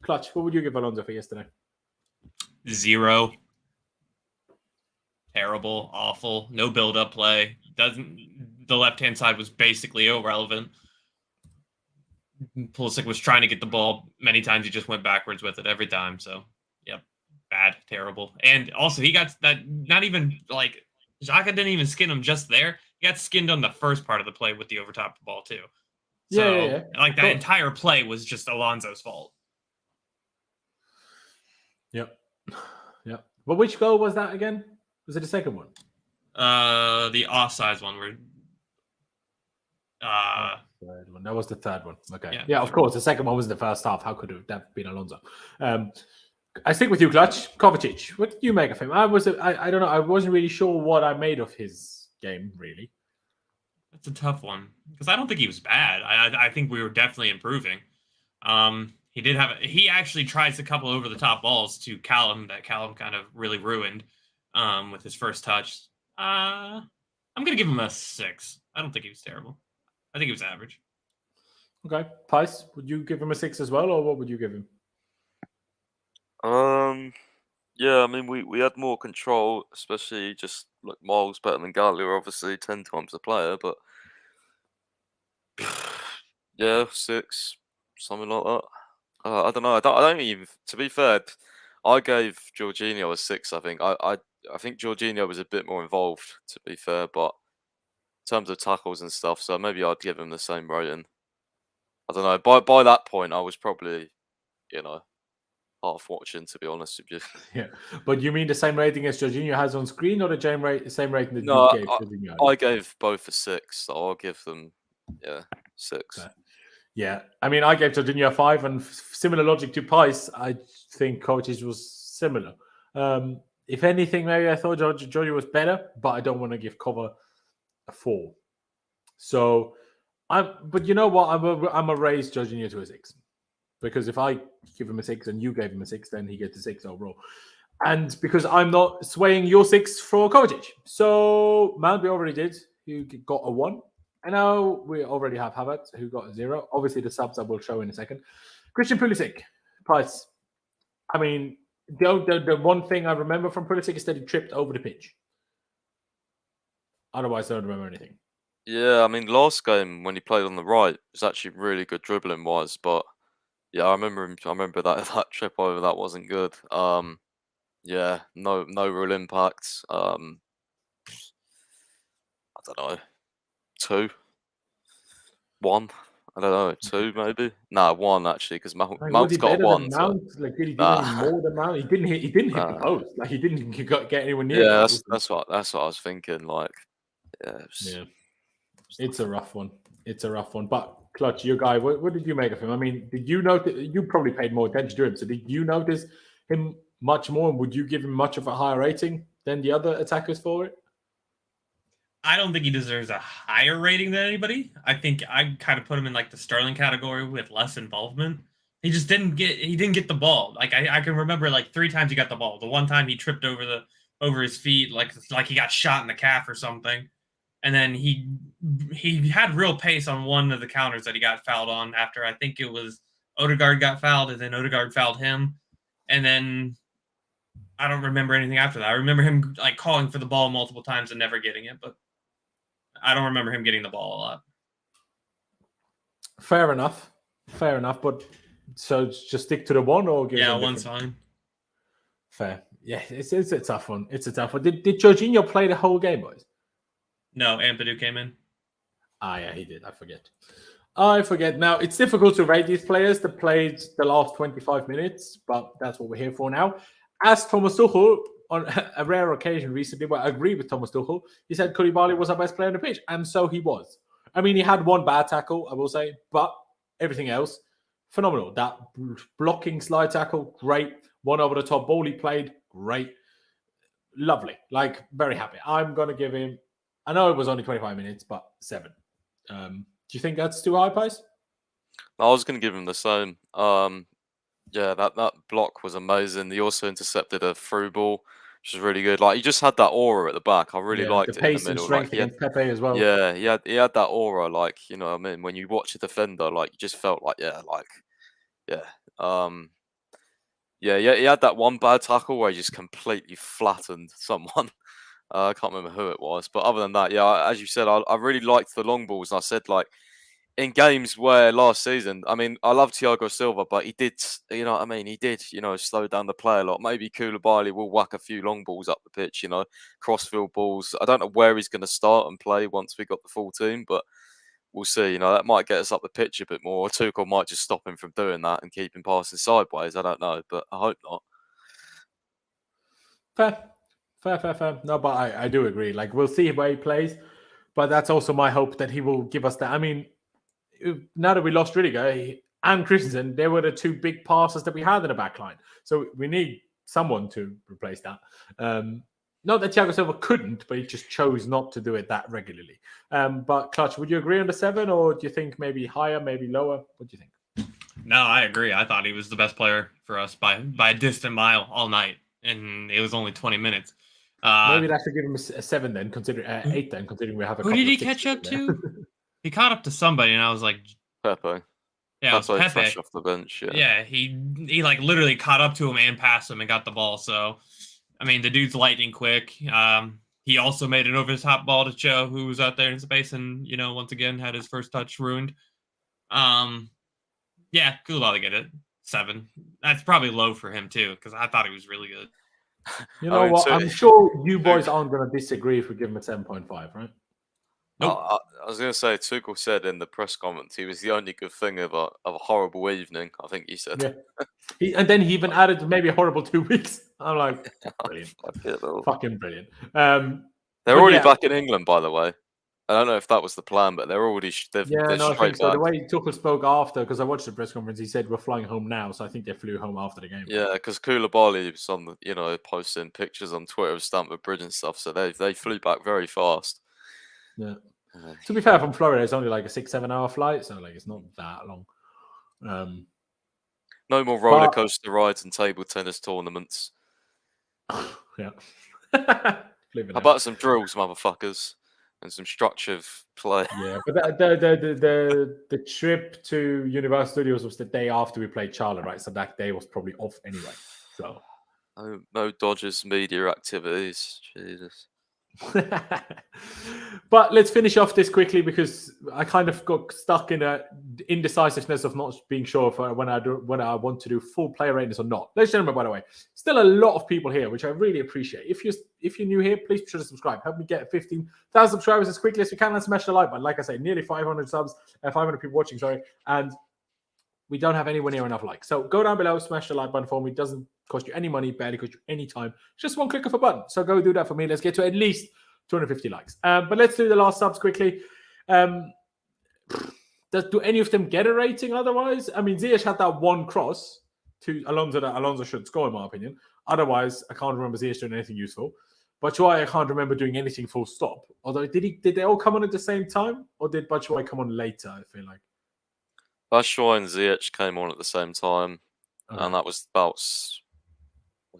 Clutch, what would you give Alonso for yesterday? 0. Terrible, awful, no build-up play. The left-hand side was basically irrelevant. Pulisic was trying to get the ball many times. He just went backwards with it every time. So, yep, bad, terrible. And also, he got that. Not even like Saka didn't even skin him just there. He got skinned on the first part of the play with the overtop ball too. So, yeah. Like that entire play was just Alonso's fault. Yep. But which goal was that again? Was it the second one? The offsides one where third one. That was the third one. Okay. Yeah. Yeah, of course. The second one was in the first half. How could it have been Alonso? I stick with you, Clutch. Kovacic. What did you make of him? I don't know. I wasn't really sure what I made of his game, really. That's a tough one because I don't think he was bad. I think we were definitely improving. He actually tries a couple over the top balls to Callum that Callum kind of really ruined with his first touch. I'm gonna give him a 6. I don't think he was terrible. I think he was average. Okay, Pice, would you give him a 6 as well, or what would you give him? Yeah, I mean, we had more control, especially just like miles better than Gallia, obviously 10 times the player, but yeah, 6, something like that. I don't know. I don't even. To be fair, I gave Jorginho a 6. I think. I think Jorginho was a bit more involved. To be fair, but in terms of tackles and stuff, so maybe I'd give him the same rating. I don't know. By that point, I was probably, half watching. To be honest with you. Yeah, but you mean the same rating as Jorginho has on screen, or the same rating that No, you gave Jorginho? I gave both a 6, so I'll give them, 6. Okay. Yeah, I mean, I gave Jorginho a 5, and similar logic to Pice, I think Kovacic was similar. If anything, maybe I thought Jorginho was better, but I don't want to give Kova a 4. So, but you know what? I'm gonna raise Jorginho to a 6, because if I give him a 6 and you gave him a 6, then he gets a 6 overall. And because I'm not swaying your 6 for Kovacic. So, Mount, we already did. You got a 1. And now we already have Havertz, who got a 0. Obviously, the subs I will show in a second. Christian Pulisic, Price. I mean, the one thing I remember from Pulisic is that he tripped over the pitch. Otherwise, I don't remember anything. Yeah, I mean, last game when he played on the right, it was actually really good dribbling wise, but yeah, I remember that trip over that wasn't good. Yeah, no real impact. I don't know. 2, 1. I don't know. 2 maybe. Nah, 1 actually, because Mount's got 1. Mount? Like, did he do any more than Mount? He didn't hit the post. Like, he didn't get anywhere near. Yeah, that's what I was thinking. Like, yeah, it's a rough one. But Clutch, your guy, what did you make of him? I mean, did you notice? You probably paid more attention to him. So did you notice him much more? And would you give him much of a higher rating than the other attackers for it? I don't think he deserves a higher rating than anybody. I think I kind of put him in like the Sterling category with less involvement. He just didn't get the ball. Like I can remember like 3 times he got the ball. The one time he tripped over his feet, like he got shot in the calf or something. And then he had real pace on one of the counters that he got fouled on after. I think it was Odegaard got fouled, and then Odegaard fouled him. And then I don't remember anything after that. I remember him like calling for the ball multiple times and never getting it, but I don't remember him getting the ball a lot. Fair enough. But so just stick to the 1 or give him 1's fine. Fair. Yeah, it's a tough one. Did Jorginho play the whole game, boys? No, Ampadu came in. Yeah, he did. I forget. Now, it's difficult to rate these players that played the last 25 minutes, but that's what we're here for now. As Thomas Tuchel, on a rare occasion recently, where I agree with Thomas Tuchel, he said Koulibaly was our best player on the pitch, and so he was. I mean, he had one bad tackle, I will say, but everything else, phenomenal. That blocking slide tackle, great. One over the top ball he played, great. Lovely. Like, very happy. I'm going to give him, I know it was only 25 minutes, but 7. you think that's too high, Pies? I was going to give him the same. Yeah, that block was amazing. He also intercepted a through ball, which was really good. Like he just had that aura at the back. I really liked the it in pace the and middle. strength Like he had, against Pepe as well. yeah, he had that aura. Like you know, what I mean, when you watch a defender, like you just felt like, yeah, he had that one bad tackle where he just completely flattened someone. I can't remember who it was, but other than that, yeah, as you said, I really liked the long balls. And I said like, in games where last season, I mean, I love Thiago Silva, but he did, you know what I mean? He did, slow down the play a lot. Maybe Koulibaly will whack a few long balls up the pitch, crossfield balls. I don't know where he's going to start and play once we got the full team, but we'll see. That might get us up the pitch a bit more. Or Tuchel might just stop him from doing that and keep him passing sideways. I don't know, but I hope not. Fair. No, but I do agree. Like, we'll see where he plays, but that's also my hope that he will give us that. I mean, now that we lost Rudiger and Christensen, they were the two big passes that we had in the back line. So we need someone to replace that. Not that Thiago Silva couldn't, but he just chose not to do it that regularly. But Clutch, would you agree on the 7, or do you think maybe higher, maybe lower? What do you think? No, I agree. I thought he was the best player for us by a distant mile all night, and it was only 20 minutes. Maybe that's to give him a 7 then, considering 8 then, considering we have a. Who did he catch up to? He caught up to somebody, and I was like, Pepe. Yeah, it was Pepe. Fresh off the bench. Yeah, he like literally caught up to him and passed him and got the ball. So, I mean, the dude's lightning quick. He also made an over the top ball to Cho, who was out there in space, and once again had his first touch ruined. Yeah, Koulibaly get it 7. That's probably low for him too, because I thought he was really good. You know what? I'm sure you boys aren't going to disagree if we give him a 7.5, right? Nope. I was going to say, Tuchel said in the press comments he was the only good thing of a horrible evening. I think he said. Yeah. And then he even added maybe a horrible 2 weeks. I'm like, brilliant, fucking brilliant. They're already back in England, by the way. I don't know if that was the plan, but they're already. I think so. The way Tuchel spoke after, because I watched the press conference, he said we're flying home now, so I think they flew home after the game. Yeah, because Koulibaly was on the, posting pictures on Twitter of Stamford Bridge and stuff, so they flew back very fast. Yeah. To be fair, from Florida, it's only like a 6-7 hour flight, so like it's not that long. No more roller coaster rides and table tennis tournaments. Yeah. How about some drills, motherfuckers, and some structured play? Yeah, but the trip to Universal Studios was the day after we played Charlotte, right? So that day was probably off anyway. So no Dodgers media activities. Jesus. But let's finish off this quickly, because I kind of got stuck in a indecisiveness of not being sure if when I want to do full player ratings or not. Ladies and gentlemen, by the way, still a lot of people here, which I really appreciate. If you're new here, please be sure to subscribe. Help me get 15,000 subscribers as quickly as we can, and smash the like button. Like I say, nearly 500 subs, 500 people watching, sorry, and we don't have anywhere near enough likes. So go down below, smash the like button for me. It doesn't cost you any money, barely cost you any time. Just one click of a button. So go do that for me. Let's get to at least 250 likes. But let's do the last subs quickly. Do any of them get a rating otherwise? I mean, Ziyech had that one cross to Alonso that Alonso should score, in my opinion. Otherwise, I can't remember Ziyech doing anything useful. Batshuayi, I can't remember doing anything full stop. Although, did they all come on at the same time? Or did Batshuayi come on later, I feel like? Batshuayi and Ziyech came on at the same time, and that was about.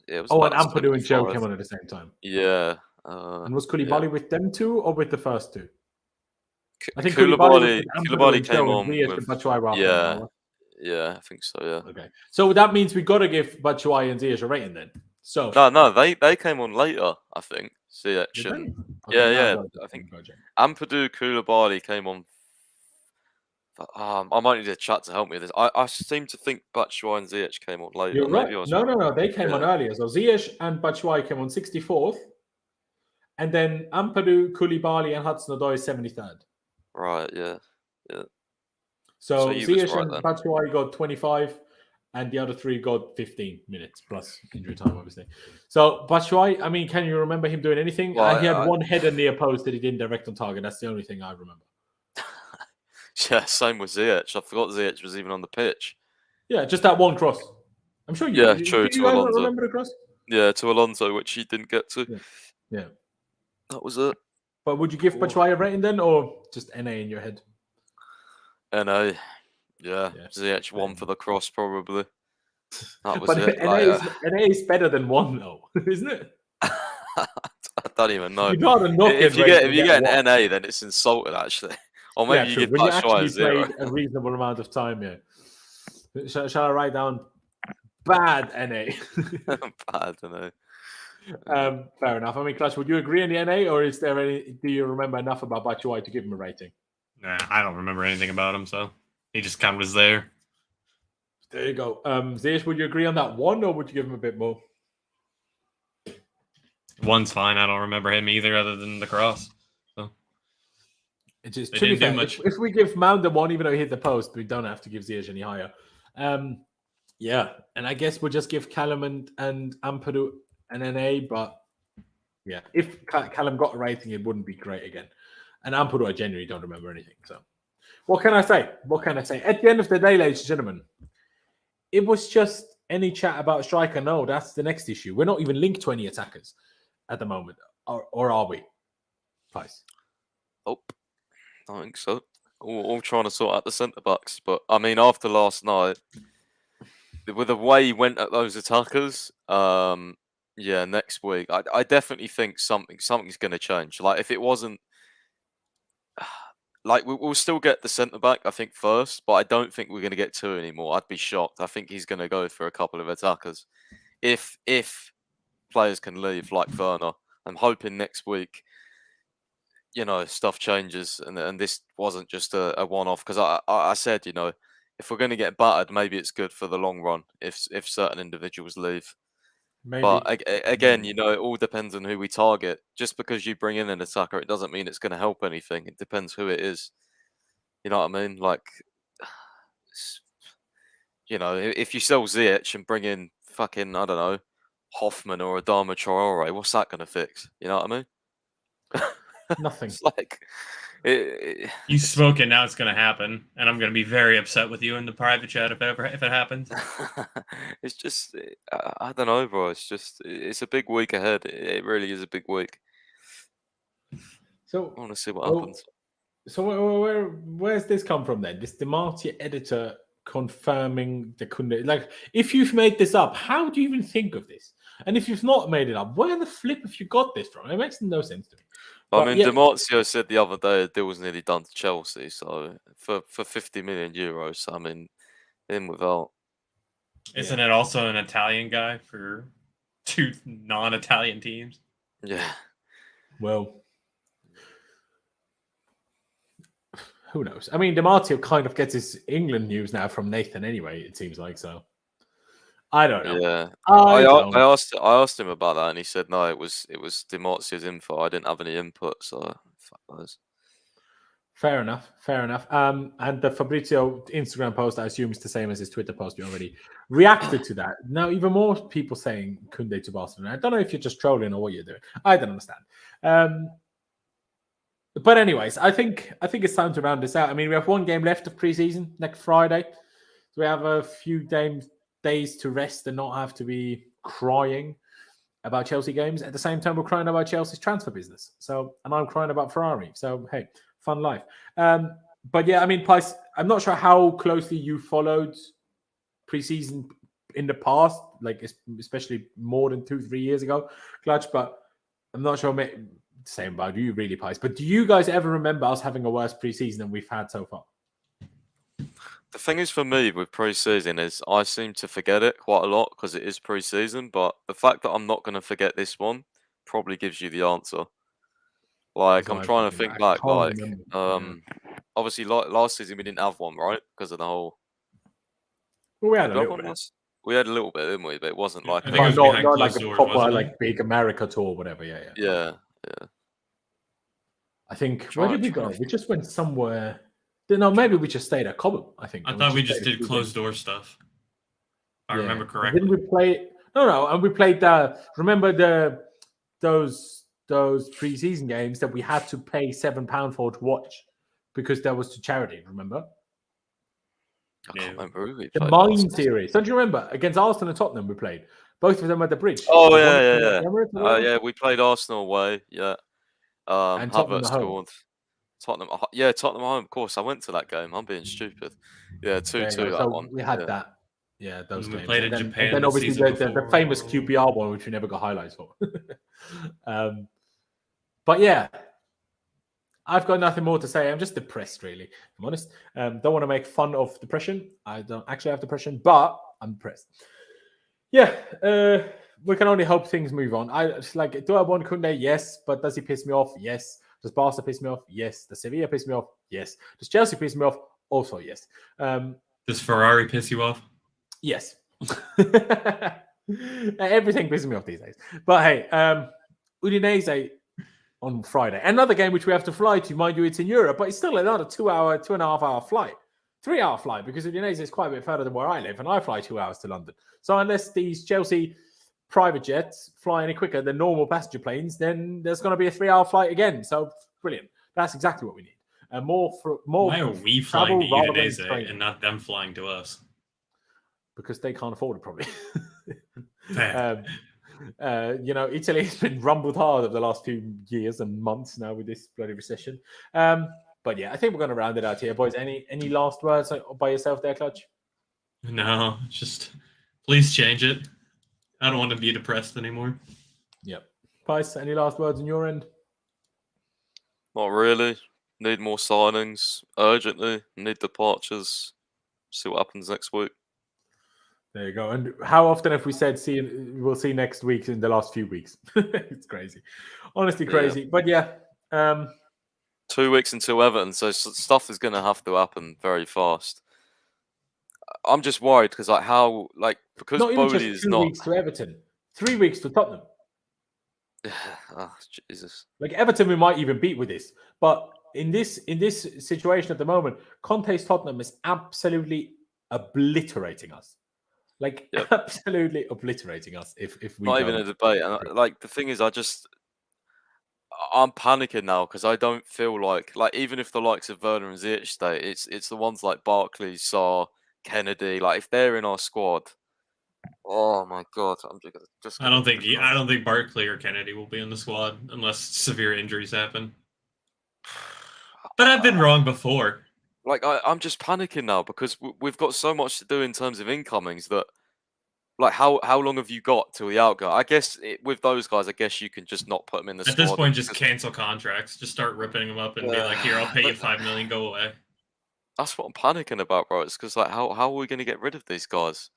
And Ampadu and Joe came on at the same time. Yeah. And was Koulibaly with them two or with the first two? I think Koulibaly came on with Batshuayi. Yeah, I think so. Yeah. Okay, so that means we got to give Batshuayi and Ziyech a rating then. So no, they came on later. I think Ziyech. Okay, yeah. I think Ampadu, Koulibaly came on. I might need a chat to help me with this. I seem to think Batshuayi and Ziyech came on later. You're right. No, they came on earlier. So Ziyech and Batshuayi came on 64th, and then Ampadu, Koulibaly, and Hudson-Odoi 73rd. Right. Yeah. So Ziyech and Batshuayi got 25, and the other three got 15 minutes plus injury time, obviously. So Batshuayi, I mean, can you remember him doing anything? Well, he had one header near post that he didn't direct on target. That's the only thing I remember. Yeah, same with Ziyech. I forgot Ziyech was even on the pitch. Yeah, just that one cross. I'm sure you. Yeah, true. Do you guys remember the cross? Yeah, to Alonso, which he didn't get to. Yeah. That was it. But would you give Batshuayi a rating then, or just NA in your head? NA. Yeah. Yeah. ZH one for the cross, probably. That was But it. NA is better than 1, though, isn't it? I don't even know. You'd rather not If you rated get than an one. NA, then it's insulting, actually. Or maybe you true. give When you that shy actually a 0. played a reasonable amount of time, yeah. Shall I write down bad NA? Bad, I know. Fair enough. I mean, Clutch, would you agree on the NA, or is there any? Do you remember enough about Batshuayi to give him a rating? Nah, I don't remember anything about him, so he just kind of was there. There you go. Zesh, would you agree on that 1, or would you give him a bit more? 1's fine. I don't remember him either, other than the cross. So It just They to be didn't do fair, much. if we give Mount the 1, even though he hit the post, we don't have to give Ziyech any higher. Yeah, and I guess we'll just give Callum and Ampadu an NA, but yeah, if Callum got a rating, it wouldn't be great again. And Ampadu, I genuinely don't remember anything. So, what can I say? What can I say? At the end of the day, ladies and gentlemen, it was just any chat about striker. No, that's the next issue. We're not even linked to any attackers at the moment, or are we? Vice. Oh, I think so. All trying to sort out the centre backs, but I mean, after last night, with the way he went at those attackers, yeah, next week, I definitely think something's going to change. Like if it wasn't, like we'll still get the centre back, I think first, but I don't think we're going to get 2 anymore. I'd be shocked. I think he's going to go for a couple of attackers, if players can leave like Werner. I'm hoping next week, stuff changes and this wasn't just a one-off, because I said, if we're going to get battered, maybe it's good for the long run if certain individuals leave. Maybe. But again, it all depends on who we target. Just because you bring in an attacker, it doesn't mean it's going to help anything. It depends who it is. You know what I mean? Like, if you sell Ziyech and bring in fucking, I don't know, Hoffman or Adama Traore, what's that going to fix? You know what I mean? Nothing. It's like you spoke it. Now it's going to happen, and I'm going to be very upset with you in the private chat if it happens. it's just I don't know, bro. It's a big week ahead. It really is a big week. So I want to see what happens. So where's this come from then? This Demartia editor confirming the Kounde. Like, if you've made this up, how do you even think of this? And if you've not made it up, where the flip have you got this from? It makes no sense to me. I mean, Demartio said the other day a deal was nearly done to Chelsea, so for 50 million euros, I mean, in without. Isn't it also an Italian guy for 2 non-Italian teams? Yeah. Well, who knows? I mean, Demartio kind of gets his England news now from Nathan anyway, it seems like, so. I don't know. Yeah, I asked him about that, and he said no. It was Demartio's info. I didn't have any input, so fuck those. Fair enough. And the Fabrizio Instagram post, I assume, is the same as his Twitter post. You already reacted to that. Now, even more people saying Kounde to Barcelona. I don't know if you're just trolling or what you're doing. I don't understand. But anyways, I think it's time to round this out. I mean, we have 1 game left of preseason next Friday, so we have a few days to rest and not have to be crying about Chelsea games. At the same time, we're crying about Chelsea's transfer business. So, and I'm crying about Ferrari. So, hey, fun life. But yeah, I mean, Pice, I'm not sure how closely you followed preseason in the past, like especially more than 2-3 years ago, Clutch. But I'm not sure. Same about you, really, Pice. But do you guys ever remember us having a worse preseason than we've had so far? The thing is, for me with pre-season is I seem to forget it quite a lot because it is pre-season. But the fact that I'm not going to forget this one probably gives you the answer. Like, I'm trying to think back. Like, obviously, last season we didn't have one, right? Because of the whole. Well, we had a little bit. We had a little bit, didn't we? But it wasn't like not like a doors, proper like big America tour, or whatever. Yeah. I think where did we go? We just went somewhere. No, maybe we just stayed at Cobham, I think. I thought we just did closed door stuff. I remember correctly. Didn't we play? No, and we played remember those pre-season games that we had to pay £7 for to watch because that was to charity. Remember? I can't remember who we the played. Mine series. Don't you remember? Against Arsenal and Tottenham, we played. Both of them at the Bridge. Oh yeah. Yeah, we played Arsenal away. Yeah. And Tottenham Havertz at home. scored. Tottenham. Yeah, Tottenham home. Of course, I went to that game. I'm being stupid. Yeah, There you 2-2 go. that So one. we had Yeah. that. Yeah, those We games. played And in then, Japan and then the obviously season the famous before. QPR one, which we never got highlights for. But yeah, I've got nothing more to say. I'm just depressed, really. If I'm honest. Don't want to make fun of depression. I don't actually have depression, but I'm depressed. Yeah, we can only hope things move on. Do I want Kounde? Yes, but does he piss me off? Yes. Does Barca piss me off? Yes. Does Sevilla piss me off? Yes. Does Chelsea piss me off? Also, yes. Does Ferrari piss you off? Yes. Everything pisses me off these days. But hey, Udinese on Friday. Another game which we have to fly to. Mind you, it's in Europe, but it's still another 2.5 hour flight. 3-hour flight, because Udinese is quite a bit further than where I live, and I fly 2 hours to London. So unless these Chelsea private jets fly any quicker than normal passenger planes, then there's going to be a 3-hour flight again. So brilliant. That's exactly what we need. And more. Why are we flying to travel rather than Udinese train. and not them flying to us? Because they can't afford it, probably. Fair. Italy has been rumbled hard over the last few years and months now with this bloody recession. But yeah, I think we're going to round it out here, boys. Any last words by yourself there, Clutch? No, just please change it. I don't want to be depressed anymore. Yep. Pice, any last words on your end? Not really. Need more signings urgently. Need departures. See what happens next week. There you go. And how often have we said we'll see next week in the last few weeks? It's crazy. Honestly crazy. Yeah. But yeah. 2 weeks until Everton, so stuff is going to have to happen very fast. I'm just worried because because not even Bodie just is 2 not. weeks to Everton, 3 weeks to Tottenham. Oh, Jesus. Like Everton, we might even beat with this. But in this situation at the moment, Conte's Tottenham is absolutely obliterating us. Like absolutely obliterating us. If we Not don't. even a debate. And the thing is, I'm panicking now because I don't feel like even if the likes of Werner and Ziyech stay, it's the ones like Barkley, Sarr, Kennedy. Like if they're in our squad, oh my god, I'm just. I don't think Barkley or Kennedy will be in the squad unless severe injuries happen. But I've been wrong before. I'm just panicking now because we've got so much to do in terms of incomings that. How long have you got till the outgo? I guess with those guys, I guess you can just not put them in the squad. At this point, just cancel contracts. Just start ripping them up and be like, "Here, I'll pay you $5 million. Go away." That's what I'm panicking about, bro. It's because how are we going to get rid of these guys?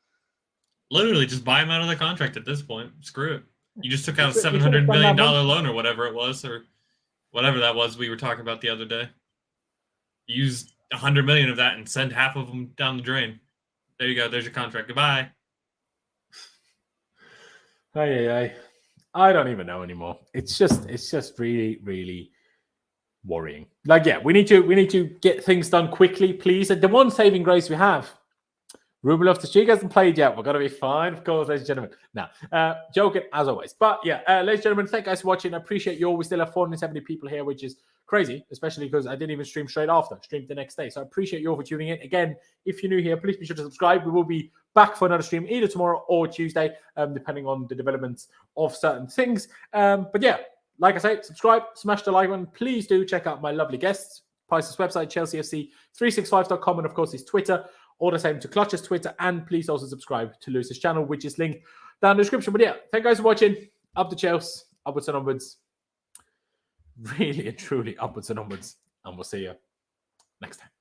Literally, just buy them out of the contract at this point. Screw it. You just took out a $700 million loan or whatever it was, or whatever that was we were talking about the other day. Use $100 million of that and send half of them down the drain. There you go. There's your contract. Goodbye. I don't even know anymore. It's just really, really worrying. We need to get things done quickly, please. And the one saving grace we have, Ruben Loftus-Cheek hasn't played yet. We're going to be fine, of course, ladies and gentlemen. Now, joking as always. But yeah, ladies and gentlemen, thank you guys for watching. I appreciate you all. We still have 470 people here, which is crazy, especially because I didn't even stream straight after. Streamed the next day. So I appreciate you all for tuning in. Again, if you're new here, please be sure to subscribe. We will be back for another stream either tomorrow or Tuesday, depending on the developments of certain things. But yeah, like I say, subscribe, smash the like button. Please do check out my lovely guests. Pice's website, chelseafc365.com, and of course his Twitter. All the same to Clutch's Twitter, and please also subscribe to Lewis's channel, which is linked down in the description. But yeah, thank you guys for watching. Up to Chelsea, upwards and onwards. Really and truly upwards and onwards. And we'll see you next time.